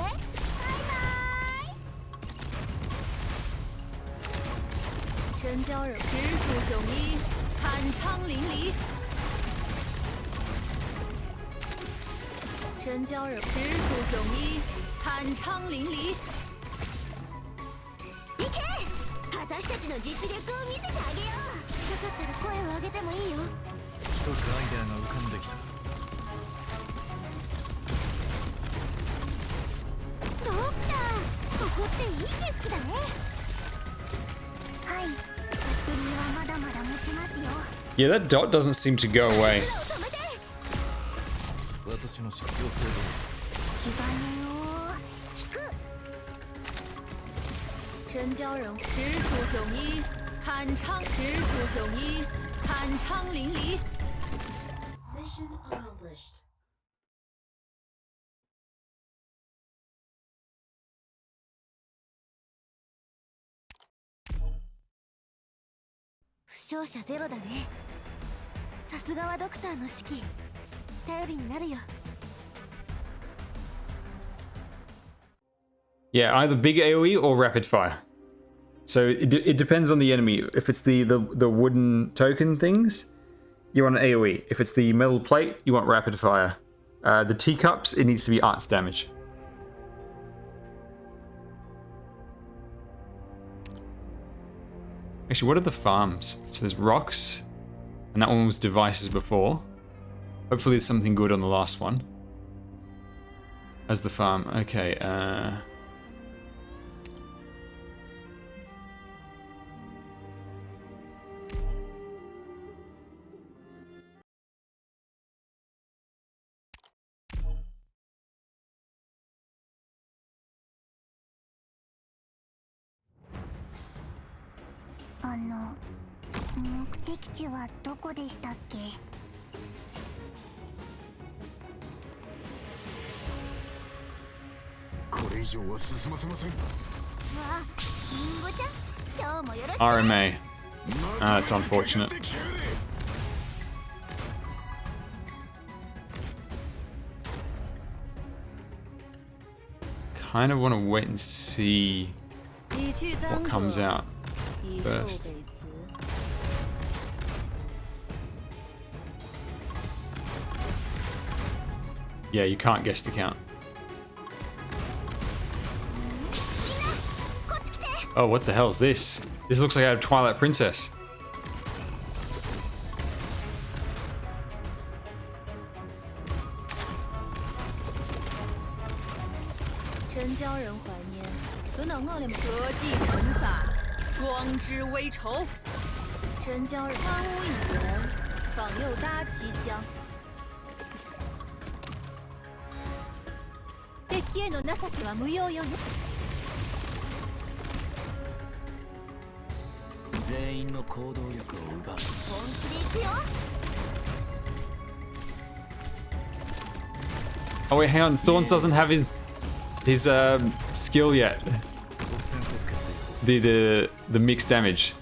真鲛人直树雄一，坦昌淋漓。真鲛人直树雄一，坦昌淋漓。行け！私たちの実力を見せてあげよう。よかったら声を上げてもいいよ。一つアイデアが浮かんできた。ドクター、ここっていい景色だね。はい。Yeah, that dot doesn't seem to go away. 私の指揮を制真鲛人直树雄一，坦昌直树雄一，坦昌淋漓。Mission accomplished. 負傷者ゼロだね。さすがはドクターの指揮。頼りになるよ。Yeah, either big AoE or rapid fire. So it depends on the enemy. If it's the wooden token things, you want an AoE. If it's the metal plate, you want rapid fire. The teacups, it needs to be arts damage. Actually, what are the farms? So there's rocks, and that one was devices before. Hopefully there's something good on the last one. As the farm. Okay,目的地はどこでしたっけ？これ以上は進ませません。わあ、リンゴちゃん、今日もよろしくね。 RMA. That's unfortunate. Kind of want to wait and see what comes out first. Yeah, you can't guess the count. Oh, what the hell is this? This looks like a Twilight Princess. Oh wait, hang on. Thorns doesn't have his skill yet. The mixed damage.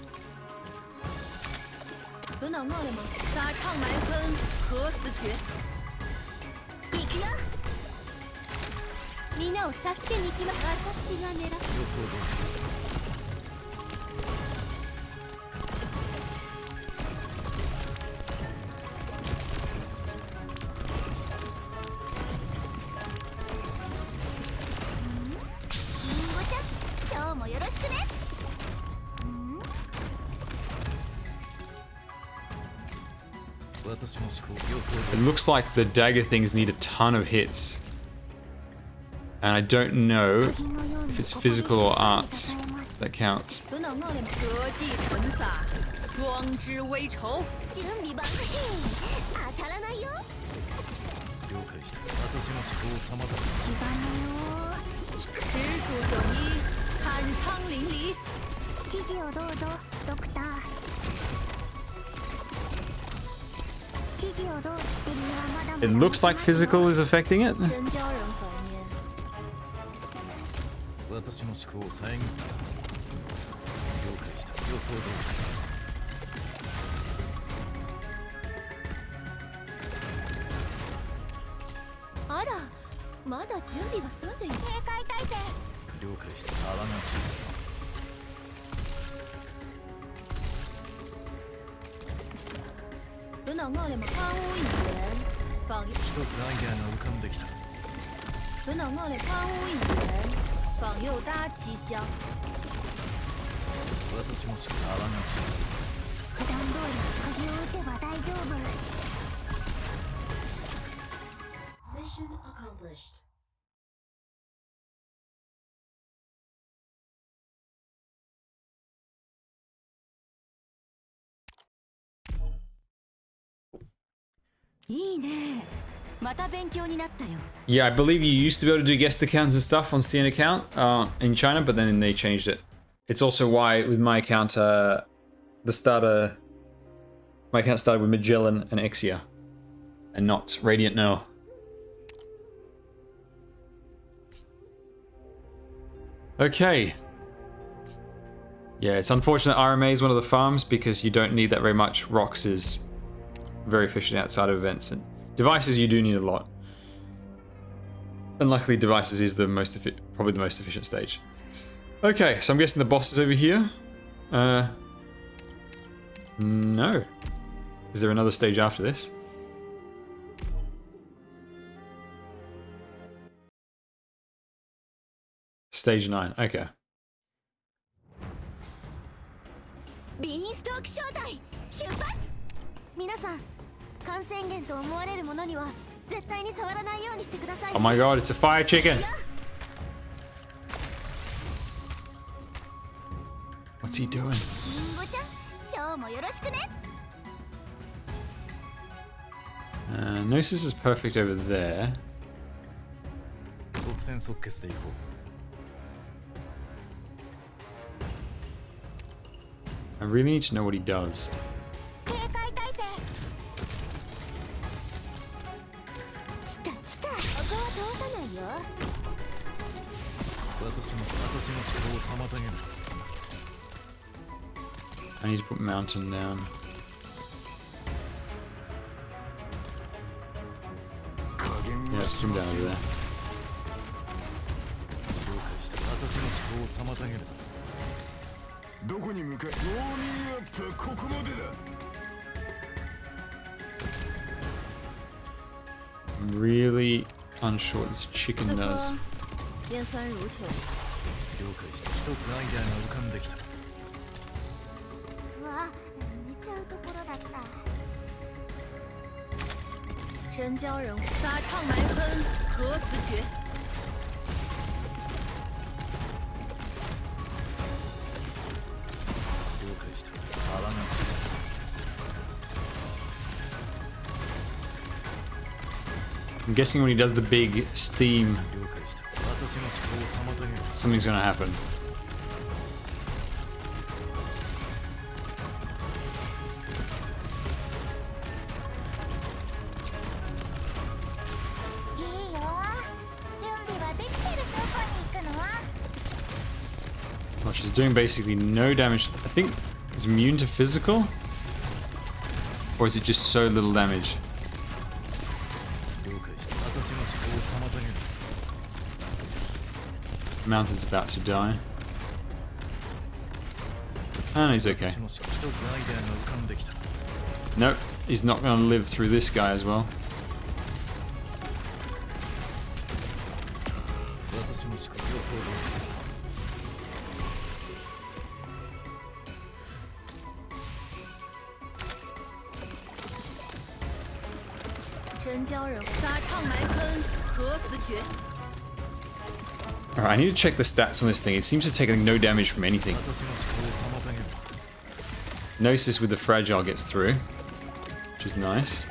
It looks like the dagger things need a ton of hits. And I don't know if it's physical or arts that counts. 得计存撒，装之微筹。準備万歳当たらないよ了解した私の思考を妨げ違うよ实属所依，坦昌淋漓。指示をどうぞドクター指示をどうエリアはまだ It looks like physical is affecting it. 真鲛人怀念。私の思考を遮った了解した予想通りあら、まだ準備が済んでいる。警戒態勢了解した騒がしい本脑奥里嘛，抛物语言，放一つアイデアが浮かんできた本脑奥里抛物语言，放右搭七香。私も騒がしい普段通り鍵を打てば大丈夫 Mission accomplished. Yeah, I believe you used to be able to do guest accounts and stuff on CN account in China, but then they changed it. It's also why with my account, my account started with Magellan and Exia, and not Radiant No. Okay. Yeah, it's unfortunate RMA is one of the farms because you don't need that very much. Rocks is very efficient outside of events, and devices you do need a lot. And luckily devices is the probably the most efficient stage. Okay, so I'm guessing the boss is over here. No. Is there another stage after this? Stage 9, okay. ビーンストーク小隊出発皆さん感染源と思われるものには絶対に触らないようにしてください Oh my god, it's a fire chicken! What's he doing? リンゴちゃん今日もよろしくね Gnosis is perfect over there. 即戦即決でいこう I really need to know what he does. 警戒態勢来た来たここは通さないよ私の思考を妨げる I need to put mountain down. Yeah, let's put him down over there. 了解した私の思考を妨げるどこに向かいウォーミングアップはここまでだ I'm really unsure what this chicken does. 烟酸如球。了解した一つアイデアが浮かんできたうわ寝ちゃうところだった真鲛人撒唱埋坑，何辞绝？ 了解した騒がしい I'm guessing when he does the big steam, 了解した私の思考を妨げる something's gonna happen. いいよ準備はできてるどこに行くの Well, she's doing basically no damage. I think it's immune to physical? Or is it just so little damage? 了解した私の思考を妨げる Mountain's about to die. Oh, no, he's okay. 私の一つアイデアが浮かんできた Nope, he's not gonna live through this guy as well. 私の思考予想通り 了 Alright, I need to check the stats on this thing. It seems to take no damage from anything. Gnosis with the fragile gets through, which is nice.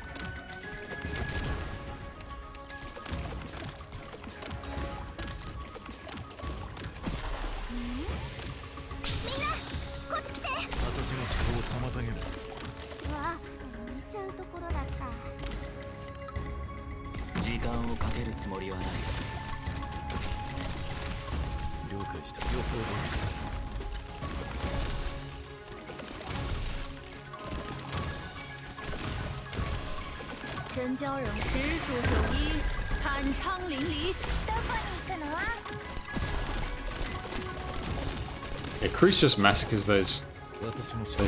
Yeah, Kroos just massacres those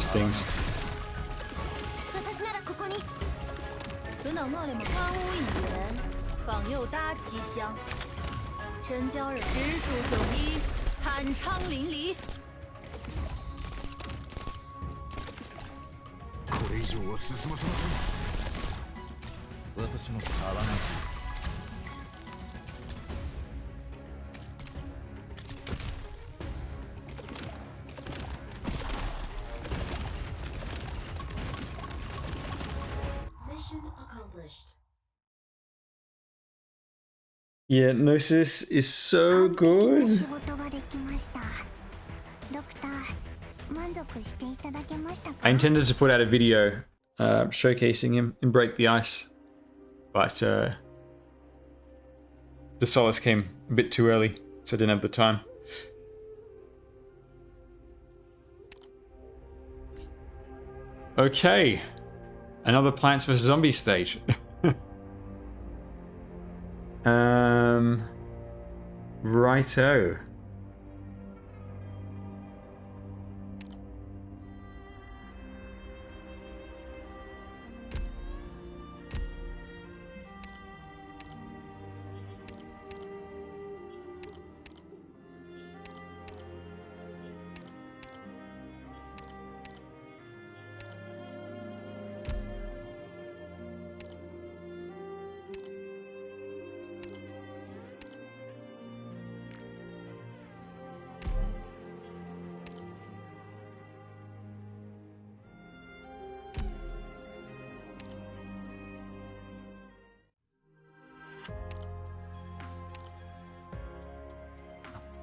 things. Yeah, Gnosis is so good. I intended to put out a video showcasing him in Break the Ice, but the Solace came a bit too early, so I didn't have the time. Okay, another Plants vs. Zombies stage. Righto.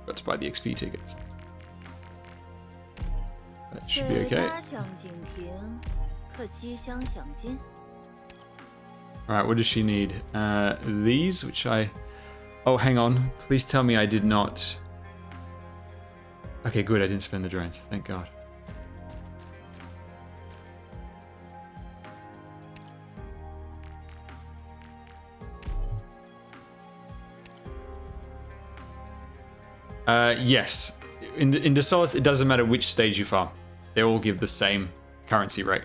Got to buy the XP tickets. That should be okay. Alright, what does she need? These, which I... Oh, hang on. Please tell me I did not... Okay, good, I didn't spend the drones. Thank God. Yes. In the Solace, it doesn't matter which stage you farm. They all give the same currency rate.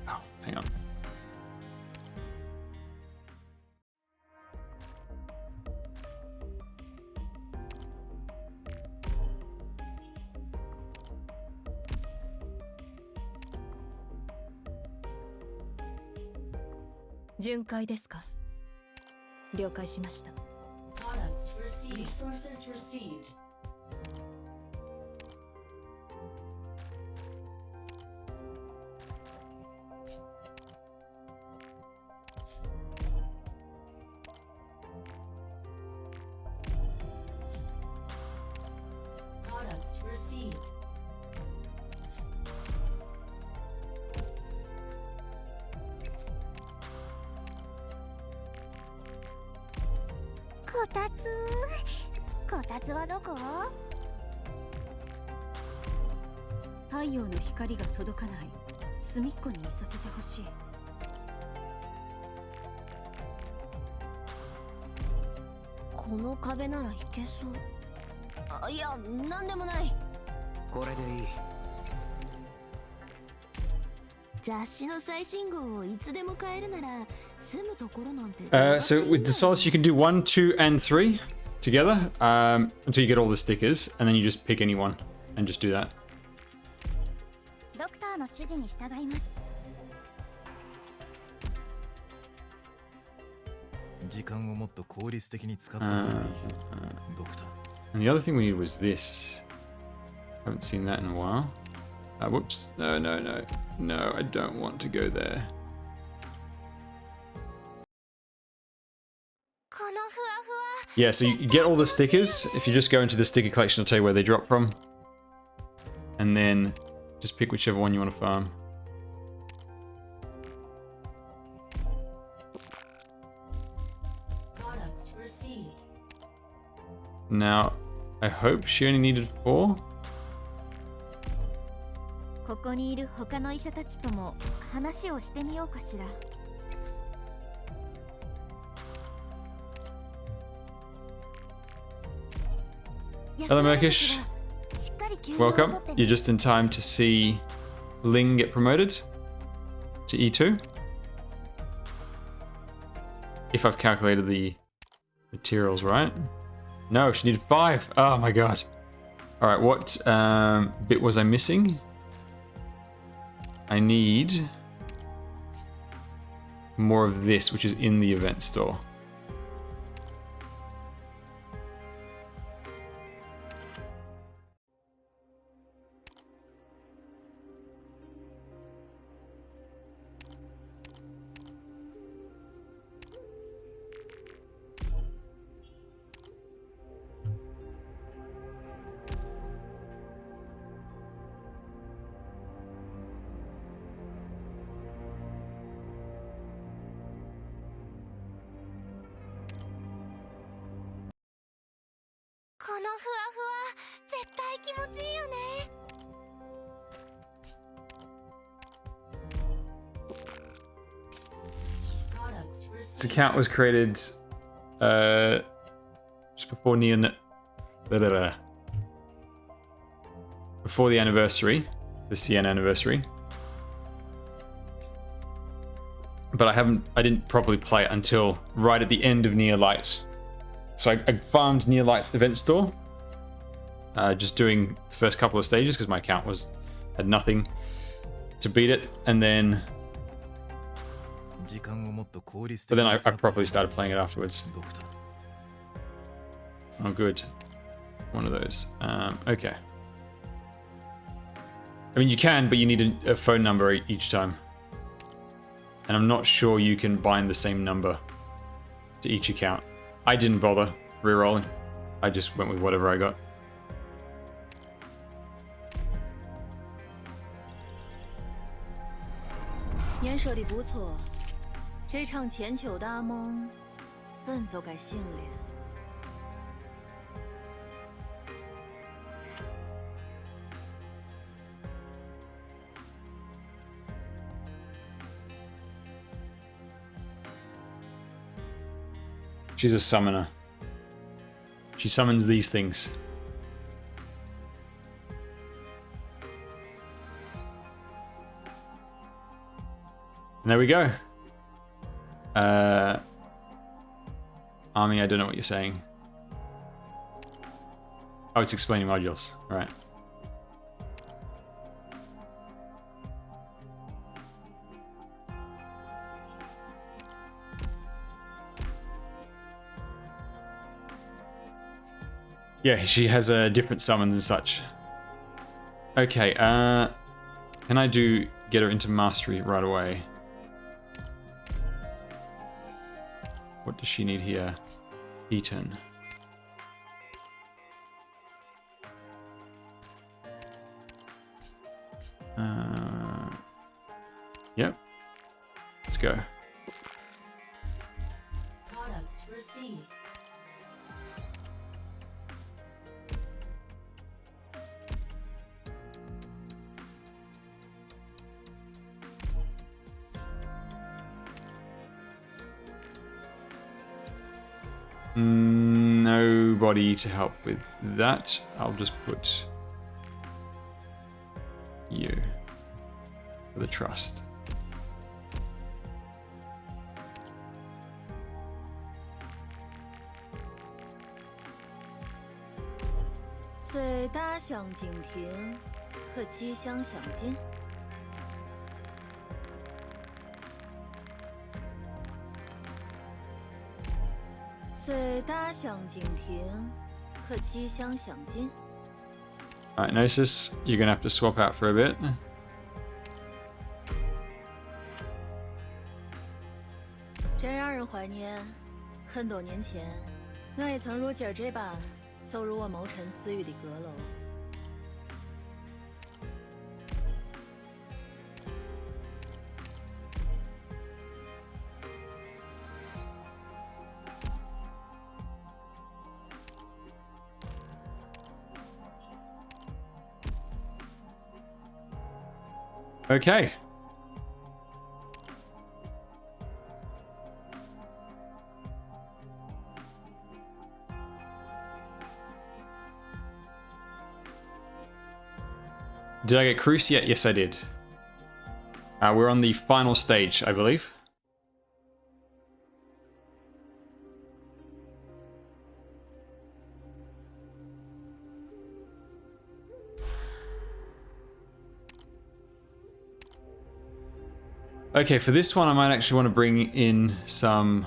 Oh, hang on. Resources received. Products received. So with the Solace, you can do 1, 2, and 3 together until you get all the stickers, and then you just pick any one and just do that. 時間をもっと効率的に使った方がいい。ドクター。 And the other thing we need was this. Haven't seen that in a while. Whoops. No, no, no. No, I don't want to go there. このふわふわ。 Yeah, so you get all the stickers. If you just go into the sticker collection, I'll tell you where they drop from. And then just pick whichever one you want to farm. Products received. Now, I hope she only needed 4. ここにいる他の医者たちとも話をしてみようかしら。 Hello, Merkish. Welcome. You're just in time to see Ling get promoted to E2. If I've calculated the materials right. No, she needed 5. Oh my god. Alright, what bit was I missing? I need more of this, which is in the event store. This account was created just before before the anniversary, the CN anniversary. But I didn't properly play it until right at the end of Near Light. So I farmed Near Light event store, just doing the first couple of stages because my account had nothing to beat it, and then. But then I properly started playing it afterwards. Oh, good. One of those. Okay. I mean, you can, but you need a phone number each time. And I'm not sure you can bind the same number to each account. I didn't bother re-rolling. I just went with whatever I got. 年舍的不错，这场千秋大梦本就该醒了。She's a summoner. She summons these things. And there we go. Army, I don't know what you're saying. Oh, it's explaining modules. All right. Yeah, she has a different summons and such. Okay, can I get her into mastery right away? What does she need here? Eaton. Yep. Let's go. Products received. Nobody to help with that. I'll just put you for the trust. 随大相径庭，可期相想近。 Alright, Gnosis, you're gonna have to swap out for a bit. 真让人怀念。很多年前，我也曾如今儿这般走入我谋尘似雨的阁楼。 Okay. Did I get Kroos yet? Yes, I did. We're on the final stage, I believe. Okay, for this one, I might actually want to bring in some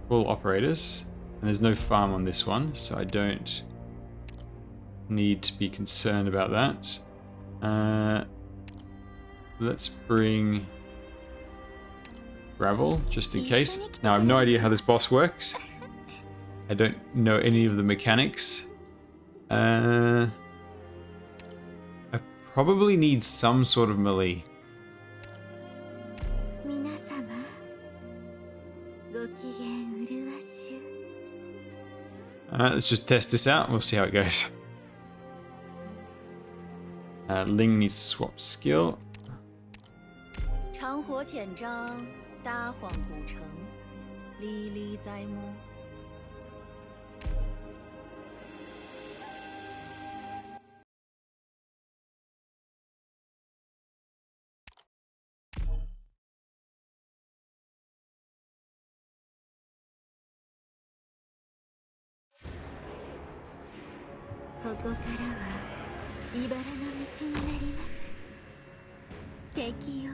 full operators. And there's no farm on this one, so I don't need to be concerned about that. Let's bring Gravel, just in case. Now, I have no idea how this boss works. I don't know any of the mechanics. I probably need some sort of melee. Let's just test this out. We'll see how it goes. Ling needs to swap skill. 长火浅章，大荒古城，历历在目。 ここからは茨の道になります。敵よ。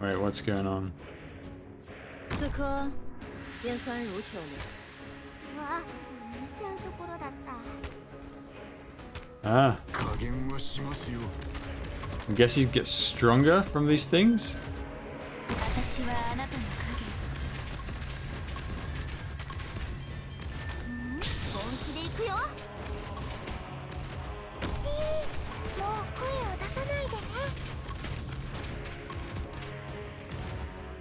Wait, what's going on? 此刻烟酸如秋了。わ、見ちゃうところだった。 Ah, 加減はしますよ。 I guess he gets stronger from these things. 私はあなたの影。本気で行くよ。もう声を出さないでね。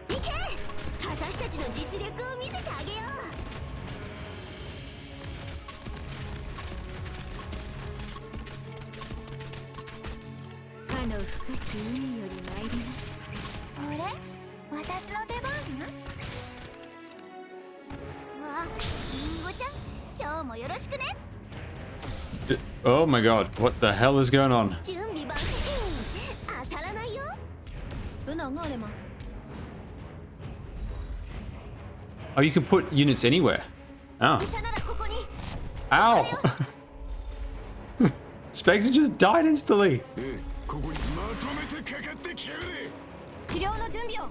行け！私たちの実力を見せてあげよう。 あの深き海より参ります。あれ？私の出番？わあ、リンゴちゃん、今日もよろしくね。Oh my god, what the hell is going on? 準備万全。当たらないよ。不能我的吗？ Oh, you can put units anywhere. Oh. 医者ならここに。 Ow! Spectre just died instantly. ここにまとめてかかってきやがれ。治療の準備を。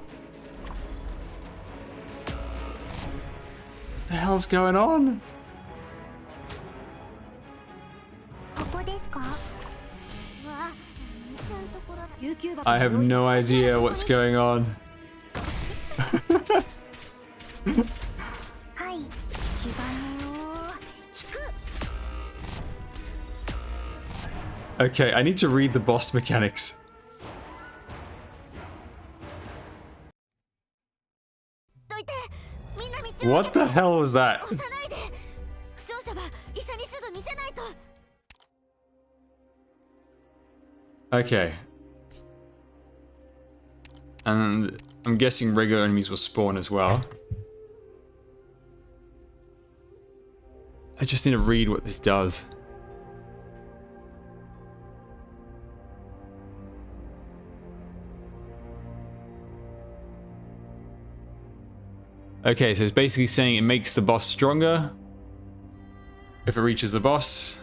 What the hell's going on? ここですか？わあ、見ちゃうところだ。救急箱。 I have no idea what's going on. はい、基盤を引く。 Okay, I need to read the boss mechanics. どいて、みんな道を。 What the hell was that? 押さないで。負傷者は医者にすぐ見せないと。 Okay. And I'm guessing regular enemies will spawn as well. I just need to read what this does. Okay, so it's basically saying it makes the boss stronger if it reaches the boss.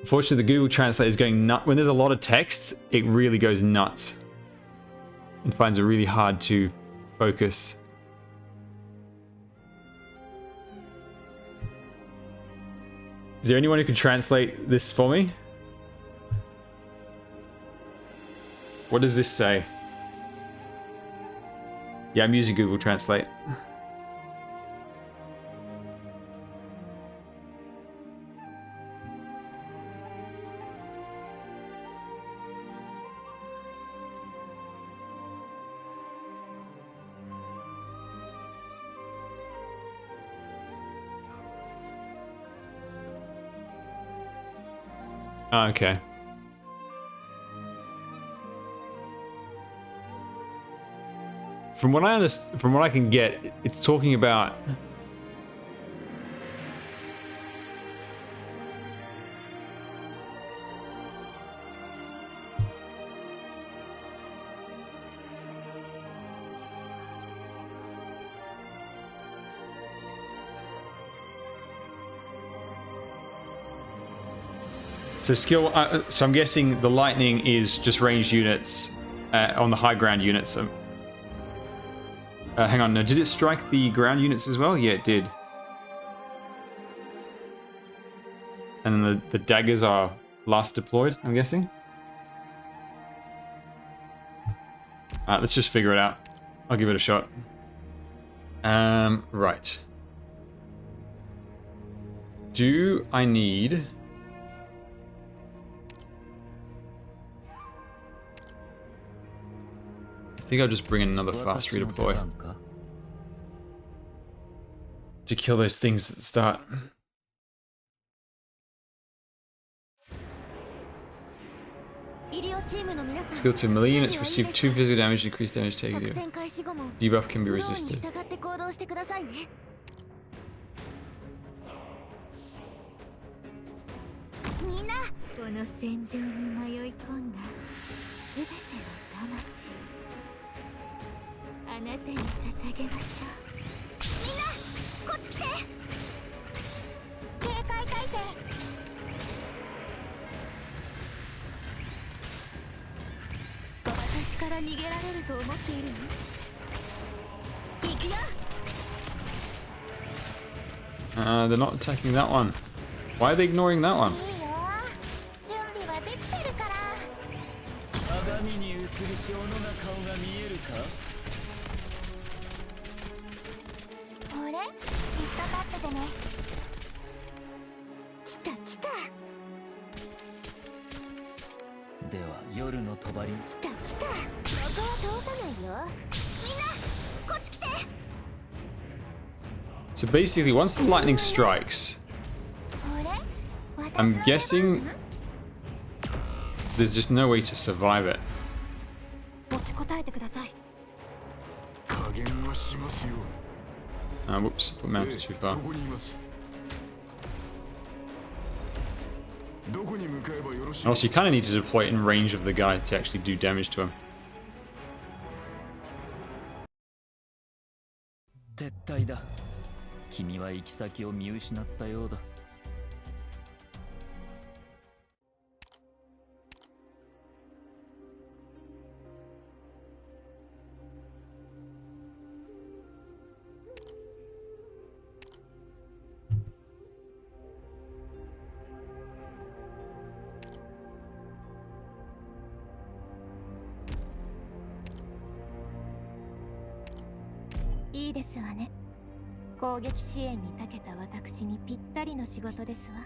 Unfortunately, the Google Translate is going nuts. When there's a lot of text, it really goes nuts. And finds it really hard to focus. Is there anyone who can translate this for me? What does this say? Yeah, I'm using Google Translate. Oh, okay. From what I can get, it's talking about so skill. So I'm guessing the lightning is just ranged units on the high ground units. Hang on, no, did it strike the ground units as well? Yeah, it did. And then the daggers are last deployed, I'm guessing. Alright, let's just figure it out. I'll give it a shot. Right. Do I need... I think I'll just bring in another fast redeploy to kill those things at the start. Skill 2, melee units receive 2 physical damage, decreased damage taken. Debuff can be resisted. They're not attacking that one. Why are they ignoring that one? So basically, once the lightning strikes, I'm guessing there's just no way to survive it. Whoops, put mounted too far. Also, you kind of need to deploy it in range of the guy to actually do damage to him.いいですわね。攻撃支援に長けた私にぴったりの仕事ですわ。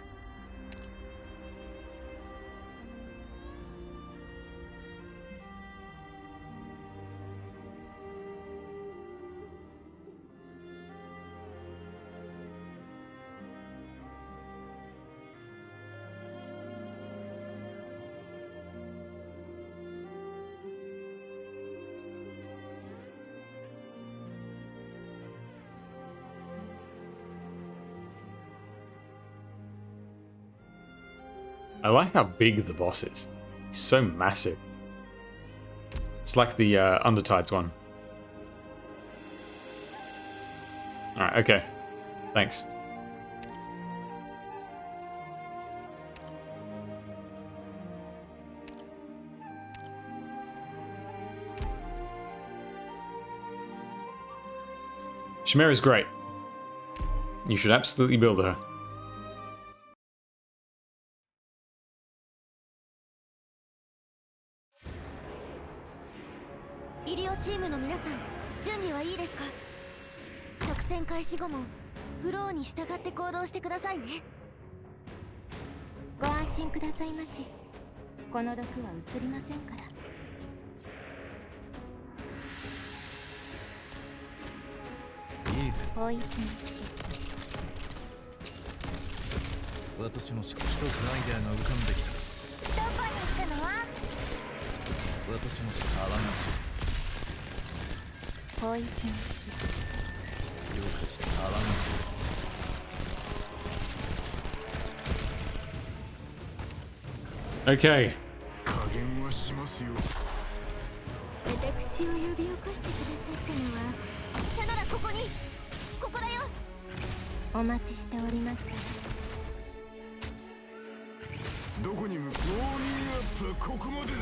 I like how big the boss is. He's so massive. It's like the Undertides one. Alright, okay. Thanks. Chimera's great. You should absolutely build her. 医療チームの皆さん、準備はいいですか？作戦開始後もフローに従って行動してくださいね。ご安心くださいまし。この毒は移りませんから。いいぜ。おいしい。私も一つアイデアが浮かんできた。どこに行くの？私も泡なし。おいしい。了解した。泡なし。Okay. 加減はしますよ。私を呼び起こしてくださったのは、医者ならここに、ここだよ。お待ちしておりました。どこに向かう？ウォーミングアップはここまでだ。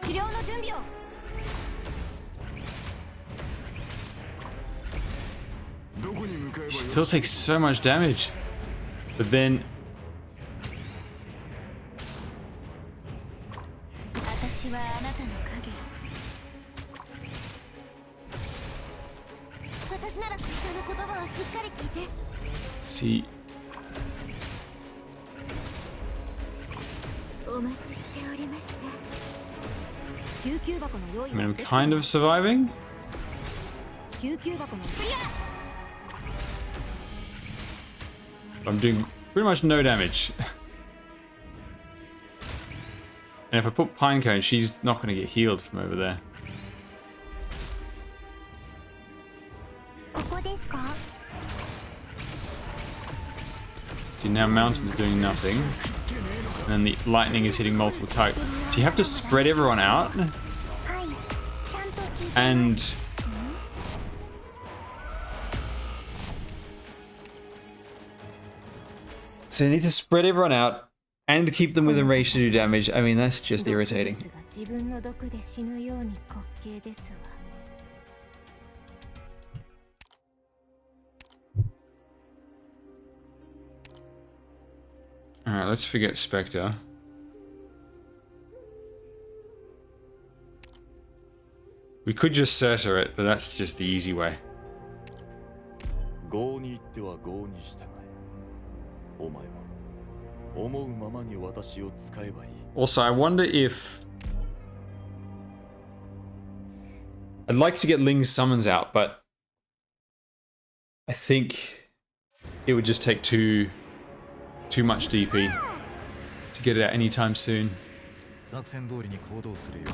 治療の準備を。どこに向かえば He still takes so much damage. But then 私はあなたの影。私なら医者の言葉をしっかり聞いて。see お待ちしておりました。救急箱の用意 I mean, は I'm kind of surviving. 救急箱のクリア。 I'm doing pretty much no damage. And if I put Pinecone, she's not going to get healed from over there. ここですか？ See, now Mountain's doing nothing. And then the lightning is hitting multiple targets. So you have to spread everyone out. はい、ちゃんと聞いて。 And so you need to spread everyone out and keep them within range to do damage. I mean, that's just irritating. 自分の毒で死ぬように滑稽ですわ。 Alright, let's forget Spectre. We could just Surtur it, but that's just the easy way. 業に行っては業に従え。お前は思うままに私を使えばいい。 Also, I wonder if... I'd like to get Ling's summons out, but I think it would just take too much DP to get it out anytime soon. 作戦通りに行動するよ。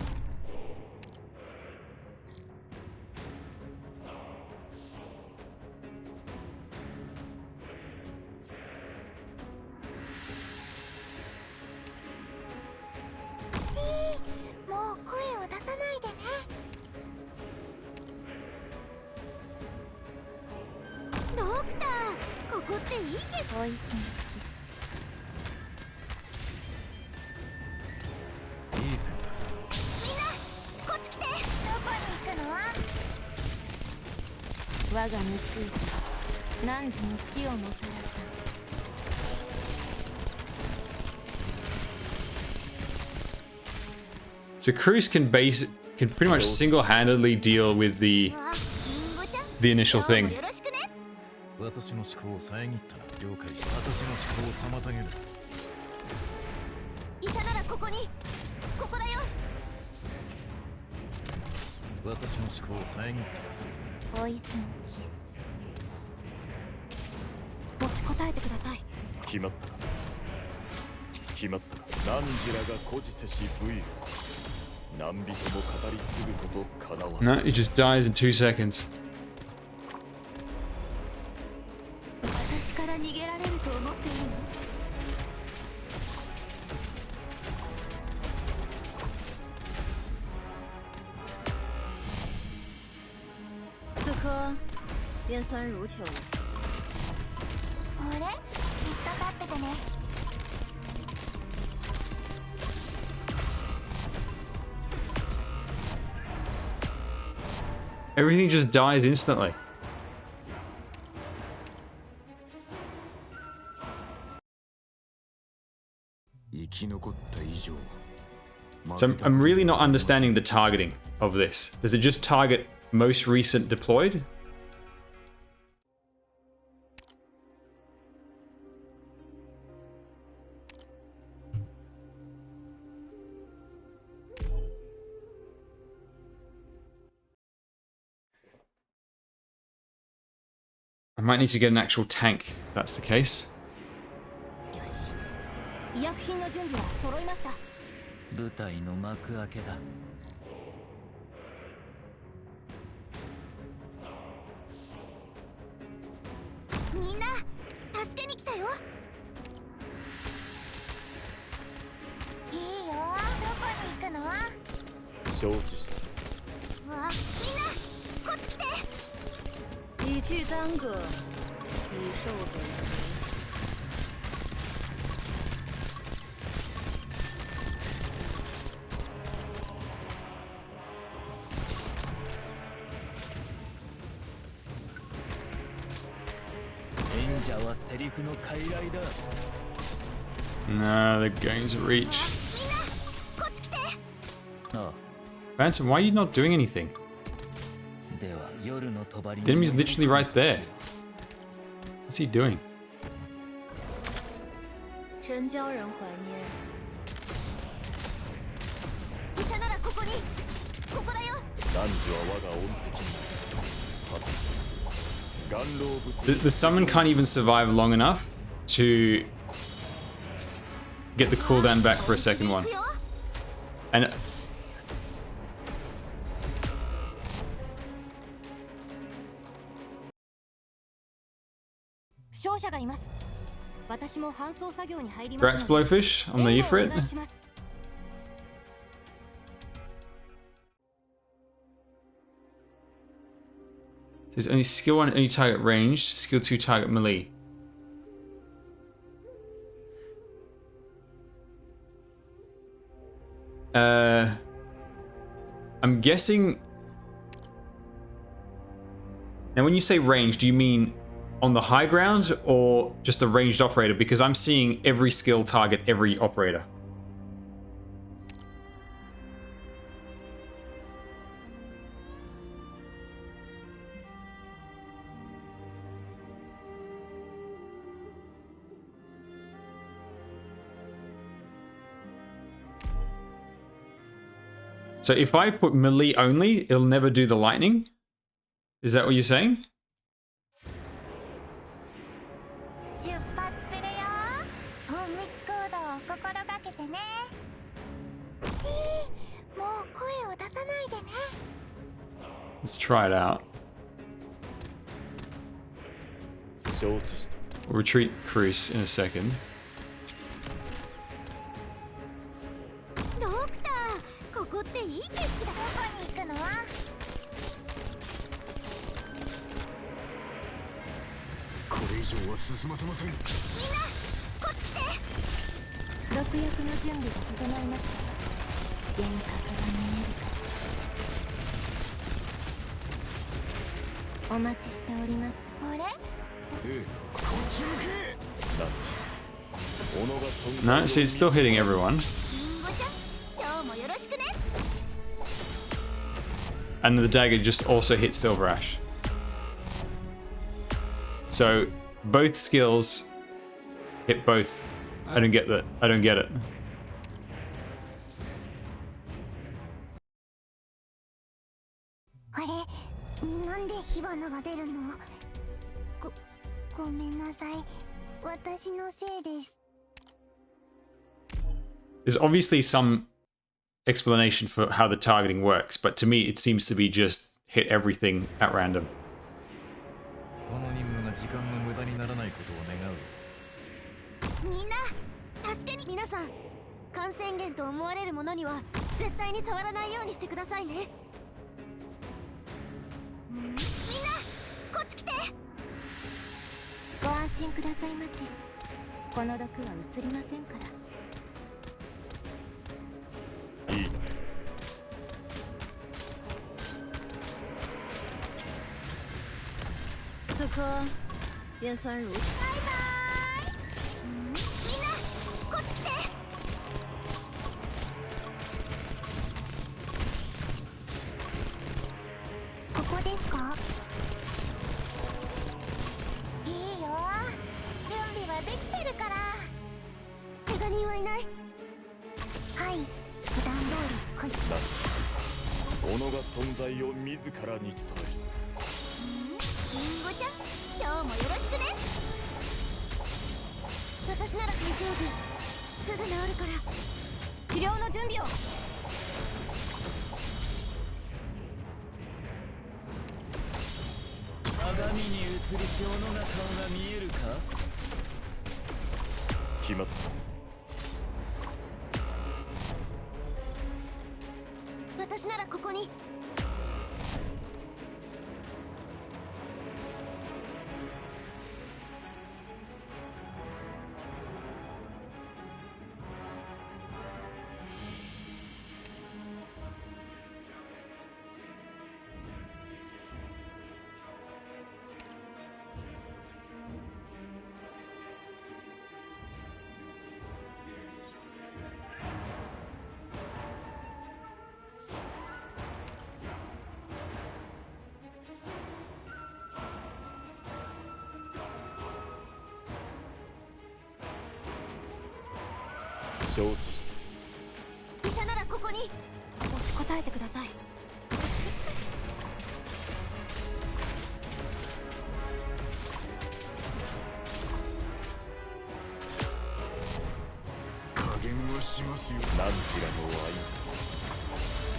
もう声を出さないでね。ドクター、ここっていいけど。おいしい。いい選択。みんな、こっち来て。どこに行くの？我が無つい何時に死をもたらさ。 So Kroos can pretty much single-handedly deal with the initial thing. よろしくね。私の思考を遮ったな。了解した。私の思考を妨げる。医者ならここに、ここだよ。私の思考を遮ったな。おいしいキス。持ちこたえてください。決まったか。決まったか。何時らが孤児せし武勇。何人も語り継ぐことかなわ。 No, he just dies in 2 seconds. 私から逃げられると思っているの？此科边酸如球。あれ？引っかかっててね。 こ Everything just dies instantly. So I'm really not understanding the targeting of this. Does it just target most recent deployed? I might need to get an actual tank, if that's the case. 医薬品の準備は揃いました。舞台の幕開けだ。みんな助けに来たよ。いいよ、どこに行くの？承知した。わ、みんなこっち来て。一去三个，已受本回。 Nah, they're going to reach. Phantom, why are you not doing anything? The enemy's literally right there. What's he doing? 真叫人怀念。医者ならここに、ここだよ。男女は我が恩敵。 The summon can't even survive long enough to get the cooldown back for a second one. And Rats Blowfish on the Ifrit. There's only skill 1 only target ranged, skill 2 target melee. I'm guessing. Now, when you say range, do you mean on the high ground or just a ranged operator? Because I'm seeing every skill target every operator. So if I put melee only, it'll never do the lightning? Is that what you're saying? Let's try it out. We'll retreat Kroos in a second. No, see, it's still hitting everyone. And the dagger just also hits Silver Ash. So both skills hit both. I don't get that. I don't get it. There's obviously some explanation for how the targeting works, but to me it seems to be just hit everything at random. 颗边酸如。バイバーイ。みんなこっち来て。ここですか？いいよ。準備はできてるから。怪我人はいない。はい。普段通り来い。己が存在を自らに伝える。リンゴちゃん、今日もよろしくね。私なら大丈夫。すぐ治るから。治療の準備を。鏡に映る潮の中が見えるか？決まった。私ならここに。承知した。医者ならここに。持ちこたえてください。加減はしますよ。何時らの愛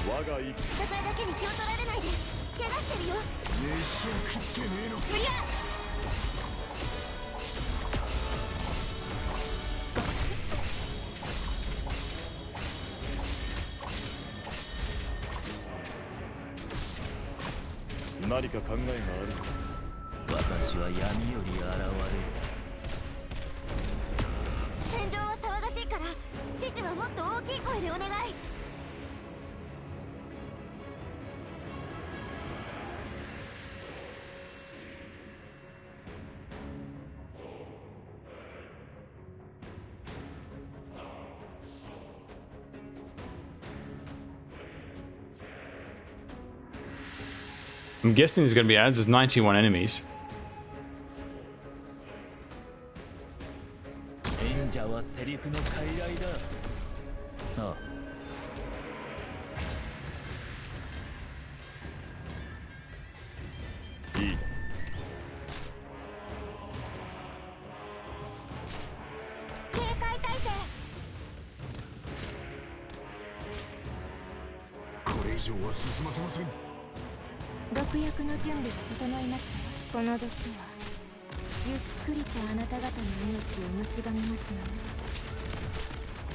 我が生き戦いだけに気を取られないで。怪我してるよ。飯は食ってねえのか。クリア。何か考えがあるか。私は闇より現れる。戦場は騒がしいから、父はもっと大きい声でお願い。I'm guessing there's going to be ads. There's 91 enemies. 演者はセリフの傀儡だ。ああ。いいな。警戒態勢。これ以上は進ませません。毒薬の準備が整いました。この毒はゆっくりとあなた方の命を蝕みますので。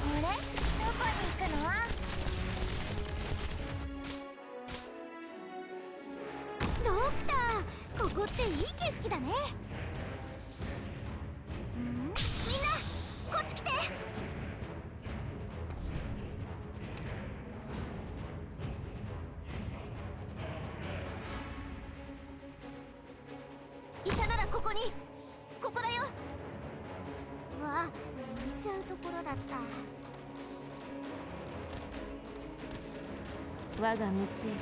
あれ、どこに行くの？ドクター、ここっていい景色だね。みんなこっち来て。医者ならここに。ここだよ。わあ、見ちゃうところだった。我が蜜液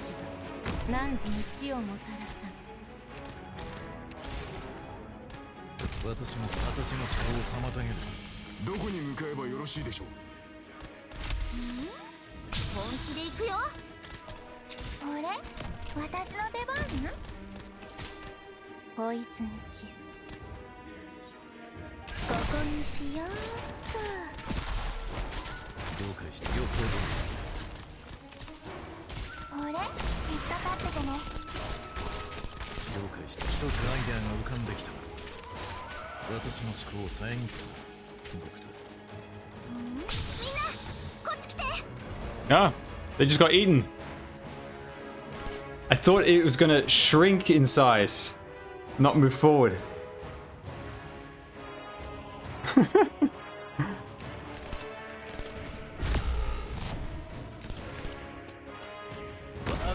が汝に死をもたらさん。私の思考を妨げる。どこに向かえばよろしいでしょう。本気で行くよ。あれ、私の出番？ポイズンキス。ここにしようっと。了解した。予想通あれ、じっと立っててね。り。了解した。一つアイデアが浮かんできた。私の思考を遮ったドクター。みんなこっち来て。 Ah, they just got eaten. I thought it was gonna shrink in size, not move forward.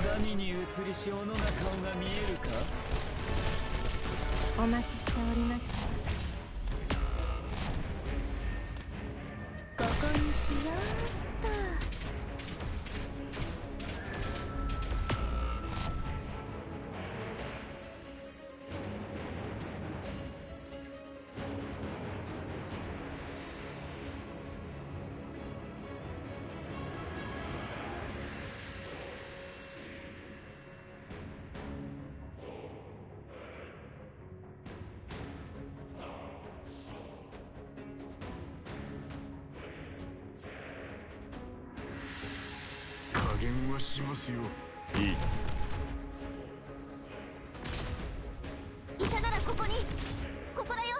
鏡に映り潮の中が見えるか？お待ちしておりました。ここにしようっと。加減はしますよ。いい。医者ならここに、ここだよ。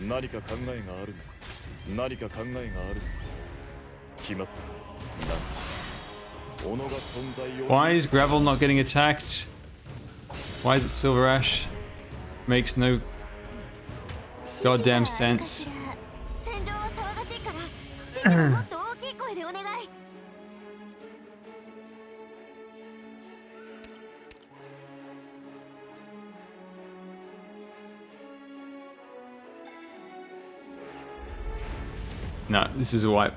何か考えがあるの。何か考えがあるの。決まった。何。己が存在を。Why is Gravel not getting attacked? Why is it Silver Ash? Makes no goddamn sense. 戦場は騒がしいから、知事はもっと大きい声でお願い。No, this is a wipe.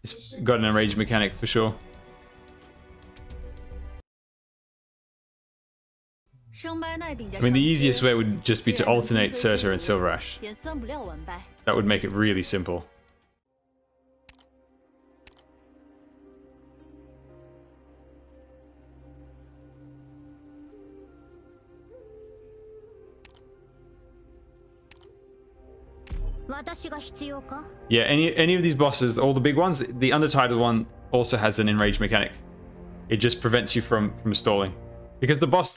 It's got an enraged mechanic for sure. I mean, the easiest way would just be to alternate Surtur and Silver Ash. That would make it really simple. Yeah, any of these bosses, all the big ones, the Undertitled one also has an enraged mechanic. It just prevents you from stalling. Because the boss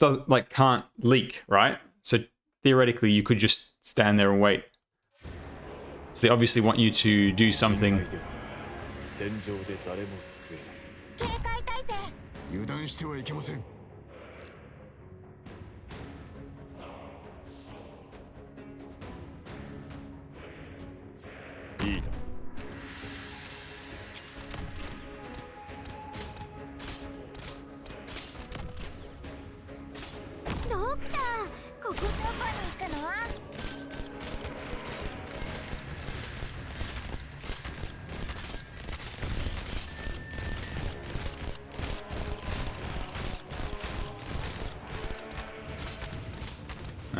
can't leak, right? So theoretically you could just stand there and wait. So they obviously want you to do something. 油断してはいけません。いいだ。ドクター、ここどこに行くの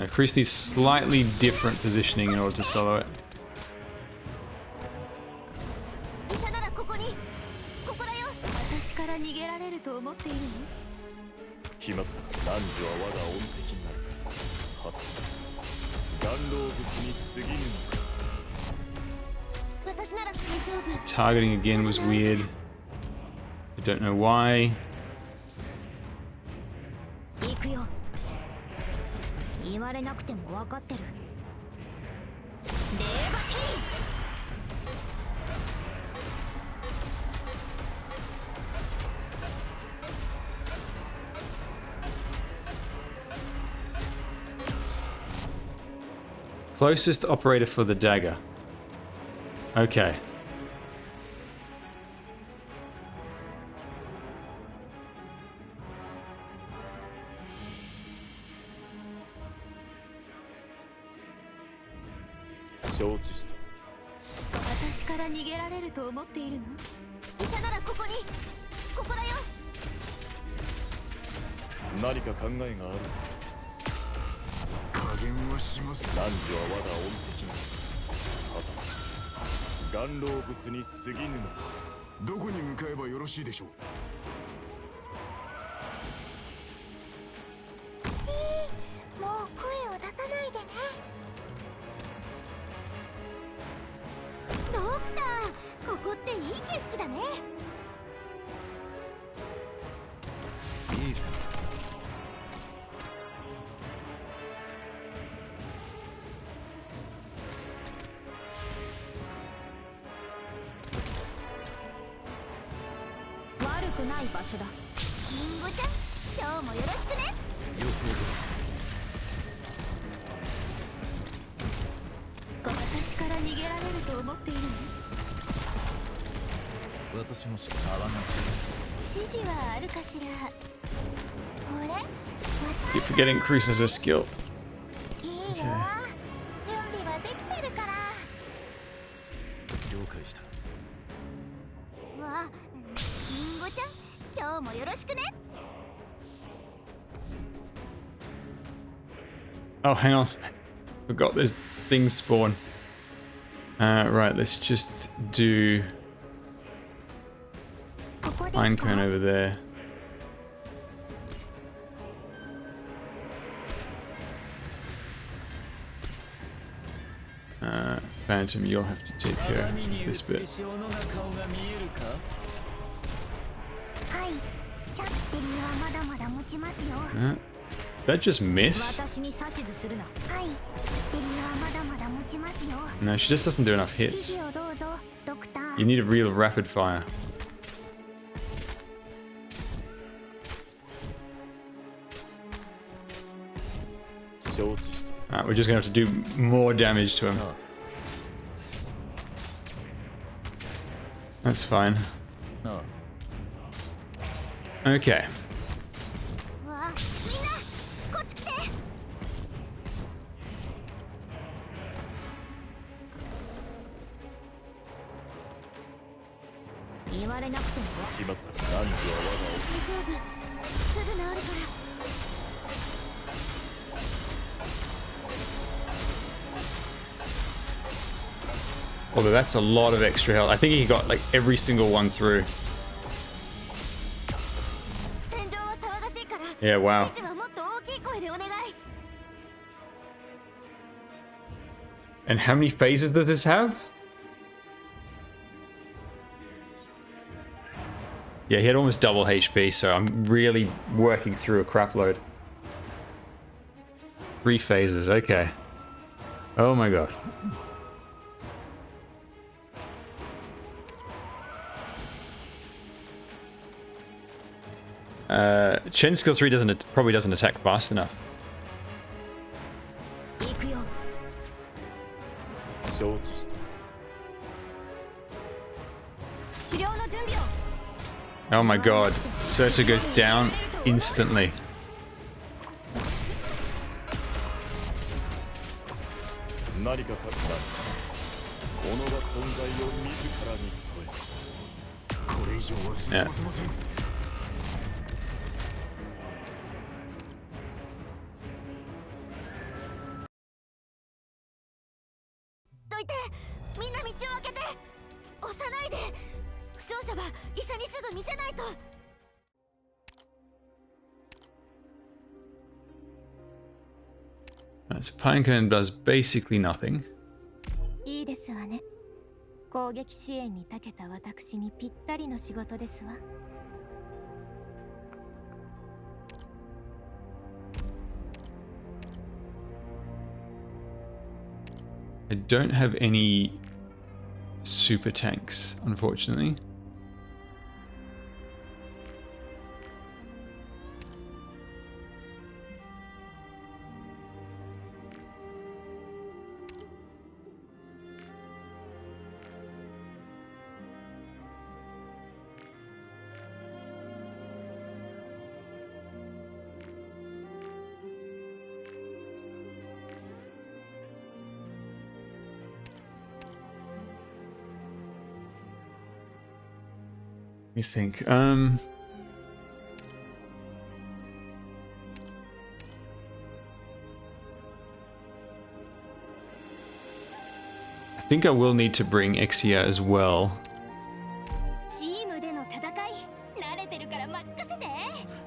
Kroos needs slightly different positioning in order to solo it. 医者ならここに、ここだよ。私から逃げられると思っているの？決まった。男女は我が恩敵になる。はて、岩老物に過ぎぬのか。私なら大丈夫。 Targeting again was weird. I don't know why. 行くよ。言われなくても分かってる。レーバティー。Closest operator for the dagger. Okay. "私から逃げられると思っているの？医者ならここに、ここだよ。何か考えがある。加減はします。男女は我が恩敵に。はた、岩老物に過ぎぬのか。どこに向かえばよろしいでしょう。もう声を出さないでね。ドクター、ここっていい景色だね。いいさ。悪くない場所だ。リンゴちゃん、今日もよろしくね。予想ど私から逃げられると思っているの？おり。私もし騒がしい。示はあるかしら。俺 Keep forgetting Kroos has a skill. いいよ、準備はできてるから。了解した。わ、リンゴちゃん、今日もよろしくね。 Oh, hang on. Forgot there's things spawn. Right, let's just do Pinecone over there. Phantom, you'll have to take care of this bit. はい、チャッテリーはまだまだ持ちますよ。 That just miss? 私に指図するな。はい、チャッテリーはまだまだ持ちますよ。 No, she just doesn't do enough 指 hits. 示をどうぞ、ドクター。 You need a real rapid fire. Alright, we're just gonna have to do more damage to him. That's fine. Okay. わ、みんな、こっち来て。言われなくても。決まった。何時は我が大丈夫、すぐ治るから。 Although that's a lot of extra health. I think he got like every single one through. Yeah, wow. And how many phases does this have? Yeah, he had almost double HP, so I'm really working through a crap load. 3 phases, okay. Oh my god. Chen skill 3 probably doesn't attack fast enough. Oh my god, Serta goes down instantly. Yeah. So Pinecone does basically nothing. いいですわね。攻撃支援に長けた私にぴったりの仕事ですわ。 I don't have any super tanks, unfortunately. Let me think. I think I will need to bring Eyja as well.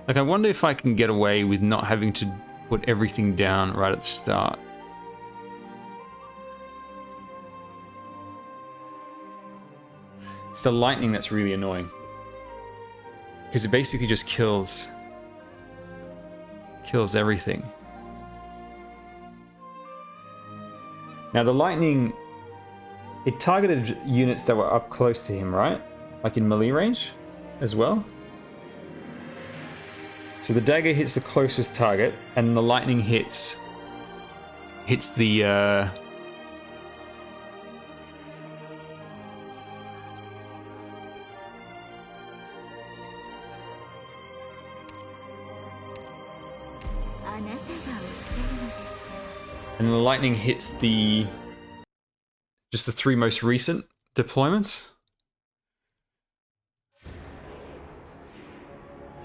Like, I wonder if I can get away with not having to put everything down right at the start. It's the lightning that's really annoying. Because it basically just kills everything. Now the lightning, it targeted units that were up close to him, right? Like in melee range as well. So the dagger hits the closest target, and the lightning hits the And the lightning hits just the 3 most recent deployments.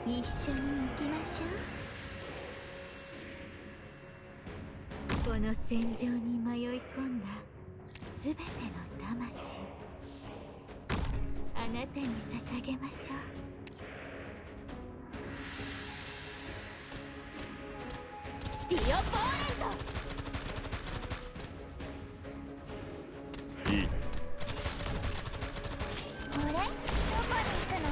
一緒に行きましょう。この戦場に迷い込んだすべての魂、あなたに捧げましょう。ディオ・ボーレント。いい。これどこに行くの？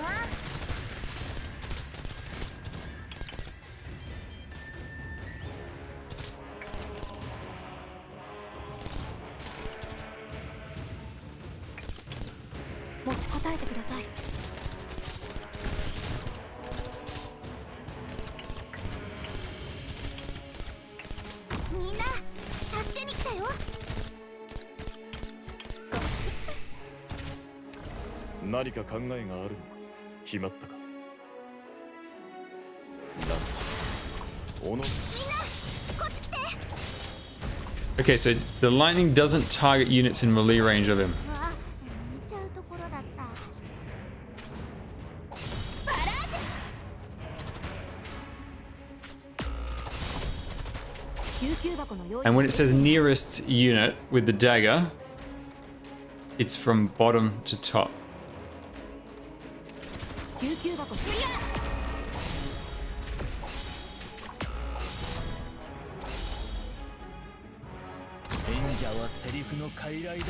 持ちこたえてください。みんな助けに来たよ。何か考えがあるのか決まったか。だおの Okay, so the lightning doesn't target units in melee range of him. わあ、見ちゃうところだった。 And when it says nearest unit with the dagger, it's from bottom to top. 演者はセリフの傀儡だ。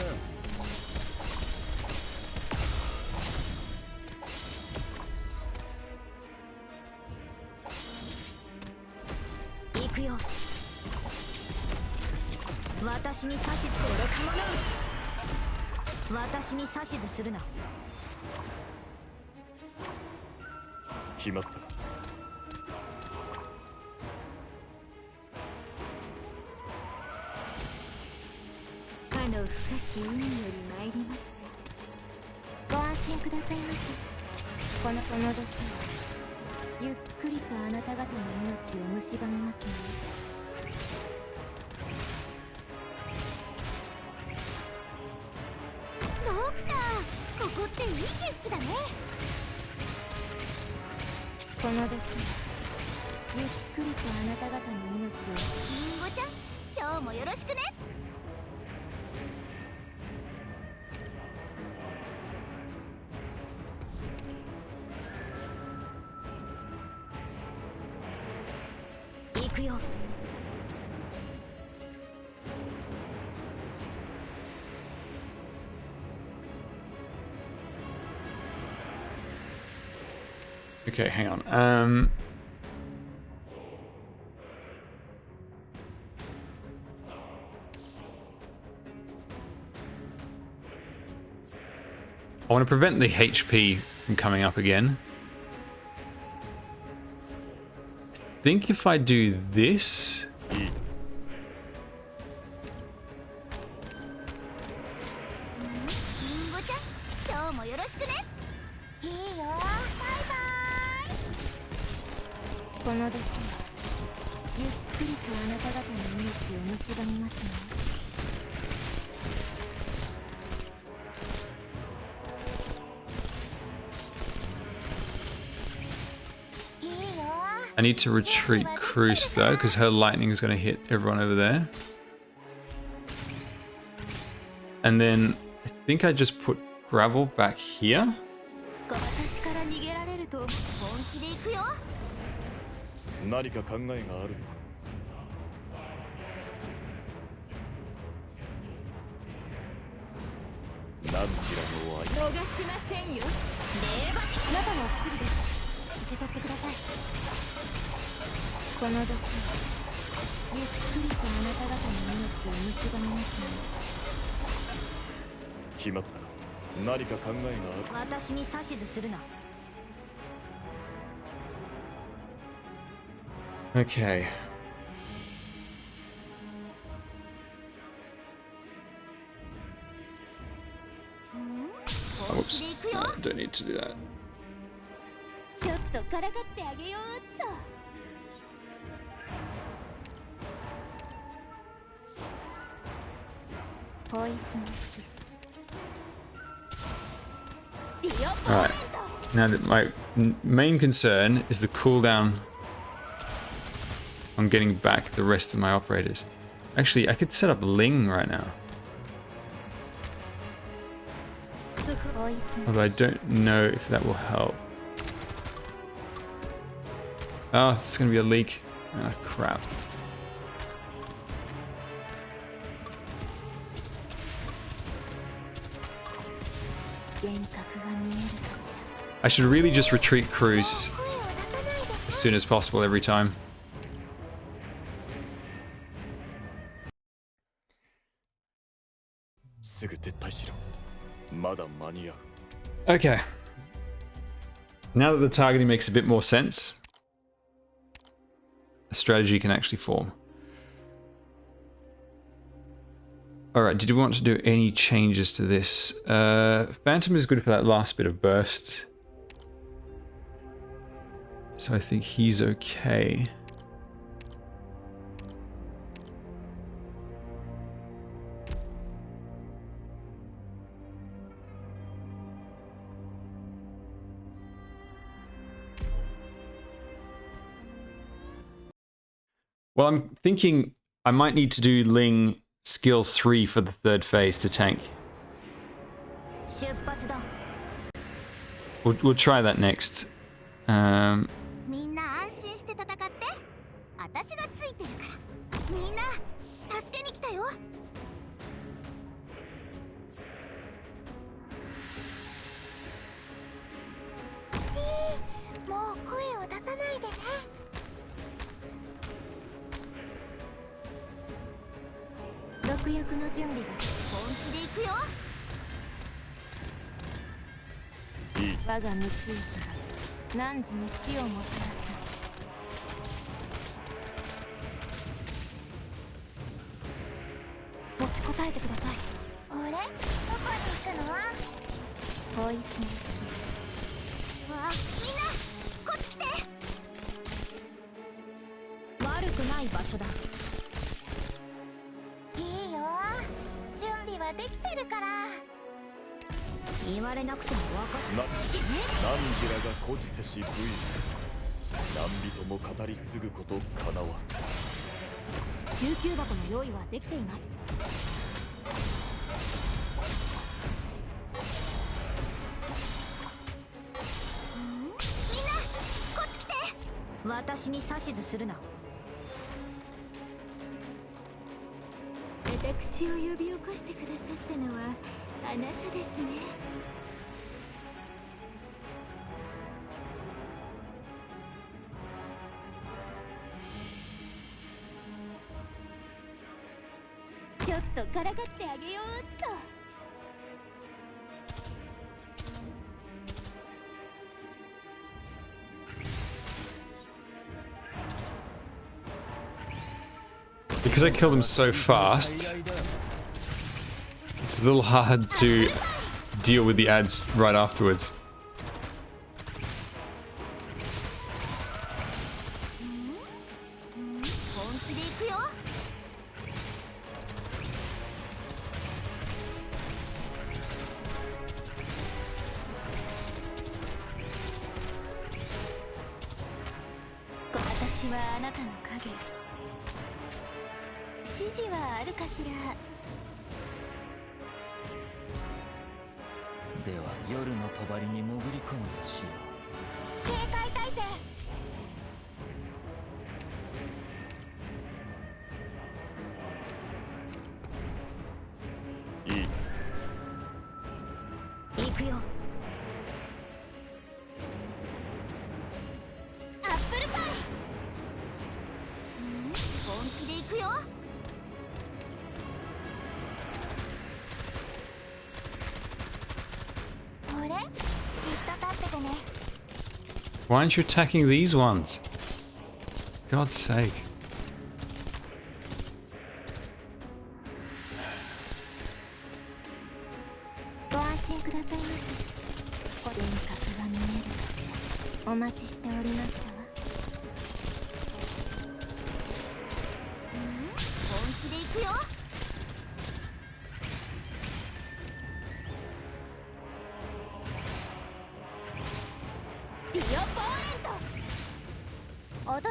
行くよ。私に指図するかもな。私に指図するな。決まったか。かの深き海より参りました。ご安心くださいませ。この時はゆっくりとあなた方の命を蝕みますね。ドクター、ここっていい景色だね。この時はゆっくりとあなた方の命を。リンゴちゃん、今日もよろしくね。行くよ。 Okay, hang on. I want to prevent the HP from coming up again. I think if I do this... この時ゆっくりとあなた方の命を蝕みますね。I need to retreat Kroos though, because her lightning is going to hit everyone over there. And then I think I just put gravel back here. 私から逃げられると本気で行くよ。 何か考えがあるのか。何ちらの愛。逃しませんよ。霊馬、あなたのお薬です。受け取ってください。この時はゆっくりとあなた方の命を蝕みますね。決まった。何か考えがある。私に指図するな。 Okay. Oh, whoops. Don't need to do that. ちょっとからかってあげようっと。Alright. Now that my main concern is the cooldown on getting back the rest of my operators. Actually, I could set up Ling right now. Although I don't know if that will help. Oh, it's gonna be a leak. Ah, crap. I should really just retreat Kroos as soon as possible every time. Okay. Now that the targeting makes a bit more sense, a strategy can actually form. Alright, did you want to do any changes to this? Phantom is good for that last bit of burst. So I think he's okay. Well, I'm thinking I might need to do Ling skill 3 for the third phase to tank. We'll try that next. Because I killed him so fast, it's a little hard to deal with the ads right afterwards. Why aren't you attacking these ones? God's sake.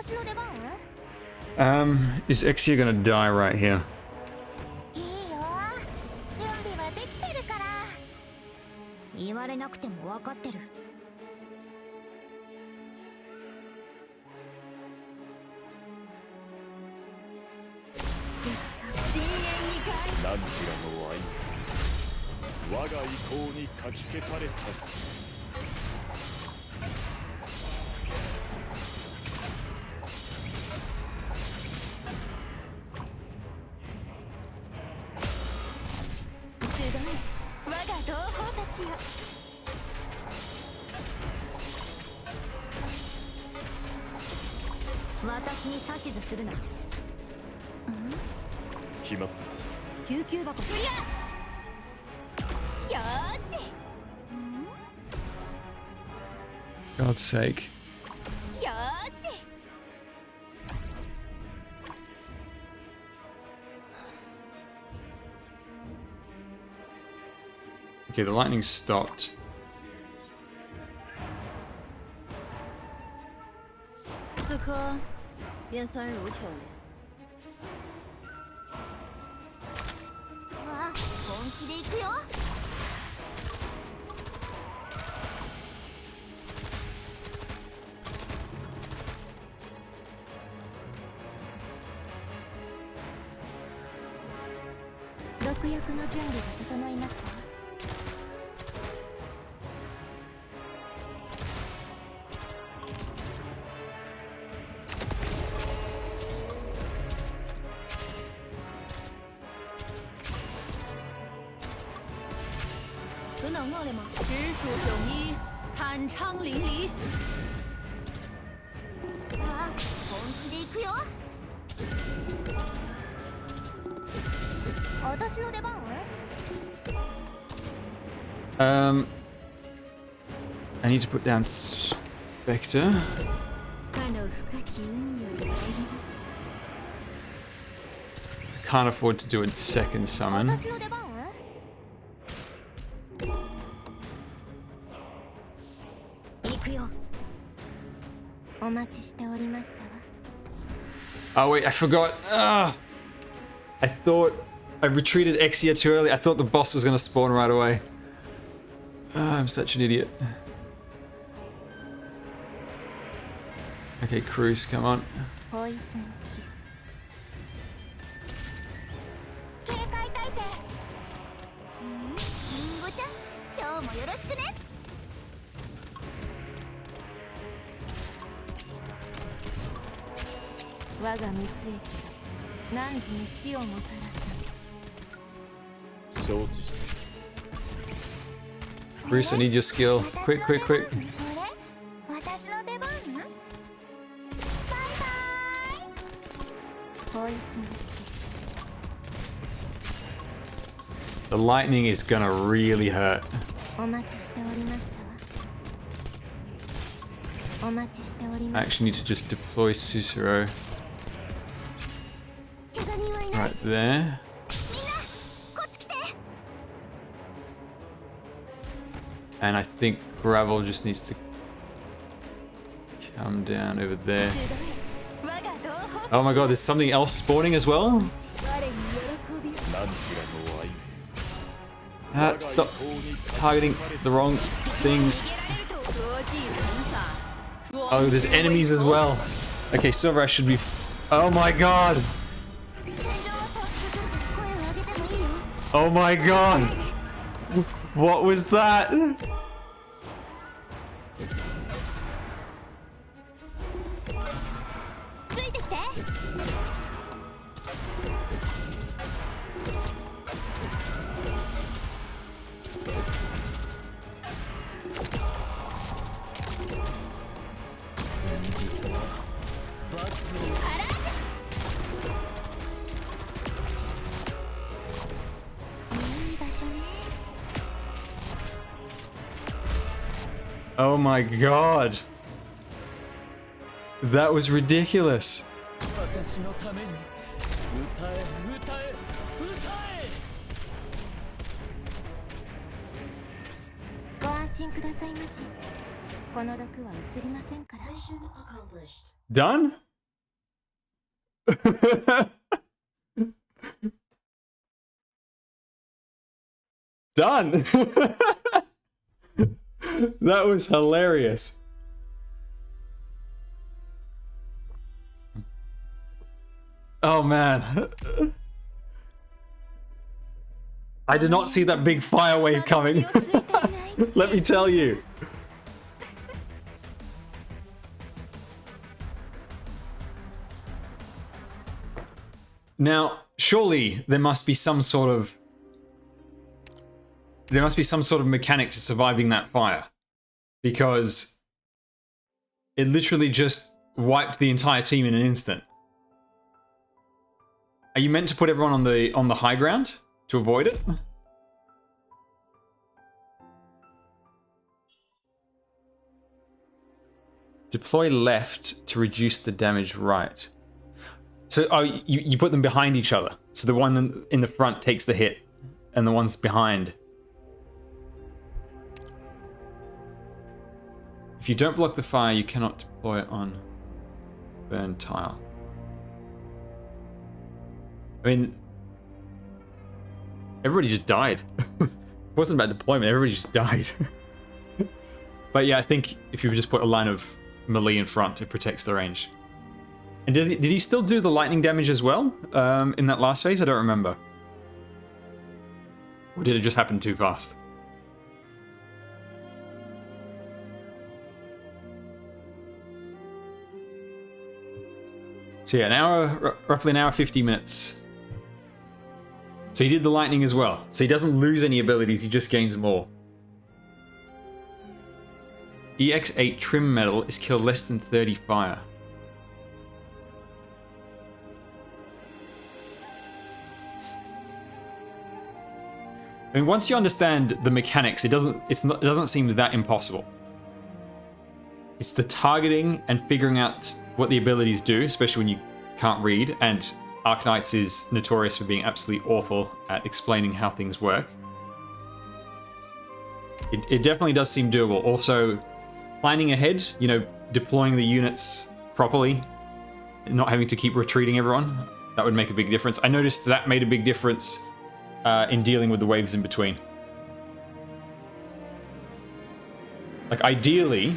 私の出番？ Is Exia gonna die right here? いいよ、準備はできてるから。言われなくても分かってる。何時らの愛、我が意向にかき消された。我が同胞たちよ。私に指図するな。決まった。救急箱クリア。よーし。God's sake. よーし。 Okay, the lightning stopped. 此刻便酸如秋莲。わあ、本気で行くよ。毒薬の準備が整いました。 只能饿了吗？直属九一，坦昌淋漓。あ、本気で行くよ。私の出番？ I need to put down Spectre. かの深き海より参りました。 Can't afford to do a second summon. 私の出番？ 行くよ。お待ちしておりましたわ。 Oh wait, I forgot. I thought I retreated Exia too early. I thought the boss was gonna spawn right away. I'm such an idiot. Okay, Kroos, come on. ポイズンキス。警戒態勢。リンゴちゃん、今日もよろしくね。 我が蜜液が汝に死をもたらさん。承知した。 Kroos, I need your skill. Quick, quick, quick. 私の出番？バイバイ。ポイズンキス。 The lightning is gonna really hurt. お待ちしておりましたわ。お待ちしておりま I した。 actually need to just deploy Susuro 怪我人はいない。 right there. みんな、こっち来て。 And I think Gravel just needs to come down over there. 我が同胞。 Oh my god, there's something else spawning as well? 我に喜びを。何時らの愛。 Stop targeting the wrong things. Oh, there's enemies as well. Okay, Silver Ash should be... Oh my god! Oh my god! What was that? ついてきて。 Oh my god! That was ridiculous. 私のために歌え歌え歌え。ご安心くださいまし。この毒は移りませんから。 Mission accomplished. Done? Done. That was hilarious. Oh man. I did not see that big fire wave coming. Let me tell you. Now, surely there must be some sort of mechanic to surviving that fire, because it literally just wiped the entire team in an instant. Are you meant to put everyone on the high ground to avoid it? Deploy left to reduce the damage right. So you put them behind each other. So the one in the front takes the hit, and the ones behind. If you don't block the fire, you cannot deploy it on burn tile. I mean, everybody just died. It wasn't about deployment, everybody just died. But yeah, I think if you just put a line of melee in front, it protects the range. And did he still do the lightning damage as well in that last phase? I don't remember. Or did it just happen too fast? So yeah, roughly an hour 50 minutes. So he did the lightning as well. So he doesn't lose any abilities, he just gains more. EX8 trim metal is kill less than 30 fire. I mean, once you understand the mechanics, it doesn't seem that impossible. It's the targeting and figuring out what the abilities do, especially when you can't read, and Arknights is notorious for being absolutely awful at explaining how things work. It definitely does seem doable. Also, planning ahead, you know, deploying the units properly, not having to keep retreating everyone, that would make a big difference. I noticed that made a big difference in dealing with the waves in between. Like, ideally,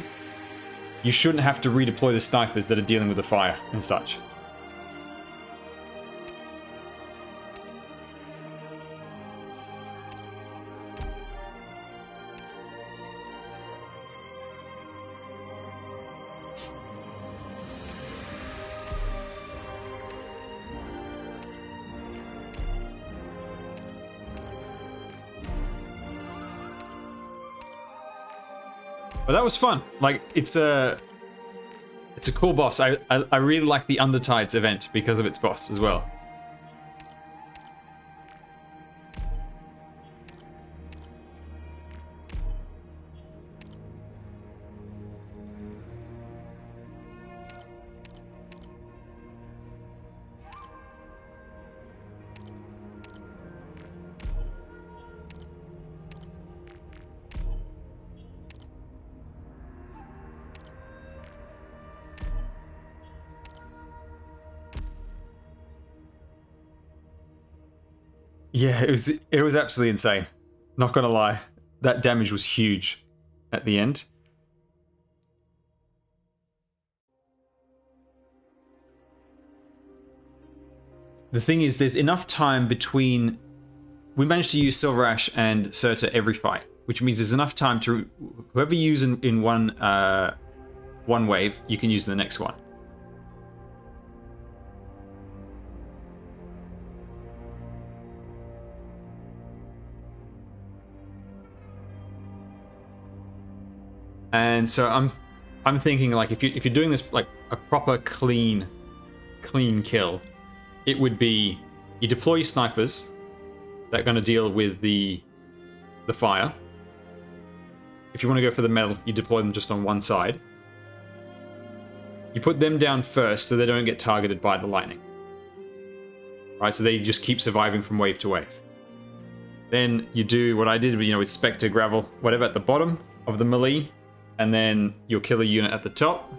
you shouldn't have to redeploy the snipers that are dealing with the fire and such. But that was fun. Like, it's a cool boss. I really like the Undertides event because of its boss as well. Yeah, it was absolutely insane. Not gonna lie, that damage was huge at the end. The thing is, there's enough time between... We managed to use Silver Ash and Surta every fight, which means there's enough time to... Whoever you use in one wave, you can use in the next one. And so I'm thinking, like, if you're doing this like a proper clean kill, it would be you deploy your snipers that are going to deal with the fire. If you want to go for the metal, you deploy them just on one side. You put them down first so they don't get targeted by the lightning. Right, so they just keep surviving from wave to wave. Then you do what I did, you know, with Spectre, Gravel, whatever at the bottom of the melee. And then you'll kill a unit at the top.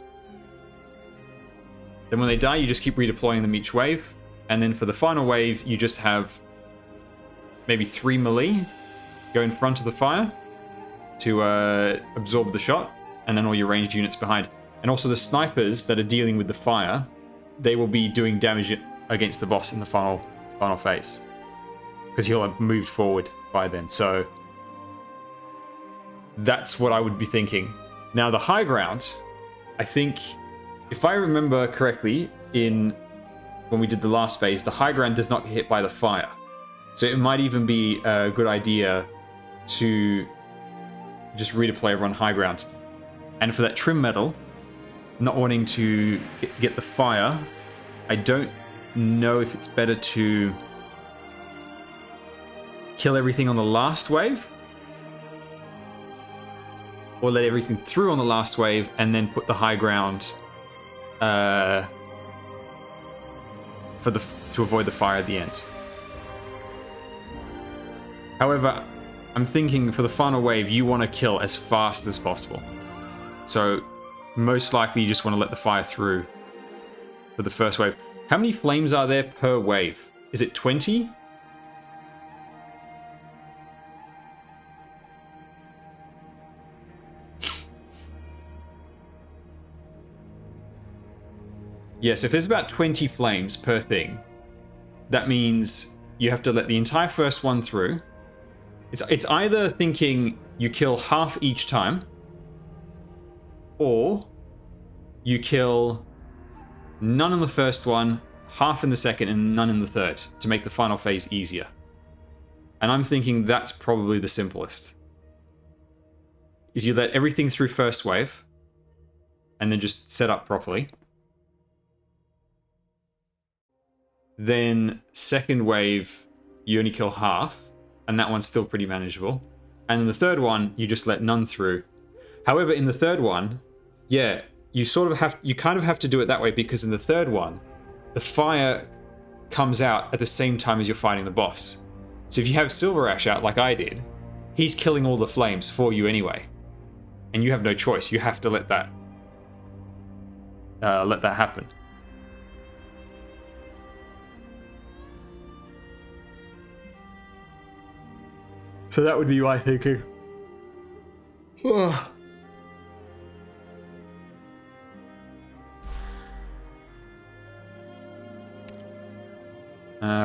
Then when they die, you just keep redeploying them each wave. And then for the final wave, you just have maybe 3 melee go in front of the fire to absorb the shot, and then all your ranged units behind. And also the snipers that are dealing with the fire, they will be doing damage against the boss in the final phase, because he'll have moved forward by then. So that's what I would be thinking. Now the high ground, I think, if I remember correctly, when we did the last phase, the high ground does not get hit by the fire. So it might even be a good idea to just redeploy everyone high ground. And for that trim metal, not wanting to get the fire, I don't know if it's better to kill everything on the last wave, or let everything through on the last wave and then put the high ground to avoid the fire at the end. However, I'm thinking for the final wave, you want to kill as fast as possible. So most likely you just want to let the fire through for the first wave. How many flames are there per wave? Is it 20? Yes, if there's about 20 flames per thing, that means you have to let the entire first one through. It's either thinking you kill half each time, or you kill none in the first one, half in the second, and none in the third, to make the final phase easier. And I'm thinking that's probably the simplest. Is you let everything through first wave, and then just set up properly. Then second wave, you only kill half, and that one's still pretty manageable. And in the third one, you just let none through. However, in the third one, yeah, you kind of have to do it that way, because in the third one, the fire comes out at the same time as you're fighting the boss. So if you have Silver Ash out like I did, he's killing all the flames for you anyway, and you have no choice. You have to let that happen. So that would be my thinking.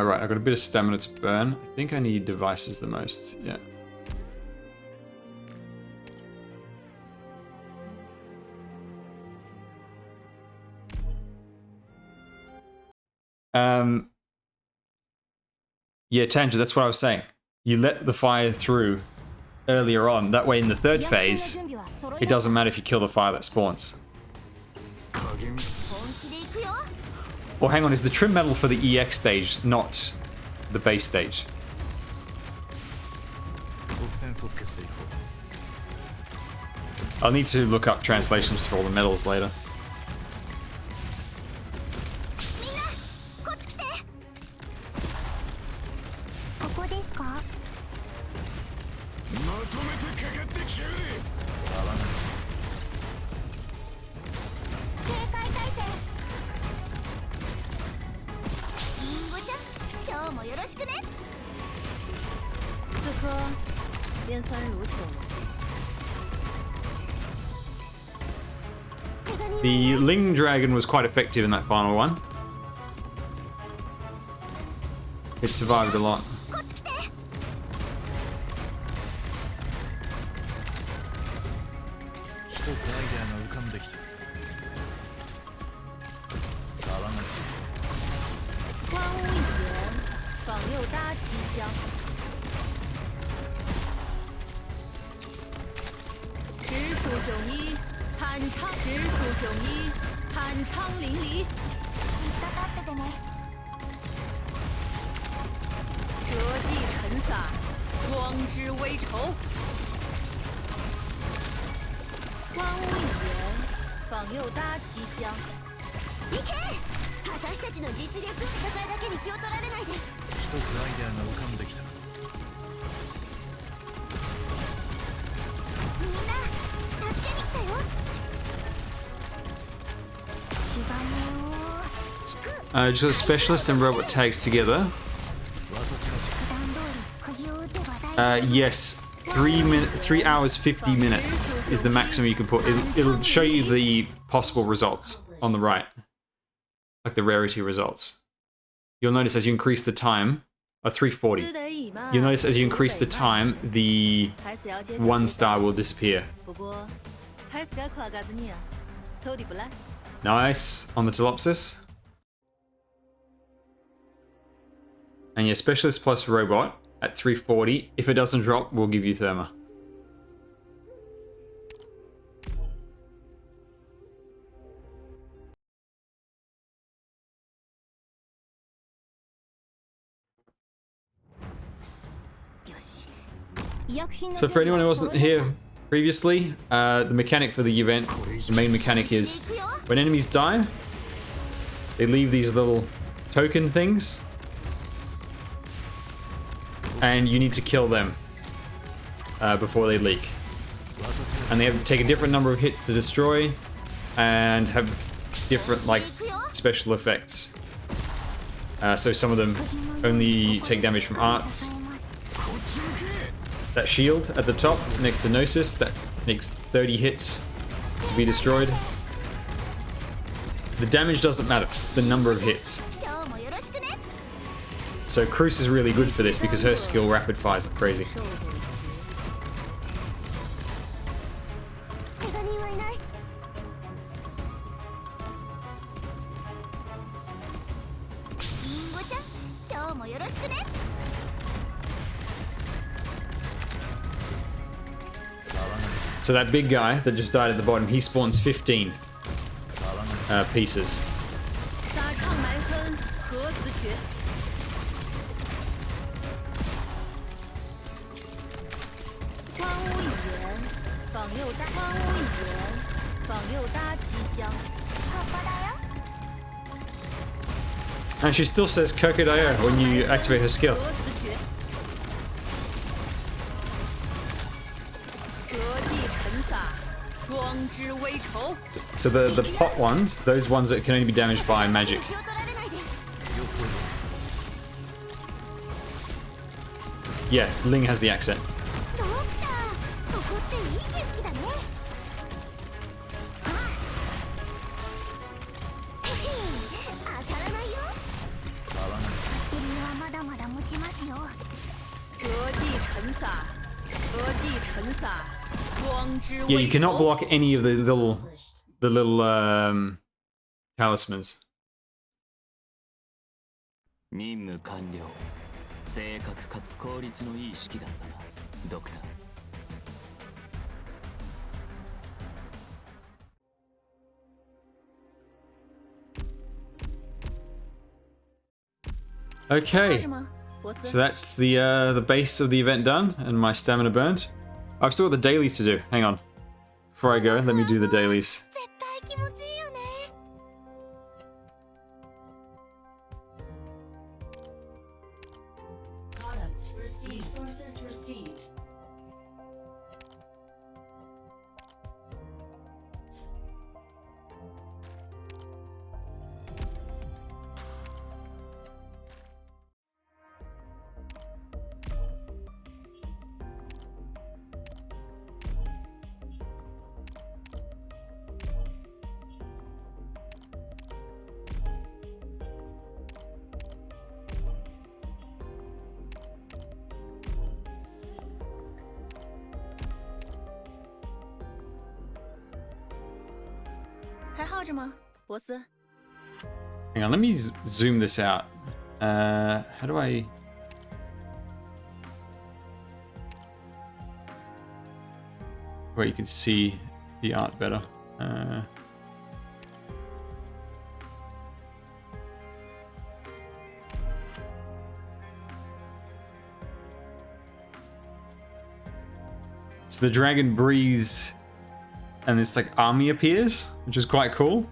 Right, I've got a bit of stamina to burn. I think I need devices the most, yeah. Yeah, Tangent, that's what I was saying. You let the fire through earlier on. That way in the third phase, it doesn't matter if you kill the fire that spawns. Or hang on, is the trim metal for the EX stage, not the base stage? I'll need to look up translations for all the metals later. The Ling Dragon was quite effective in that final one. It survived a lot. Just got specialist and robot tags together. Yes, 3 hours 50 minutes is the maximum you can put. It'll show you the possible results on the right, like the rarity results. You'll notice as you increase the time, 340. You'll notice as you increase the time, the 1 star will disappear. Nice on the Telopsis. And yeah, specialist plus robot at 340. If it doesn't drop, we'll give you Therma. So for anyone who wasn't here previously, the mechanic for the event, the main mechanic is when enemies die, they leave these little token things, and you need to kill them before they leak. And they have to take a different number of hits to destroy, and have different like special effects. So some of them only take damage from arts. That shield at the top next to Gnosis, that makes 30 hits to be destroyed. The damage doesn't matter, it's the number of hits. So Kroos is really good for this because her skill rapid fires like crazy. So that big guy that just died at the bottom, he spawns 15 pieces. And she still says Kokodaya when you activate her skill. So the pot ones, those ones that can only be damaged by magic. Yeah, Ling has the accent. Yeah, you cannot block any of the little talismans. 任務完了。正確かつ効率のいい式だったな、ドクター。Okay, so that's the base of the event done, and my stamina burned. I've still got the dailies to do. Hang on. Before I go, let me do the dailies. Hang on, let me zoom this out. How do I... Where you can see the art better. So the dragon breathes and this like army appears, which is quite cool.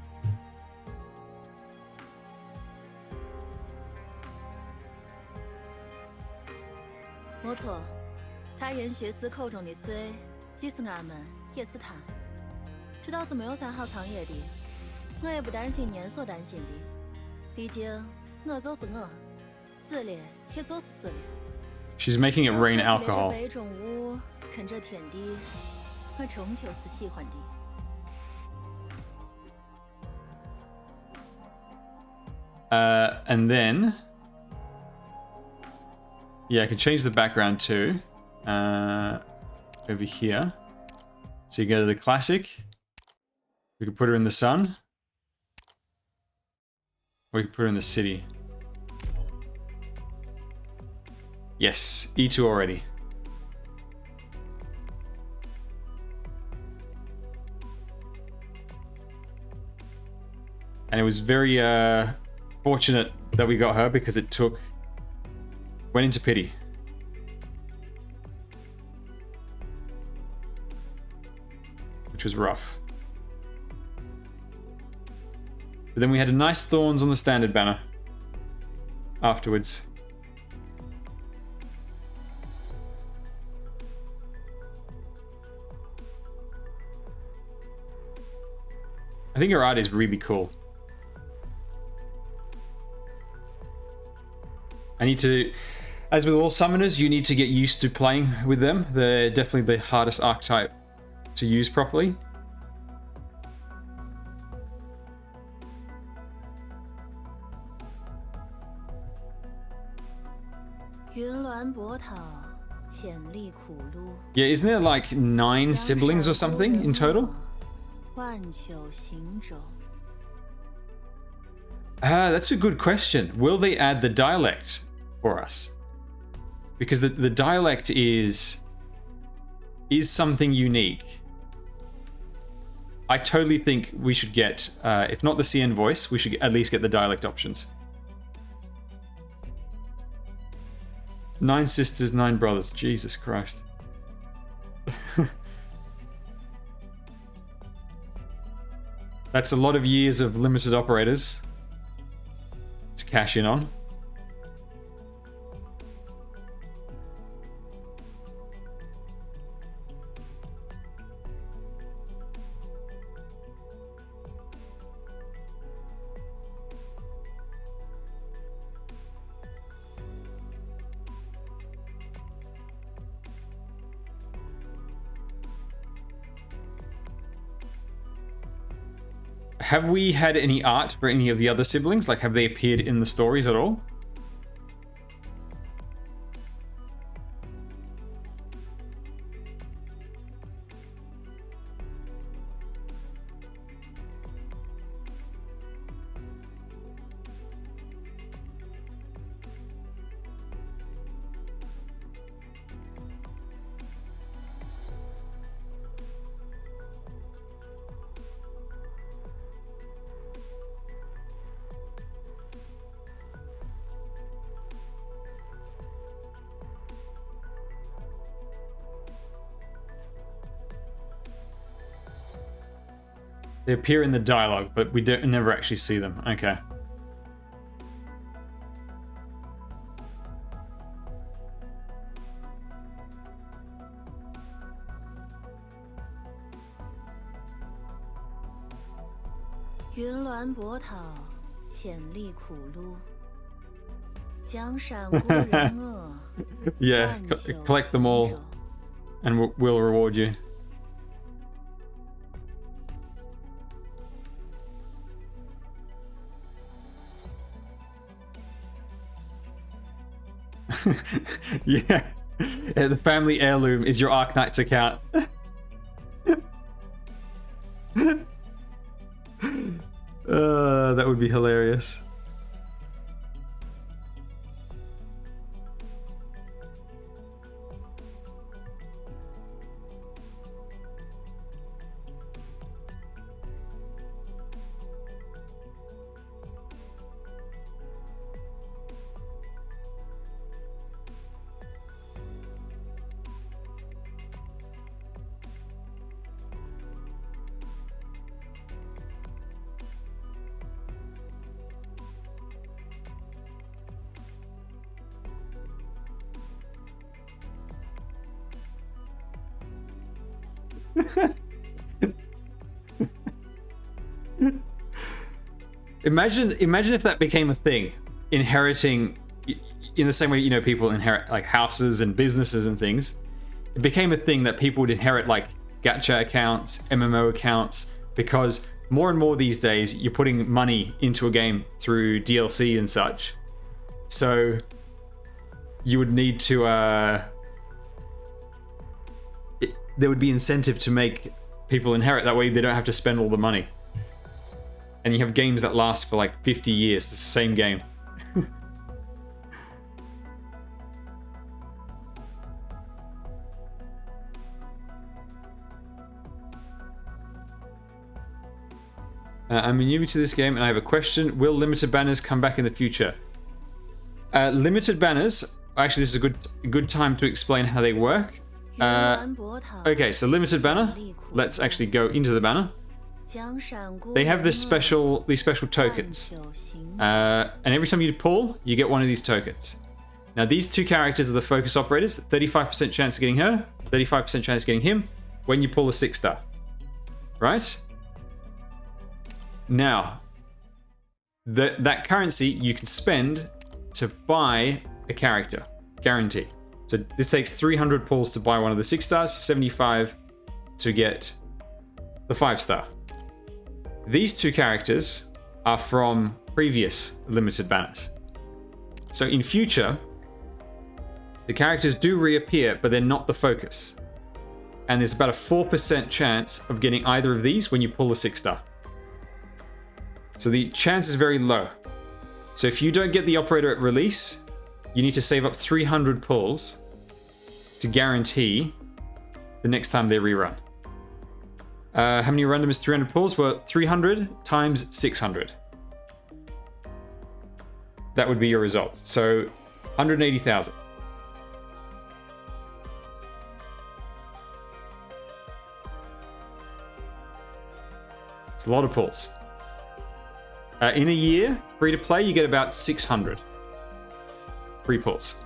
毕竟我就是我，死了也就是死了。 She's making it rain 我 alcohol. 白种物看这天地，我终究是喜欢的。 And then, yeah, I can change the background too. Over here. So you go to the classic. We could put her in the sun. Or we could put her in the city. Yes, E2 already. And it was very fortunate that we got her because it went into pity. Which was rough. But then we had a nice Thorns on the standard banner afterwards. I think her art is really cool. I need to, as with all summoners, you need to get used to playing with them. They're definitely the hardest archetype to use properly. Yeah, isn't there like 9 siblings or something in total? That's a good question. Will they add the dialect for us? Because the dialect is something unique. I totally think we should get, if not the CN voice, we should at least get the dialect options. 9 sisters, 9 brothers. Jesus Christ. That's a lot of years of limited operators to cash in on. Have we had any art for any of the other siblings? Like, have they appeared in the stories at all? They appear in the dialogue, but we never actually see them. Okay. Yeah, collect them all, and we'll reward you. Yeah. Yeah, the family heirloom is your Arknights account. That would be hilarious. Imagine if that became a thing, inheriting in the same way, you know, people inherit like houses and businesses and things. It became a thing that people would inherit like gacha accounts, MMO accounts, because more and more these days you're putting money into a game through DLC and such. So you would need to there would be incentive to make people inherit, that way they don't have to spend all the money. And you have games that last for like 50 years, the same game. I'm new to this game and I have a question. Will limited banners come back in the future? Limited banners, actually this is a good time to explain how they work. Okay, so limited banner, let's actually go into the banner. They have these special tokens. And every time you pull, you get one of these tokens. Now these two characters are the focus operators, 35% chance of getting her, 35% chance of getting him when you pull a 6-star. Right? Now, that currency you can spend to buy a character, guaranteed. So this takes 300 pulls to buy one of the 6-stars, 75 to get the 5-star. These two characters are from previous limited banners. So in future, the characters do reappear, but they're not the focus. And there's about a 4% chance of getting either of these when you pull a 6-star. So the chance is very low. So if you don't get the operator at release, you need to save up 300 pulls to guarantee the next time they rerun. How many random is 300 pulls? Well, 300 times 600. That would be your result. So 180,000. It's a lot of pulls. In a year, free to play, you get about 600 free pulls.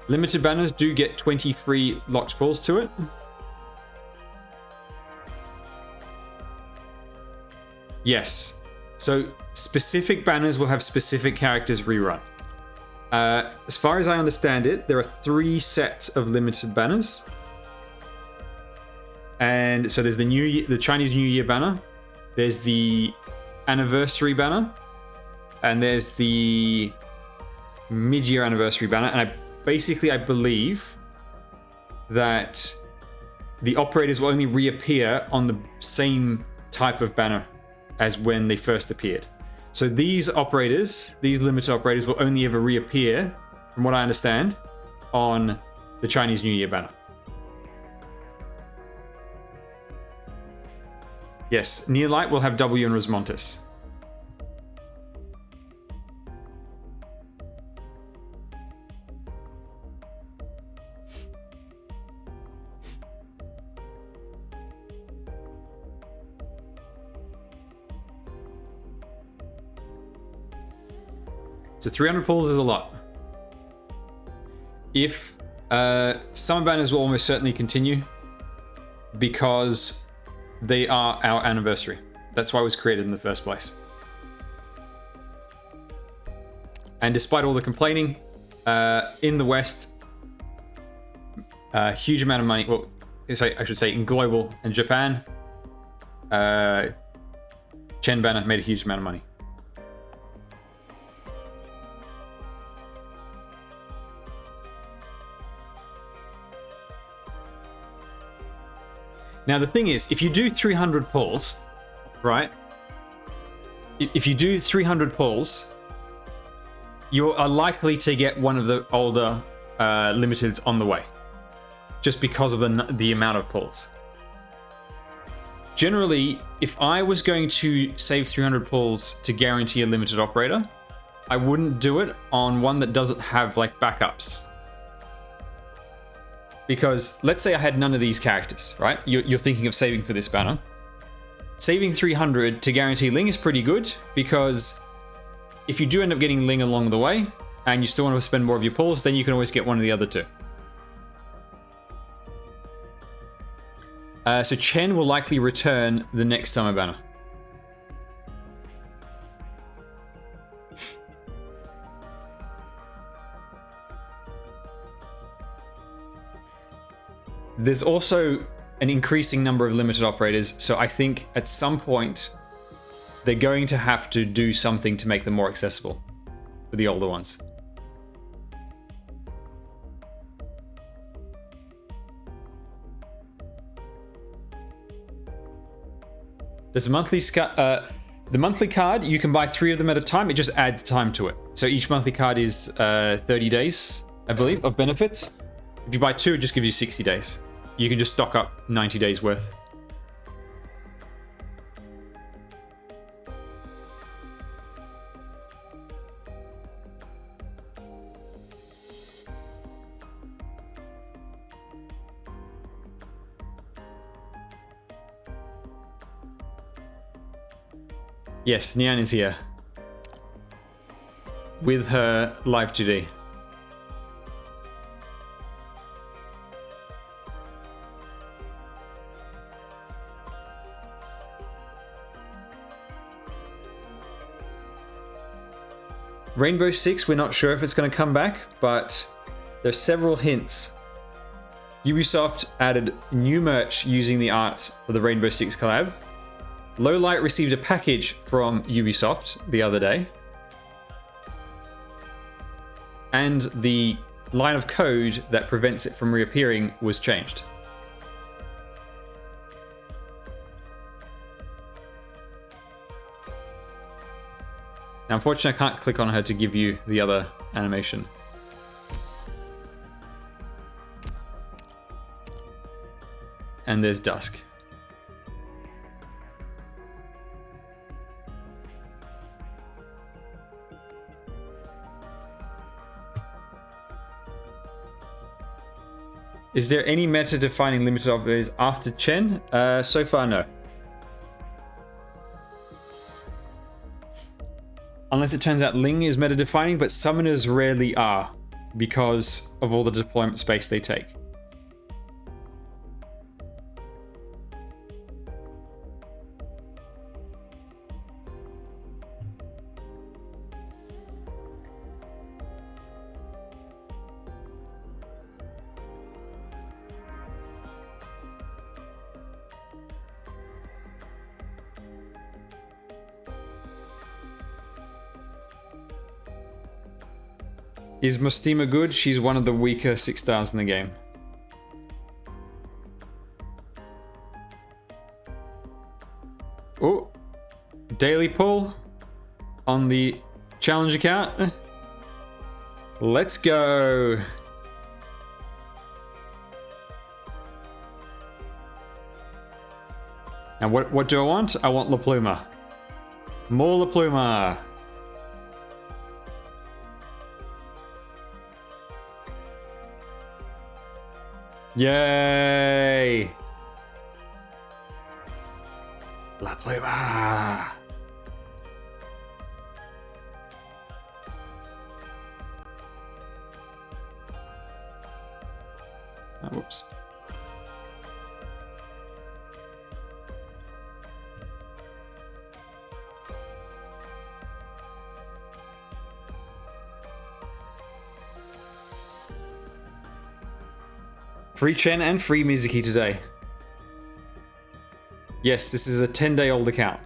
Limited banners do get 20 free locked pulls to it. Yes. So specific banners will have specific characters rerun. As far as I understand it, there are 3 sets of limited banners. And so there's the Chinese New Year banner. There's the anniversary banner, and there's the mid-year anniversary banner. And I believe that the operators will only reappear on the same type of banner as when they first appeared. So these operators, these limited operators, will only ever reappear, from what I understand, on the Chinese New Year banner. Yes, Neolight will have W and Rosmontis. So 300 pulls is a lot. If summer banners will almost certainly continue because they are our anniversary. That's why it was created in the first place. And despite all the complaining, in the West, a huge amount of money, well, I should say in global and Japan, Chen banner made a huge amount of money. Now the thing is, if you do 300 pulls, right? If you do 300 pulls, you are likely to get one of the older limiteds on the way, just because of the amount of pulls. Generally, if I was going to save 300 pulls to guarantee a limited operator, I wouldn't do it on one that doesn't have like backups. Because let's say I had none of these characters, right? You're thinking of saving for this banner. Saving 300 to guarantee Ling is pretty good, because if you do end up getting Ling along the way, and you still want to spend more of your pulls, then you can always get one of the other two. So Chen will likely return the next summer banner. there's also an increasing number of limited operators, so I think at some point they're going to have to do something to make them more accessible for the older ones. There's a monthly the monthly card, you can buy 3 of them at a time. It just adds time to it. So each monthly card is 30 days, I believe, of benefits. If you buy 2, it just gives you 60 days. You can just stock up 90 days worth. Yes, Nian is here. With her live today. Rainbow Six, we're not sure if it's going to come back, but there's several hints. Ubisoft added new merch using the art for the Rainbow Six collab. Lowlight received a package from Ubisoft the other day. And the line of code that prevents it from reappearing was changed. Now, unfortunately, I can't click on her to give you the other animation. And there's Dusk. Is there any meta-defining limited operators after Chen? So far, no. Unless it turns out Ling is meta-defining, but summoners rarely are because of all the deployment space they take. Is Mostima good? She's one of the weaker 6 stars in the game. Oh, daily pull on the challenge account. Let's go. Now what do I want? I want La Pluma. More La Pluma. Yay! La Pluma! Oh, whoops. Free Chen and free Mizuki today. Yes, this is a 10-day-old account.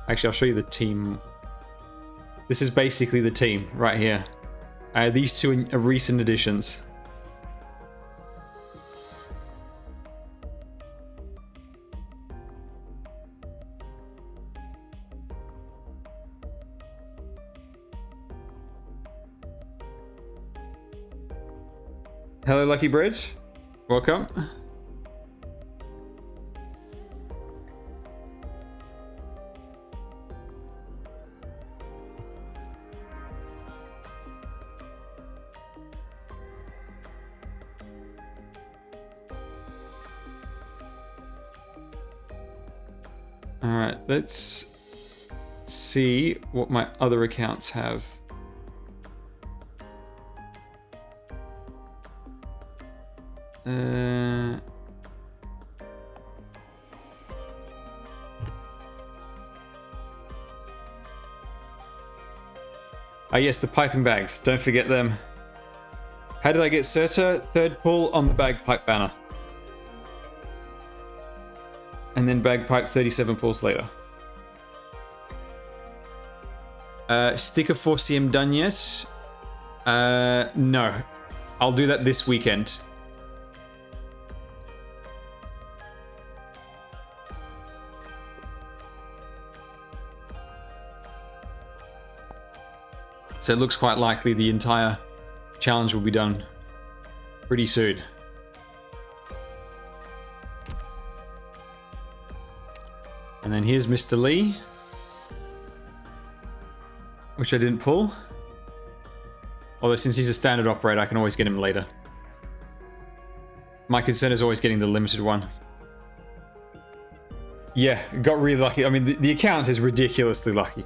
Actually, I'll show you the team. This is basically the team right here. These two are recent additions. Hello, Lucky Bread. Welcome. All right, let's see what my other accounts have. Ah, yes, the piping bags. Don't forget them. How did I get Surta? Third pull on the bagpipe banner. And then bagpipe 37 pulls later. Sticker 4CM done yet? No. I'll do that this weekend. So it looks quite likely the entire challenge will be done pretty soon. And then here's Mr. Lee, which I didn't pull. Although since he's a standard operator, I can always get him later. My concern is always getting the limited one. Yeah, got really lucky. I mean, the account is ridiculously lucky.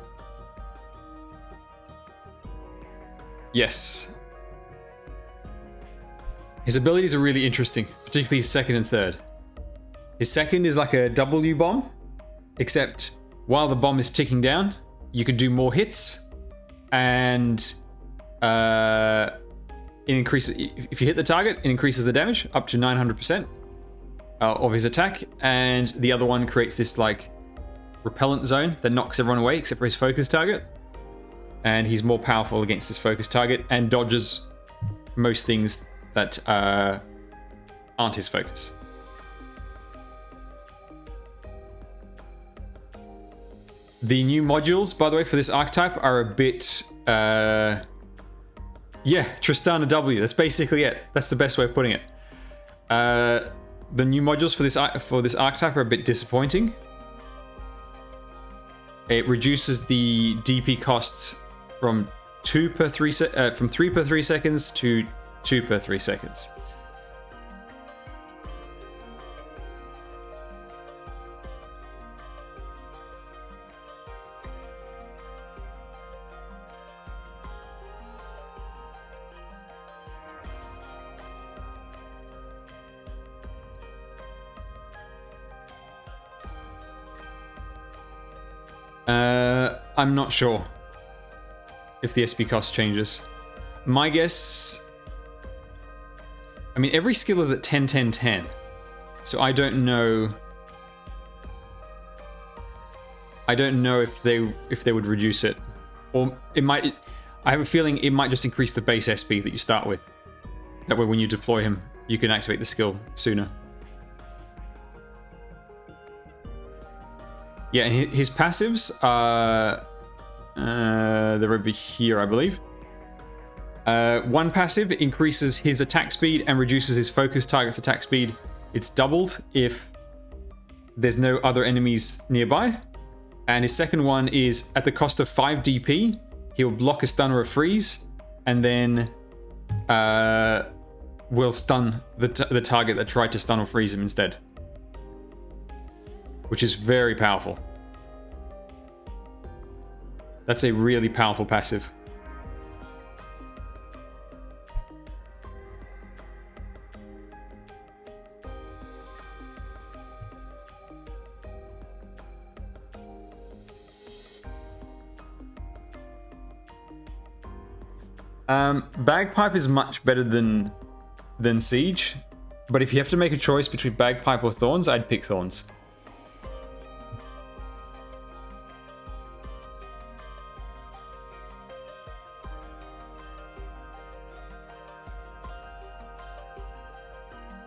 Yes. His abilities are really interesting, particularly his second and third. His second is like a W bomb, except while the bomb is ticking down, you can do more hits, and it increases. If you hit the target, it increases the damage up to 900% of his attack, and the other one creates this like repellent zone that knocks everyone away except for his focus target. And he's more powerful against this focus target and dodges most things that aren't his focus. The new modules, by the way, for this archetype are a bit... yeah, Tristana W. That's basically it. That's the best way of putting it. The new modules for this archetype are a bit disappointing. It reduces the DP costs from 3 per 3 seconds to 2 per 3 seconds. I'm not sure if the SP cost changes. My guess... I mean, every skill is at 10, 10, 10. So I don't know... I don't know if they would reduce it. Or it might... I have a feeling it might just increase the base SP that you start with. That way when you deploy him, you can activate the skill sooner. Yeah, and his passives are... they're over here, I believe. One passive increases his attack speed and reduces his focus target's attack speed. It's doubled if there's no other enemies nearby. And his second one is at the cost of 5 DP, he'll block a stun or a freeze, and then will stun the target that tried to stun or freeze him instead. Which is very powerful. That's a really powerful passive. Bagpipe is much better than Siege, but if you have to make a choice between Bagpipe or Thorns, I'd pick Thorns.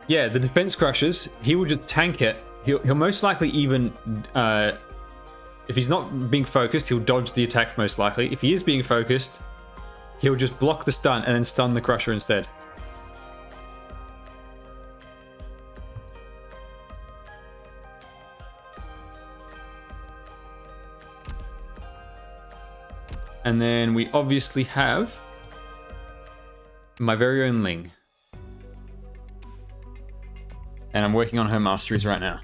Yeah, the defense crushers, he will just tank it. He'll most likely even, if he's not being focused, he'll dodge the attack most likely. If he is being focused, he'll just block the stun and then stun the crusher instead. And then we obviously have my very own Ling. And I'm working on her masteries right now.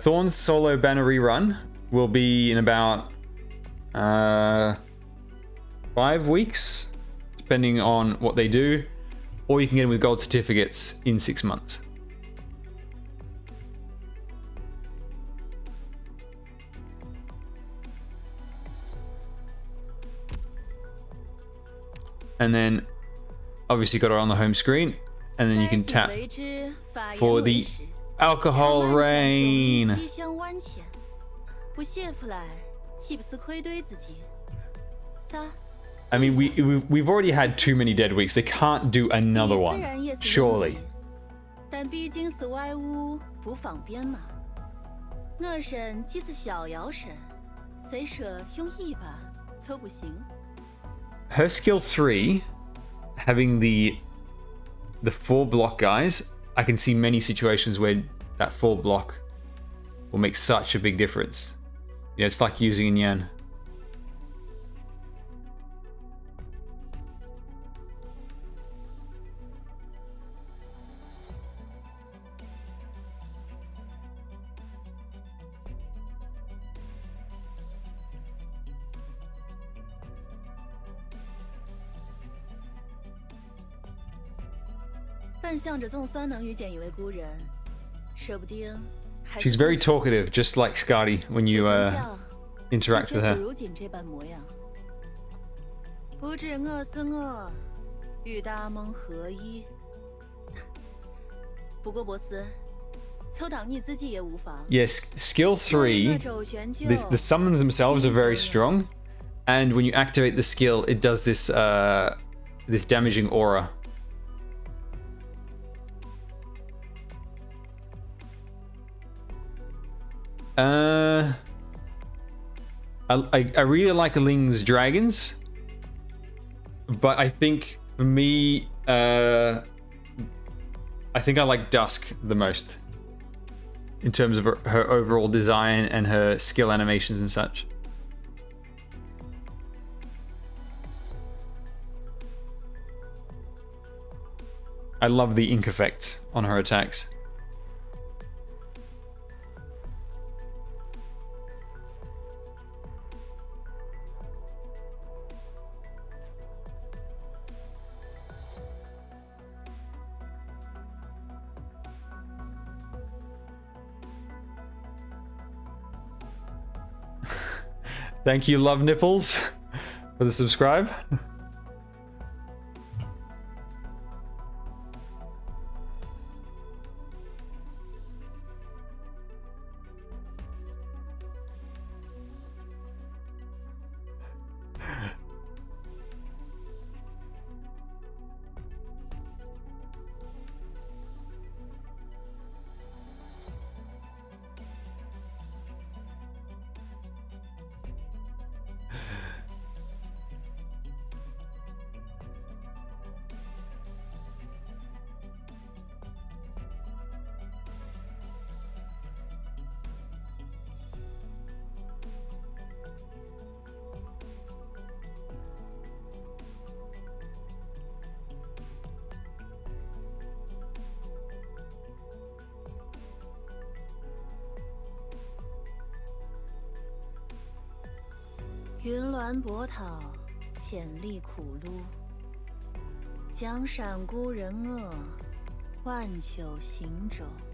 Thorns solo banner rerun will be in about 5 weeks, depending on what they do. or you can get them with gold certificates in 6 months. And then obviously got her on the home screen, and then you can tap for the alcohol rain. I mean, we've already had too many dead weeks. They can't do another one, surely. Her skill 3, having the 4 block guys, I can see many situations where that 4 block will make such a big difference. Yeah, it's like using Yan. She's very talkative, just like Skadi when you interact with her. Yes, skill 3, the summons themselves are very strong, and when you activate the skill, it does this this damaging aura. I really like Ling's dragons, but I think for me, I think I like Dusk the most in terms of her overall design and her skill animations and such. I love the ink effects on her attacks. Thank you, Love Nipples, for the subscribe.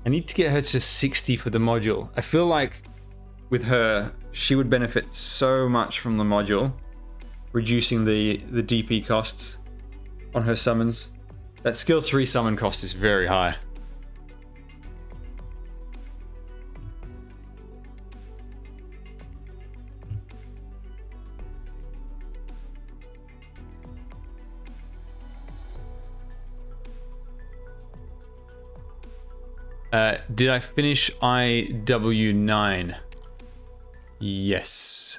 I need to get her to 60 for the module. I feel like with her, she would benefit so much from the module, reducing the DP costs on her summons. That skill 3 summon cost is very high. Did I finish IW9? Yes.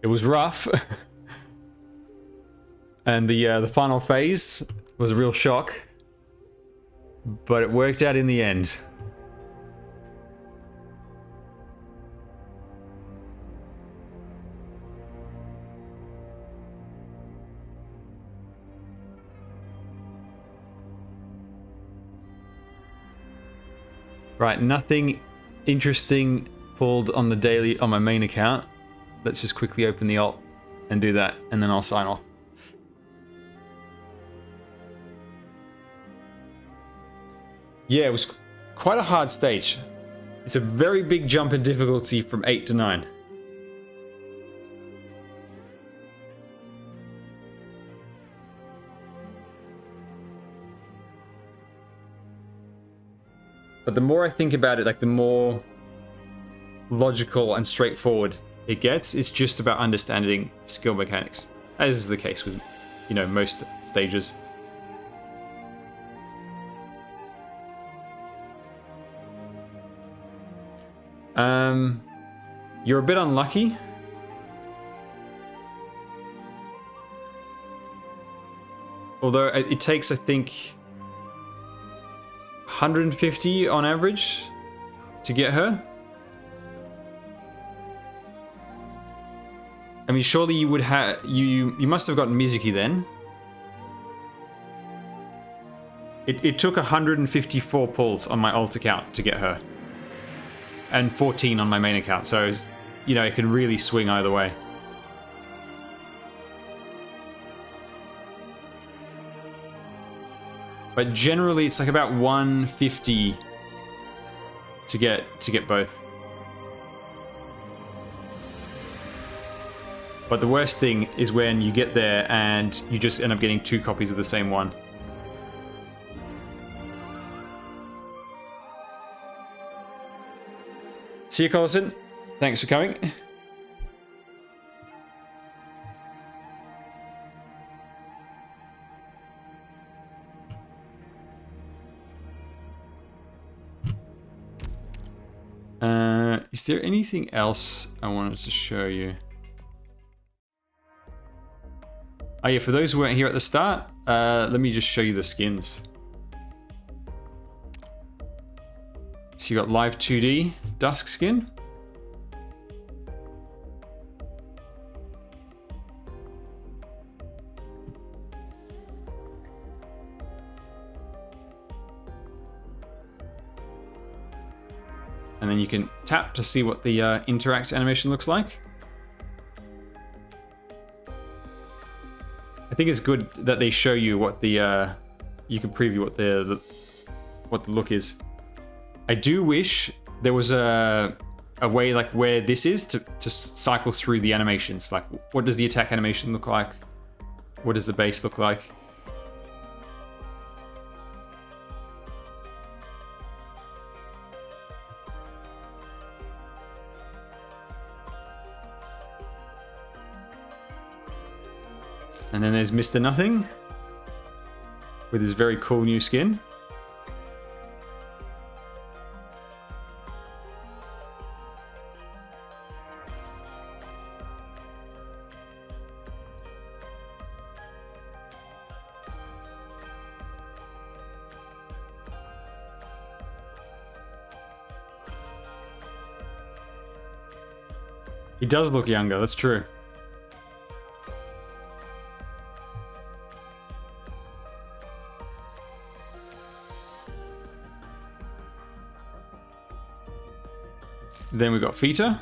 It was rough. And the final phase was a real shock. But it worked out in the end. Right, nothing interesting pulled on the daily on my main account. Let's just quickly open the alt and do that, and then I'll sign off. Yeah, it was quite a hard stage. It's a very big jump in difficulty from 8 to 9. But the more I think about it, like the more logical and straightforward it gets. It's just about understanding skill mechanics, as is the case with, you know, most stages. You're a bit unlucky. Although it takes, I think, 150 on average to get her. I mean, surely you would have you must have gotten Mizuki then. It took 154 pulls on my alt account to get her, and 14 on my main account. So, you know, it can really swing either way. But generally, it's like about 150 to get both. But the worst thing is when you get there and you just end up getting 2 copies of the same one. See you, Collison. Thanks for coming. Is there anything else I wanted to show you? Oh yeah, for those who weren't here at the start, let me just show you the skins. So you got Live 2D Dusk skin. And then you can tap to see what the interact animation looks like. I think it's good that they show you what the you can preview what the look is. I do wish there was a way like where this is to cycle through the animations. Like, what does the attack animation look like? What does the base look like? And then there's Mr. Nothing with his very cool new skin. He does look younger, that's true. Then we got Fita.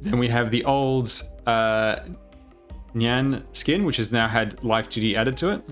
Then we have the old Nyan skin, which has now had Live 2D added to it.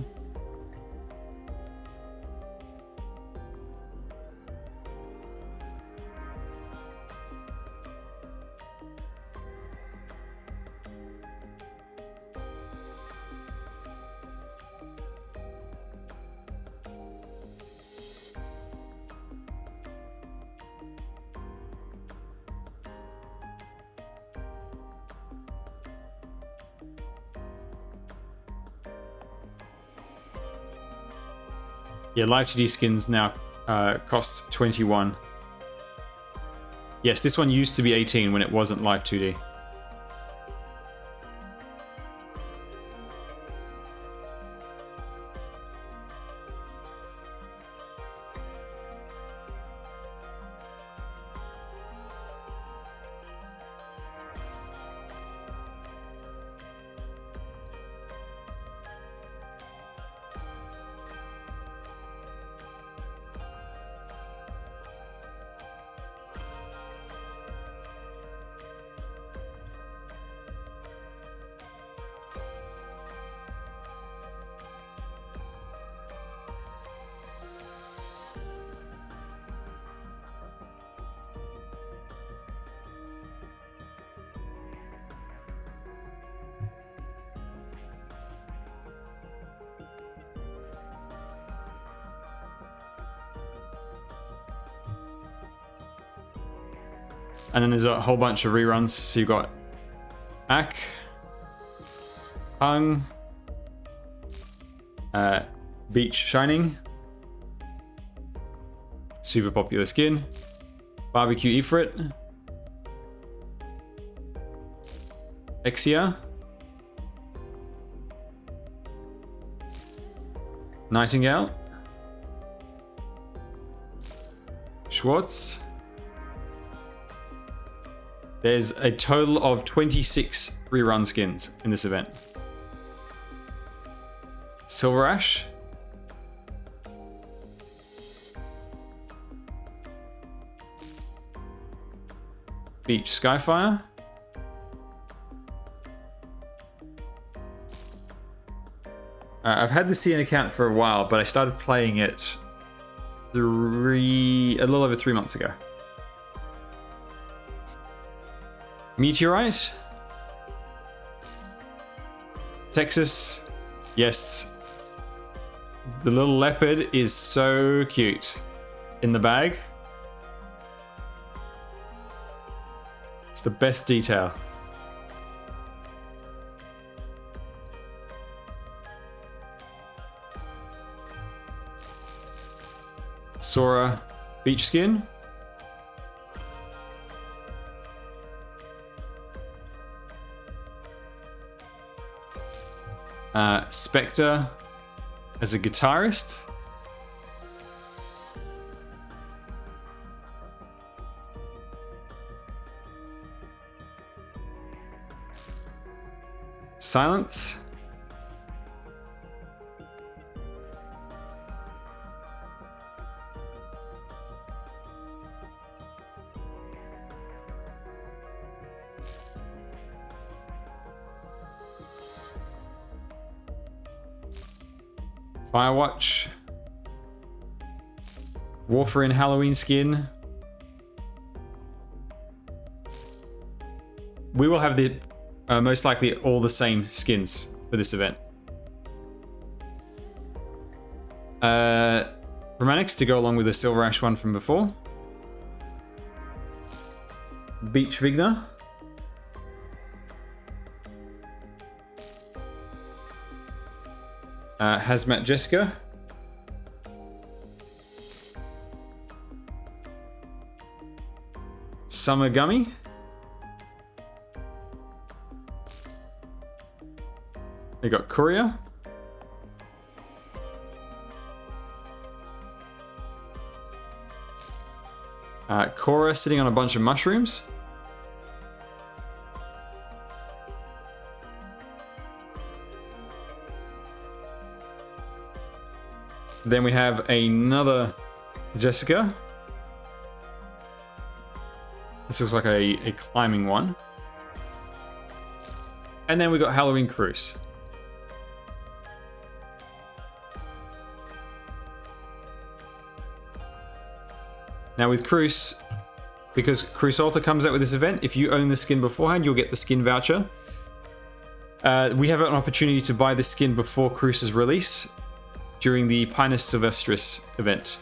Yeah, Live 2D skins now cost 21. Yes, this one used to be 18 when it wasn't Live 2D. And then there's a whole bunch of reruns. So you've got Ak, Hung, Beach Shining, super popular skin, Barbecue Ifrit, Exia, Nightingale, Schwartz. There's a total of 26 rerun skins in this event. Silver Ash, Beach Skyfire, I've had the CN account for a while, but I started playing it a little over 3 months ago. Meteorite, Texas, yes. The little leopard is so cute in the bag. It's the best detail. Sora beach skin. Spectre as a guitarist. Silence. Firewatch. Warfarin Halloween skin. We will have the most likely all the same skins for this event. Romantics to go along with the Silver Ash one from before. Beach Vigna. Hazmat Jessica. Summer Gummy. We got Courier. Cora sitting on a bunch of mushrooms. Then we have another Jessica. This looks like a climbing one. And then we got Halloween Kroos. Now with Kroos, because Kroos Alter comes out with this event, if you own the skin beforehand, you'll get the skin voucher. We have an opportunity to buy the skin before Kroos' release during the Pinus Sylvestris event.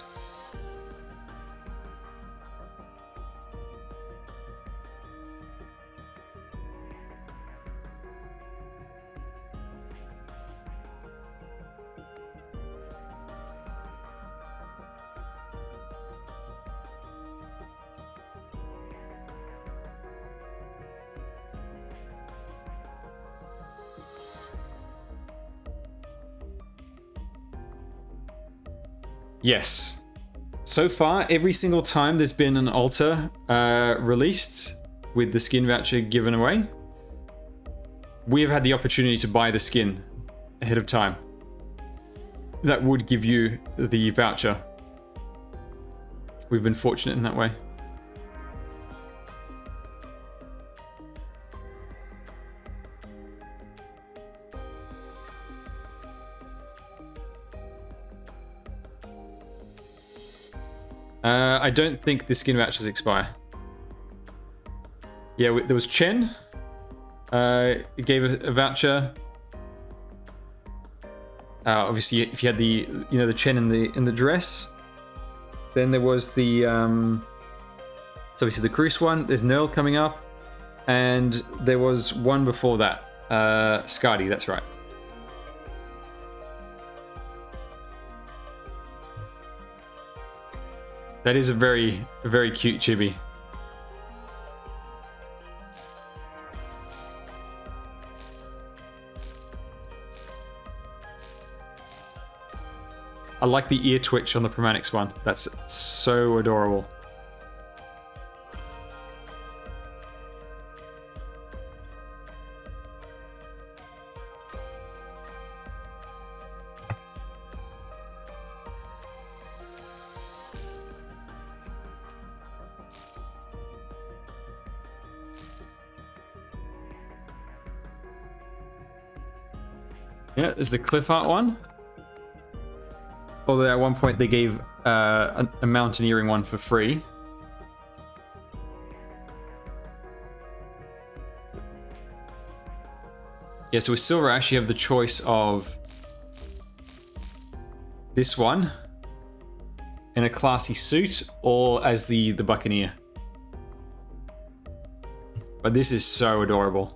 Yes. So far, every single time there's been an altar released with the skin voucher given away, we have had the opportunity to buy the skin ahead of time. That would give you the voucher. We've been fortunate in that way. I don't think the skin vouchers expire. Yeah, there was Chen. It gave a voucher. Obviously, if you had the Chen in the dress. Then there was the So obviously the Kroos one, there's Nerl coming up, and there was one before that. Skadi, that's right. That is a very, very cute chibi. I like the ear twitch on the Premanix one. That's so adorable. Yeah, there's the cliff art one. Although at one point they gave a mountaineering one for free. Yeah, so with Silver Ash you have the choice of this one in a classy suit or as the Buccaneer. But this is so adorable.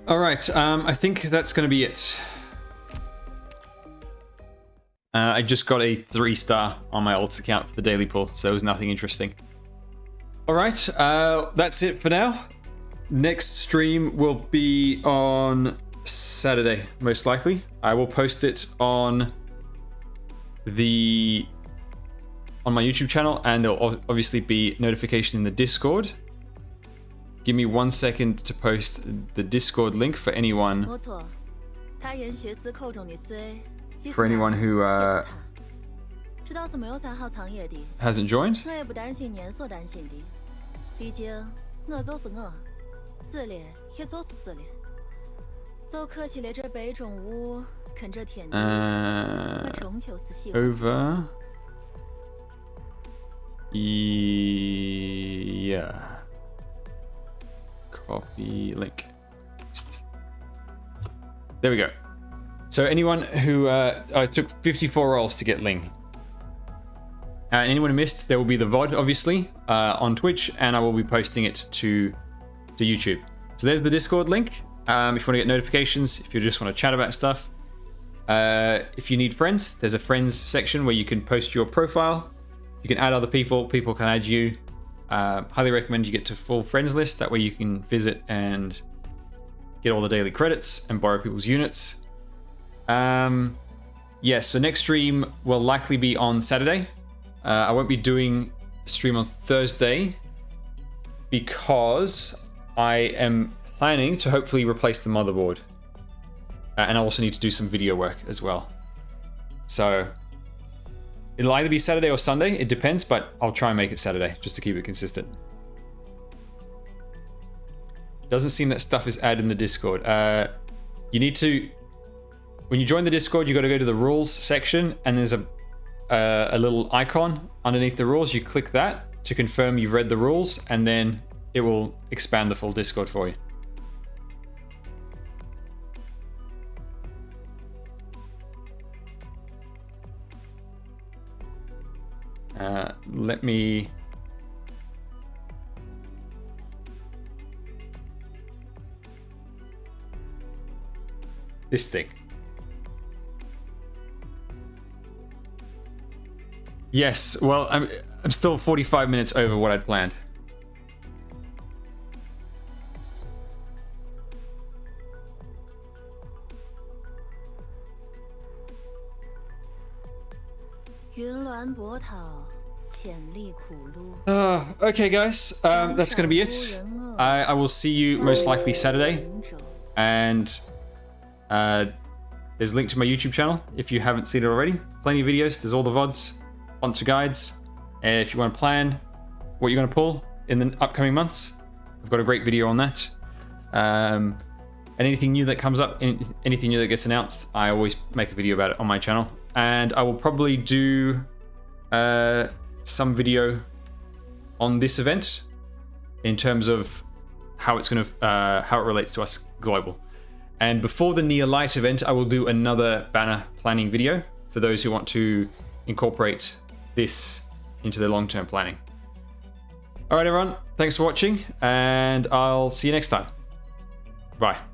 Alright, I think that's going to be it. I just got a 3-star on my alt account for the daily pull, so it was nothing interesting. Alright, that's it for now. Next stream will be on Saturday, most likely. I will post it on my YouTube channel, and there'll obviously be notification in the Discord. Give me 1 second to post the Discord link for anyone who hasn't joined. Over. Yeah. Copy link. There we go. So anyone who I took 54 rolls to get Ling. And anyone who missed, there will be the VoD obviously on Twitch, and I will be posting it to YouTube. So there's the Discord link. If you want to get notifications, if you just want to chat about stuff. If you need friends, there's a friends section where you can post your profile. You can add other people. People can add you. Highly recommend you get to full friends list. That way you can visit and get all the daily credits and borrow people's units. Yes, so next stream will likely be on Saturday. I won't be doing a stream on Thursday because I am planning to hopefully replace the motherboard. And I also need to do some video work as well. So it'll either be Saturday or Sunday, it depends, but I'll try and make it Saturday just to keep it consistent. Doesn't seem that stuff is added in the Discord. You need to, when you join the Discord, you got to go to the rules section, and there's a little icon underneath the rules. You click that to confirm you've read the rules, and then it will expand the full Discord for you. Let me... This thing. Yes, well, I'm still 45 minutes over what I'd planned. Okay, guys, that's gonna be it. I will see you most likely Saturday, and there's a link to my YouTube channel if you haven't seen it already. Plenty of videos. There's all the VODs, sponsor guides. If you want to plan what you're going to pull in the upcoming months, I've got a great video on that. And anything new that comes up, anything new that gets announced, I always make a video about it on my channel. And I will probably do some video on this event in terms of how it's going to how it relates to us global. And before the near light event, I will do another banner planning video for those who want to incorporate this into their long-term planning. All right, everyone, thanks for watching, and I'll see you next time. Bye.